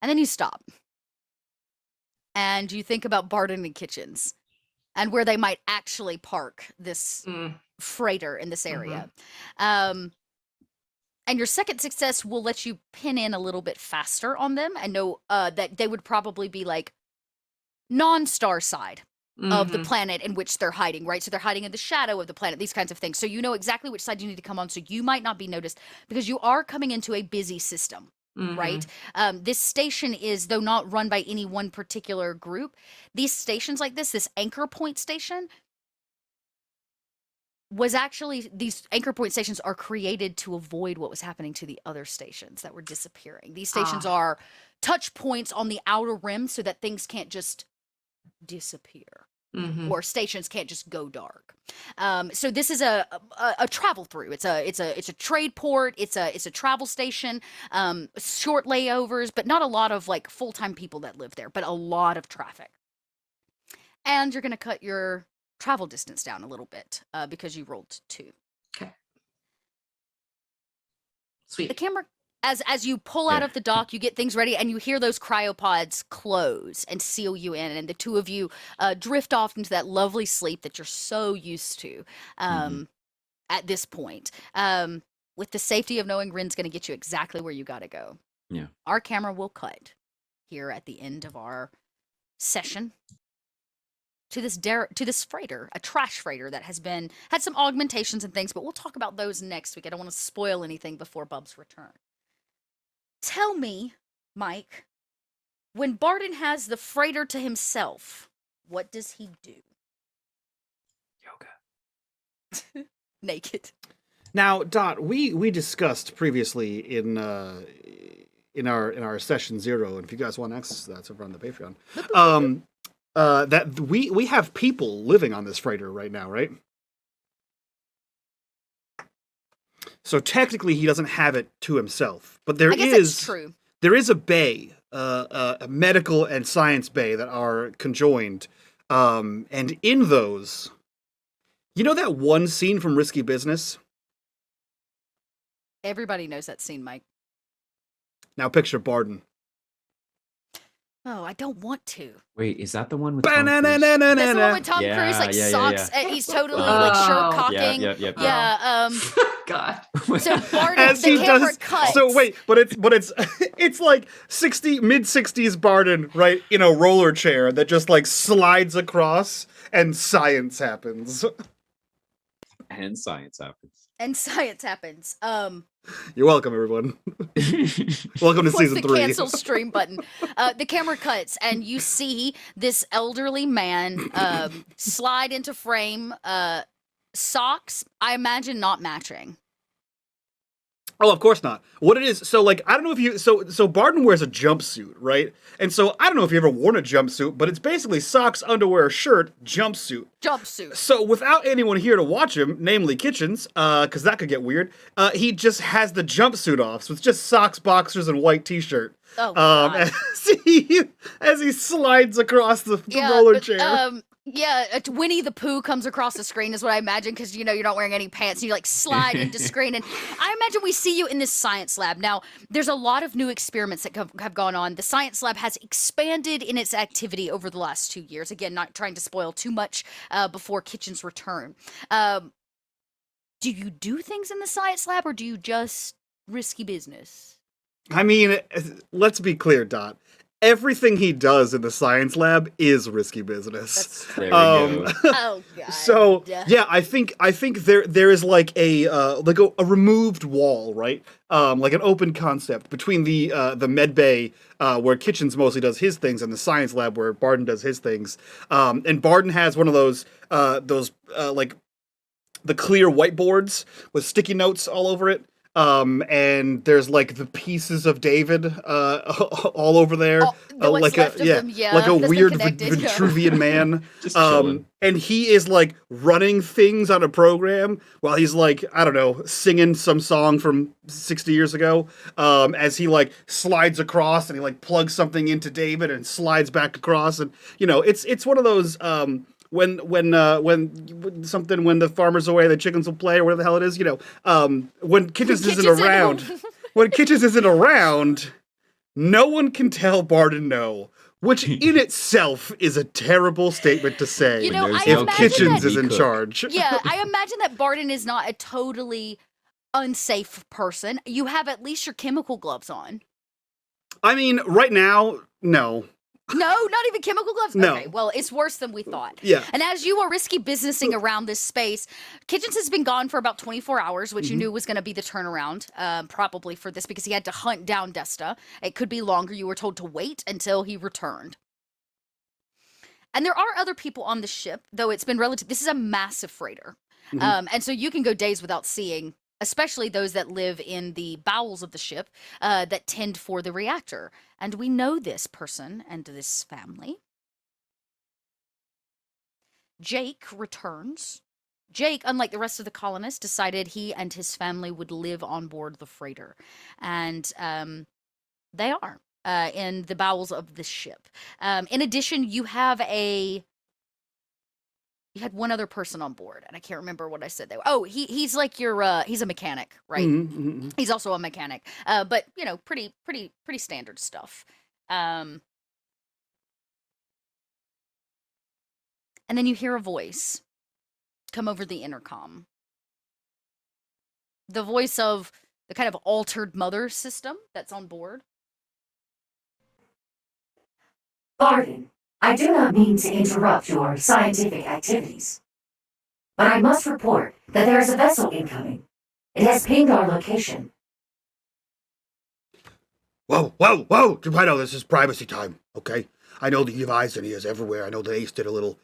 And then you stop. And you think about Barden and Kitchens and where they might actually park this freighter in this area. And your second success will let you pin in a little bit faster on them and know that they would probably be like non-star side of the planet in which they're hiding, right? So they're hiding in the shadow of the planet, these kinds of things. So you know exactly which side you need to come on, so you might not be noticed because you are coming into a busy system. Right? This station is, though not run by any one particular group, these stations like this anchor point station was actually, these anchor point stations are created to avoid what was happening to the other stations that were disappearing. These stations are touch points on the outer rim so that things can't just disappear. Or stations can't just go dark. So this is a travel through. It's a trade port. It's a travel station. Short layovers, but not a lot of like full-time people that live there, but a lot of traffic. And you're gonna cut your travel distance down a little bit because you rolled 2. Okay. Sweet. The camera. As you pull out of the dock, you get things ready, and you hear those cryopods close and seal you in, and the two of you drift off into that lovely sleep that you're so used to at this point. with the safety of knowing Rin's going to get you exactly where you got to go. Yeah. Our camera will cut here at the end of our session to this freighter, a trash freighter that had some augmentations and things, but we'll talk about those next week. I don't want to spoil anything before Bub's return. Tell me, Mike, when Barden has the freighter to himself, what does he do? Yoga. Naked. Now, Dot, we discussed previously in our session 0, and if you guys want access to that, it's over on the Patreon. That we have people living on this freighter right now, right? So technically, he doesn't have it to himself, but I guess that's true. There is a bay, a medical and science bay that are conjoined, and in those, you know that one scene from Risky Business? Everybody knows that scene, Mike. Now picture Barden. Oh, I don't want to. Wait, is that the one with Tom Cruise? That's the one with Tom Yeah, Cruise, like yeah, yeah, socks. yeah. He's totally Oh. like shirt cocking. Yep. Yeah. God. So Barden, As the he camera does, cuts. so wait, but it's it's like mid-60s Barden, right, in a roller chair that just like slides across, and science happens. And science happens. And science happens. You're welcome, everyone. Welcome to What's season the 3. cancel stream button? The camera cuts, and you see this elderly man slide into frame. Socks, I imagine, not matching. Oh, of course not. What it is, so like, I don't know if you, so Barden wears a jumpsuit, right? And so I don't know if you ever worn a jumpsuit, but it's basically socks, underwear, shirt, jumpsuit. Jumpsuit. So without anyone here to watch him, namely Kitchens, because that could get weird, he just has the jumpsuit off. So it's just socks, boxers, and white t-shirt. Oh, God. As he slides across the roller chair. Yeah, Winnie the Pooh comes across the screen is what I imagine, because, you know, you're not wearing any pants, and you, like, slide into screen, and I imagine we see you in this science lab. Now, there's a lot of new experiments that have gone on. The science lab has expanded in its activity over the last 2 years. Again, not trying to spoil too much before Kitchen's return. Do you do things in the science lab, or do you just risky business? I mean, let's be clear, Dot. Everything he does in the science lab is risky business. There we go. Oh, God. So yeah, I think there is like a removed wall, right? Like an open concept between the med bay where Kitchens mostly does his things and the science lab where Barden does his things. And Barden has one of those like the clear whiteboards with sticky notes all over it. And there's like the pieces of David all over there, like a weird Vitruvian man. Just chilling. And he is like running things on a program while he's like, I don't know, singing some song from 60 years ago. As he like slides across and he like plugs something into David and slides back across, and you know, it's one of those when the farmer's away, the chickens will play, or whatever the hell it is, you know, when Kitchens isn't around, when Kitchens isn't around, no one can tell Barden no, which in itself is a terrible statement to say. You know, I if imagine Kitchens that- is in charge. Yeah, I imagine that Barden is not a totally unsafe person. You have at least your chemical gloves on. I mean, right now, no. No, not even chemical gloves? No. Okay, well, it's worse than we thought. Yeah. And as you are risky businessing around this space, Kitchens has been gone for about 24 hours, which you knew was going to be the turnaround, probably for this, because he had to hunt down Desta. It could be longer. You were told to wait until he returned. And there are other people on the ship, though it's been relative. This is a massive freighter. And so you can go days without seeing, especially those that live in the bowels of the ship that tend for the reactor. And we know this person and this family. Jake returns. Jake, unlike the rest of the colonists, decided he and his family would live on board the freighter. And they are in the bowels of the ship. In addition, you had one other person on board, and I can't remember what I said they were. Oh, he's like he's a mechanic, right? He's also a mechanic, but you know, pretty standard stuff. And then you hear a voice come over the intercom. the voice of the kind of altered mother system that's on board. Barden, I do not mean to interrupt your scientific activities, but I must report that there is a vessel incoming. It has pinged our location. Whoa, Geppetto, this is privacy time, okay? I know that you have eyes and ears everywhere. I know that Ace did a little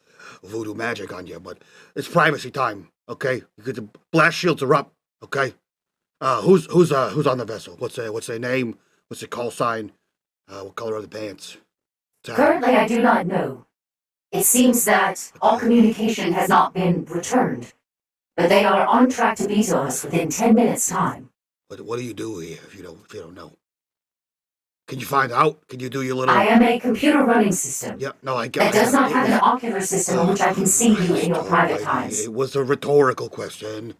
voodoo magic on you, but it's privacy time, okay? The blast shields are up, okay? Who's on the vessel? What's their name? What's their call sign? What color are the pants? Currently, I do not know. It seems that all communication has not been returned, but they are on track to be to us within 10 minutes' time. What do you do here if you don't know? Can you find out? Can you do your little? I am a computer running system. Yeah, no, I get. That does not have an ocular system in which I can see you in your private times. It was a rhetorical question.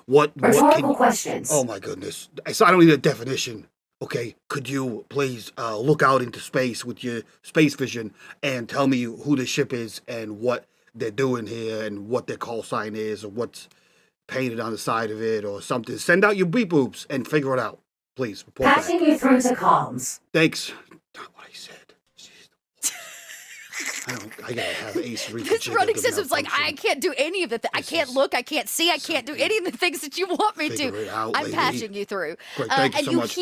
Rhetorical questions. Oh my goodness! So I don't need a definition. Okay, could you please look out into space with your space vision and tell me who the ship is and what they're doing here and what their call sign is or what's painted on the side of it or something. Send out your beep boops and figure it out. Please, report back. Passing you through to comms. Thanks. Not what I said. I gotta have Ace read This running system's like, I can't do any of the I can't look, I can't see, I can't do any of the things that you want me Figure to. it out, I'm lady. patching you through. Great, thank you and so you much.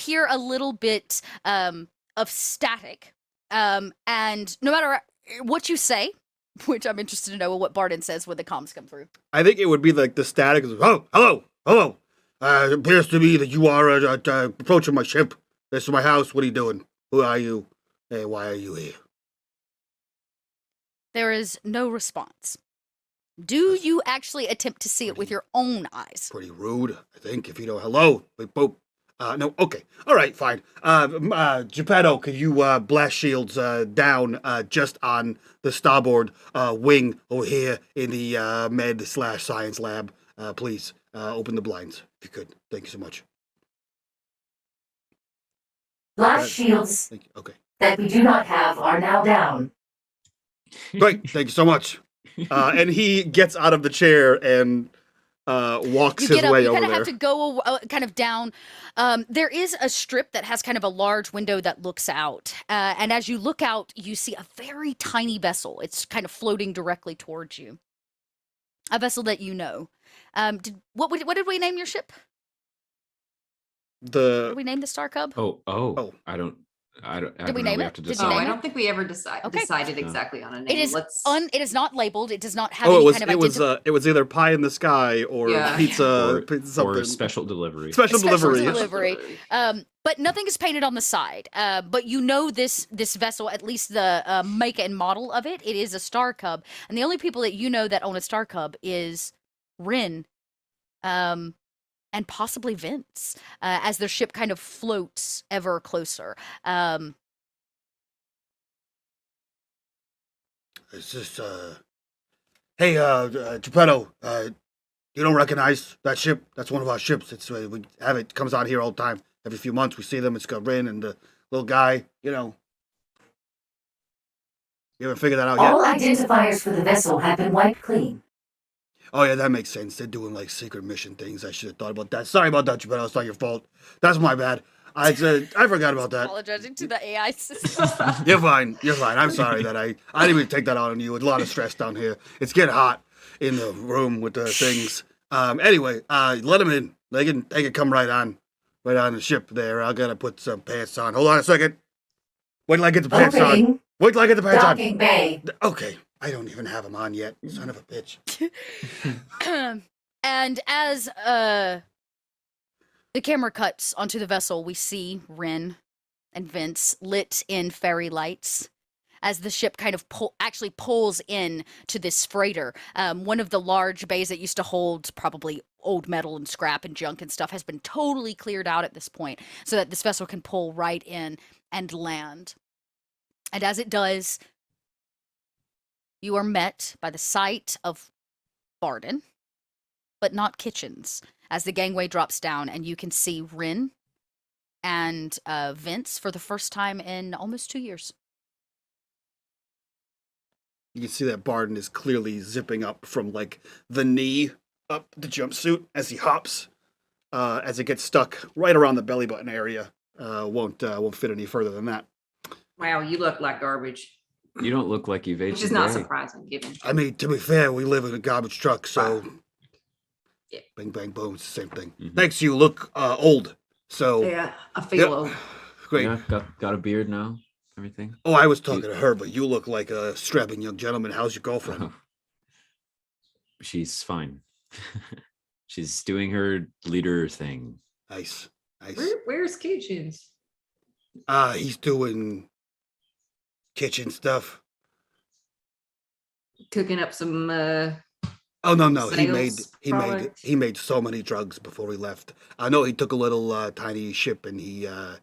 hear a little bit of static. And no matter what you say, which I'm interested to know what Barden says when the comms come through. I think it would be like the static is, oh, hello. It appears to me that you are approaching my ship. This is my house. What are you doing? Who are you? Hey, why are you here? There is no response. Do you actually attempt to see it with your own eyes? Pretty rude, I think, if you know hello. Wait, boop. No, okay. All right, fine. Geppetto, could you blast shields down just on the starboard wing over here in the med/science lab? Please open the blinds, if you could. Thank you so much. Blast shields Thank you. Okay. that we do not have are now down. Great. Thank you so much. And he gets out of the chair and walks You his get up, way you over kind of there. have to go kind of down. There is a strip that has kind of a large window that looks out. And as you look out, you see a very tiny vessel. It's kind of floating directly towards you. A vessel that you know. What did we name your ship? What did we name the Star Cub? Oh. I don't Did we know. name We it? have to Did you decide. Oh, name I it? don't think we ever Okay. decided exactly on a name. It is Let's. it is not labeled. It does not have Oh, any it was kind of it was either pie in the sky or Yeah. pizza, or something. special delivery. Special delivery. delivery. But nothing is painted on the side. But you know this vessel, at least the make and model of it. It is a Star Cub, and the only people that you know that own a Star Cub is Rin, and possibly Vince, as their ship kind of floats ever closer. It's just hey, Geppetto, you don't recognize that ship? That's one of our ships. It's we have it comes out here all the time. Every few months we see them. It's got Rin and the little guy. You know. You haven't figured that out yet? All identifiers for the vessel have been wiped clean. Oh yeah, that makes sense. They're doing like secret mission things. I should have thought about that. Sorry about that, Geppetto. It's not your fault. That's my bad. I forgot about that. Apologizing to the AI system. You're fine. You're fine. I'm sorry that I didn't even take that out on you. It's a lot of stress down here. It's getting hot in the room with the things. Anyway, let them in. They can come right on the ship there. I gotta put some pants on. Hold on a second. Wait till I get the pants on. Opening Wait till I get the pants on. docking bay. Okay. I don't even have them on yet. Son of a bitch. And as the camera cuts onto the vessel, we see Rin and Vince lit in fairy lights as the ship kind of actually pulls in to this freighter. One of the large bays that used to hold probably old metal and scrap and junk and stuff has been totally cleared out at this point so that this vessel can pull right in and land. And as it does, you are met by the sight of Barden, but not Kitchens, as the gangway drops down and you can see Rin and Vince for the first time in almost 2 years. You can see that Barden is clearly zipping up from like the knee up the jumpsuit as he hops. As it gets stuck right around the belly button area. Won't fit any further than that. Wow, you look like garbage. You don't look like you've Which aged is a not day. surprising, given. I mean, to be fair, we live in a garbage truck, so Yeah. bang, bang, boom, it's the same thing. Mhm. Thanks, you look old. So Yeah, I feel old. great. Yeah, got a beard now. Everything. Oh, I was talking to her, but you look like a strapping young gentleman. How's your girlfriend? Oh. She's fine. She's doing her leader thing. Nice. Where's Kitchens? He's doing kitchen stuff. Cooking up some Oh no, sales product. he made so many drugs before he left. I know he took a little tiny ship and he I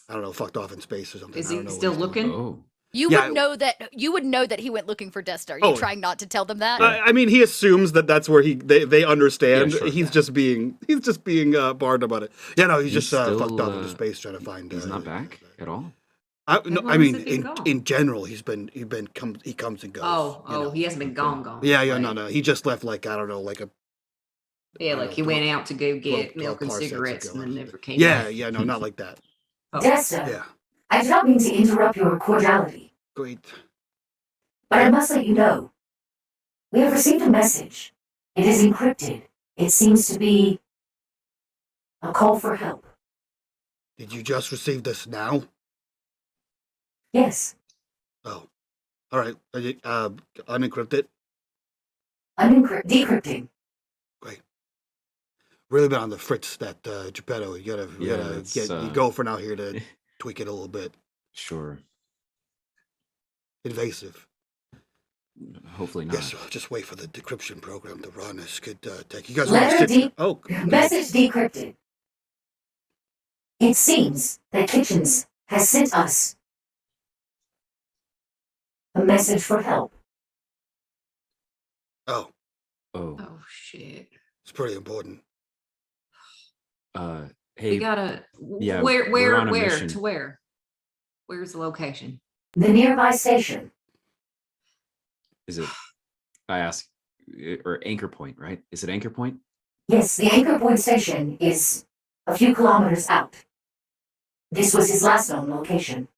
don't know, fucked off in space or something. Is I don't he know what still he's doing. looking? Oh, You Yeah, would know that. You would know that he went looking for Death Star. You Oh. trying not to tell them that? I mean, he assumes that that's where they understand. Yeah, sure. He's just being barred about it. Yeah, no, he's He's just fucked still, off into space trying to find. he's not back at all. I long mean, has he been gone? in general, he comes and goes. you know. He hasn't been gone. Yeah, Right. no. He just left like I don't know, like a Yeah, like he went out to go get 12 milk and parsecs cigarettes ago and or then something. never came back. Yeah, no, not like that. Oh. Desta, Yeah, I do not mean to interrupt your cordiality, great. but I must let you know. We have received a message. It is encrypted. It seems to be a call for help. Did you just receive this now? Yes, Oh, all right. Unencrypt it. decrypting. Great. Really been on the fritz that Geppetto. You gotta it's, get your girlfriend out here to tweak it a little bit. Sure. Invasive. Hopefully not. Yes, just wait for the decryption program to run. This could take. You guys Letter want to D. Oh, Message decrypted. It seems that Kitchens has sent us a message for help. oh, Oh, Oh shit. it's pretty important. hey, We gotta yeah, where we're on a where mission. to where? Where's the location? The nearby station. is it? I ask, or Anchor Point, right? Is it Anchor Point? Yes, the Anchor Point station is a few kilometers out. This was his last known location.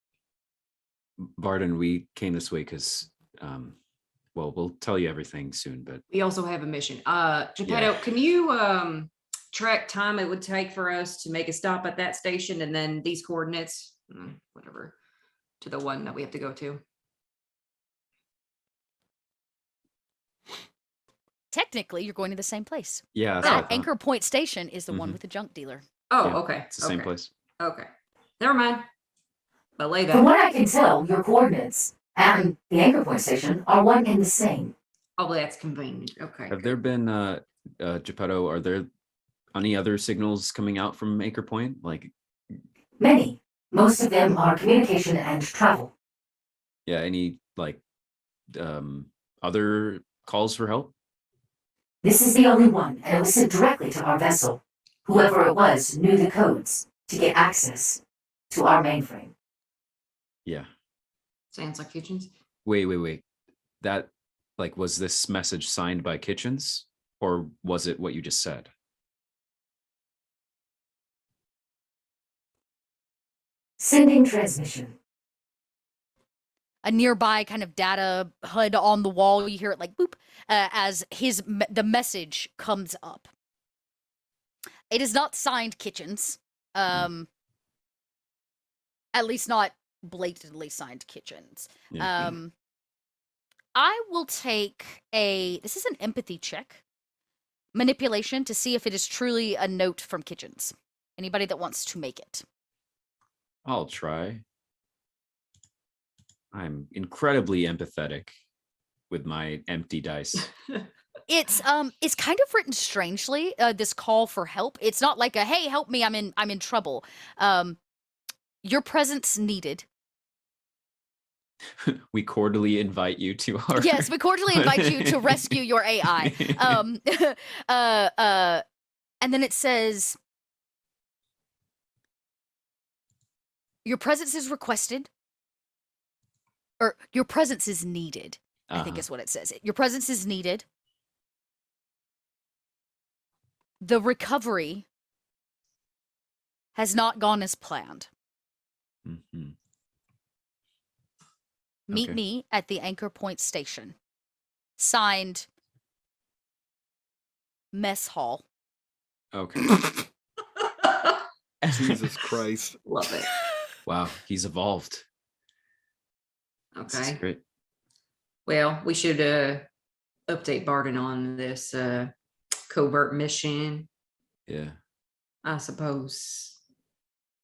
Varden, we came this way because, well, we'll tell you everything soon, but We also have a mission. Geppetto, Yeah. can you track time it would take for us to make a stop at that station and then these coordinates, whatever, to the one that we have to go to? Technically, you're going to the same place. yeah, that's what I That thought. Anchor Point Station is the one Mhm. with the junk dealer. Oh, Yeah, okay. It's the same okay, place. Okay. Never mind. Belay From that. what I can tell, your coordinates and the Anchor Point station are one and the same. Oh, that's convenient. Okay. Have there been, Geppetto, are there any other signals coming out from Anchor Point? Like, Many. Most of them are communication and travel. yeah, any, like, other calls for help? This is the only one, and it was sent directly to our vessel. Whoever it was knew the codes to get access to our mainframe. Yeah. Sounds like Kitchens. Wait. That, like, was this message signed by Kitchens, or was it what you just said? Sending transmission. A nearby kind of data HUD on the wall. You hear it like boop as the message comes up. It is not signed Kitchens. At least not blatantly signed Kitchens. Yeah. I will take this is an empathy check. Manipulation to see if it is truly a note from Kitchens. Anybody that wants to make it. I'll try. I'm incredibly empathetic with my empty dice. It's kind of written strangely, this call for help. It's not like a hey, help me, I'm in trouble. Your presence needed. We cordially invite you to our Yes, we cordially invite you to rescue your AI. And then it says your presence is requested. Or your presence is needed, I think is what it says. Your presence is needed. the recovery has not gone as planned. Mhm. Meet Okay. me at the Anchor Point station. Signed, Mess Hall. Okay. Jesus Christ. Love it. Wow, he's evolved. This is Okay. great. Well, we should update Barton on this covert mission, Yeah. I suppose.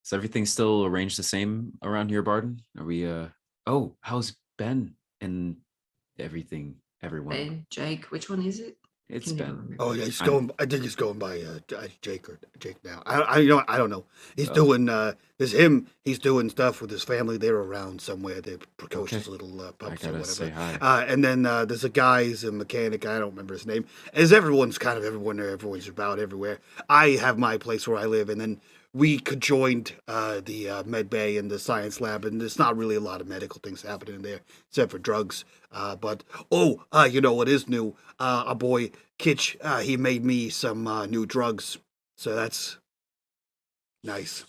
Is everything still arranged the same around here, Barden? Are we oh, how's Ben and everything? Everyone. Ben, Jake, which one is it? It's Can never Ben. remember. Oh yeah, he's I'm- going. I think he's going by Jake or Jake now. I don't know. He's Oh. doing. There's him. He's doing stuff with his family. They're around somewhere. They're precocious Okay. little I pups or gotta whatever. say hi. And then there's a guy. He's a mechanic. I don't remember his name. As everyone's kind of everyone there. Everyone's about everywhere. I have my place where I live, and then we conjoined the med bay and the science lab, and there's not really a lot of medical things happening in there except for drugs. But you know what is new? Our boy Kitch, he made me some new drugs, so that's nice.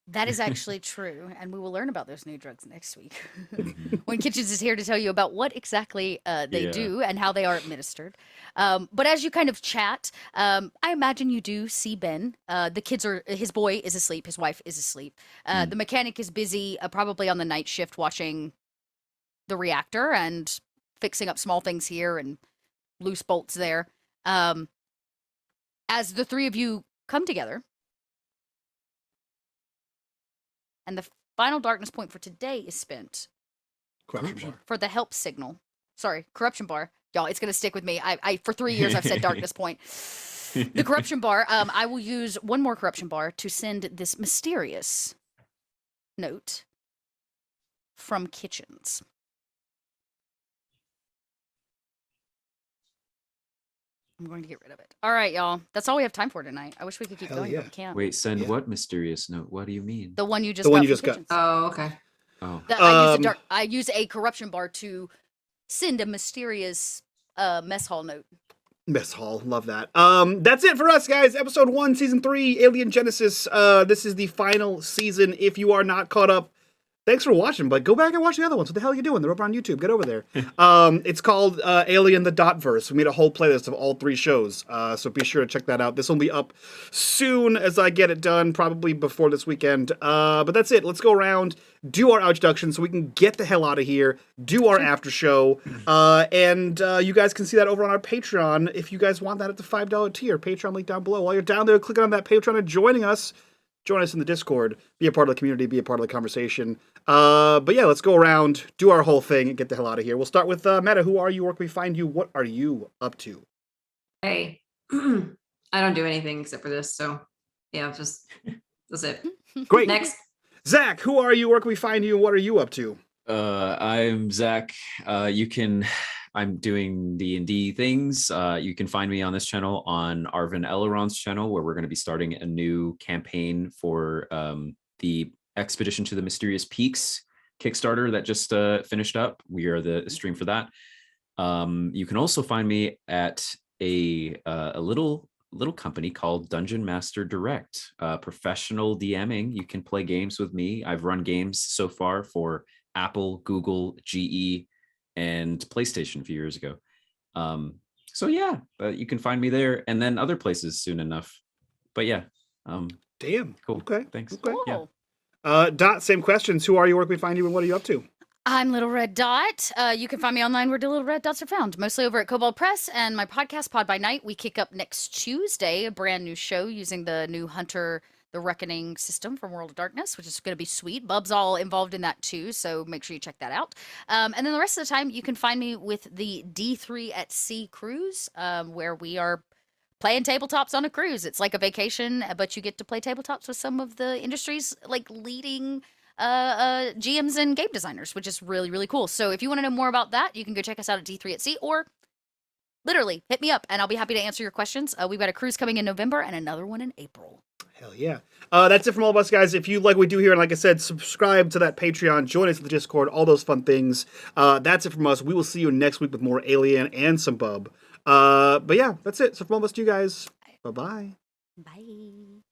That is actually true, and we will learn about those new drugs next week Mhm. when Kitchens is here to tell you about what exactly they Yeah. do and how they are administered. But as you kind of chat, I imagine you do see Ben. The kids are, his boy is asleep, his wife is asleep. Mm. The mechanic is busy, probably on the night shift, watching the reactor and fixing up small things here and loose bolts there. As the three of you come together, and the final darkness point for today is spent Corruption bar. for the help signal. Sorry, corruption bar. Y'all, it's gonna stick with me. I for 3 years I've said darkness point. The corruption bar. I will use one more corruption bar to send this mysterious note from Kitchens. I'm going to get rid of it. All right, y'all. That's all we have time for tonight. I wish we could keep Hell going, yeah. but we can't. Wait, send Yeah. what mysterious note? What do you mean? The one you just The one got you from just got. Kitchens. Oh, okay. Oh. I use a corruption bar to send a mysterious mess hall note. Mess Hall, love that. That's it for us, guys. Episode 1, Season 3, Alien Genesis. This is the final season. If you are not caught up, thanks for watching, but go back and watch the other ones. What the hell are you doing? They're over on YouTube. Get over there. It's called Alien the Dotverse. We made a whole playlist of all 3 shows, so be sure to check that out. This will be up soon as I get it done, probably before this weekend. But that's it. Let's go around, do our introduction so we can get the hell out of here, do our after show, and you guys can see that over on our Patreon if you guys want that at the $5 tier. Patreon link down below. While you're down there, clicking on that Patreon and joining us. Join us in the Discord, be a part of the community, be a part of the conversation. But yeah, let's go around, do our whole thing, and get the hell out of here. We'll start with Meta. Who are you? Where can we find you? What are you up to? Hey, I don't do anything except for this, so yeah, that's it. Great. Next. Zach, who are you? Where can we find you? What are you up to? I'm Zach. I'm doing D&D things. You can find me on this channel, on Arvin Eleron's channel, where we're going to be starting a new campaign for the Expedition to the Mysterious Peaks Kickstarter that just finished up. We are the stream for that. You can also find me at a little company called Dungeon Master Direct, professional DMing. You can play games with me. I've run games so far for Apple, Google, GE, and PlayStation a few years ago. So yeah, you can find me there, and then other places soon enough. But yeah, Damn. cool. Okay. Thanks. Okay. Cool. Yeah. Dot, same questions. Who are you? Where can we find you? And what are you up to? I'm Little Red Dot. You can find me online where the Little Red Dots are found, mostly over at Kobold Press and my podcast, Pod by Night. We kick up next Tuesday, a brand new show using the new Hunter the Reckoning system from World of Darkness, which is going to be sweet. Bub's all involved in that too, so make sure you check that out. And then the rest of the time, you can find me with the D3 at Sea cruise, where we are playing tabletops on a cruise. It's like a vacation, but you get to play tabletops with some of the industry's like leading GMs and game designers, which is really, really cool. So if you want to know more about that, you can go check us out at D3 at Sea, or literally hit me up and I'll be happy to answer your questions. We've got a cruise coming in November and another one in April. Hell yeah. That's it from all of us, guys. If you like what we do here, and like I said, subscribe to that Patreon, join us in the Discord, all those fun things. That's it from us. We will see you next week with more Alien and some Bub. But yeah, that's it. So from all of us to you guys, bye-bye. Bye.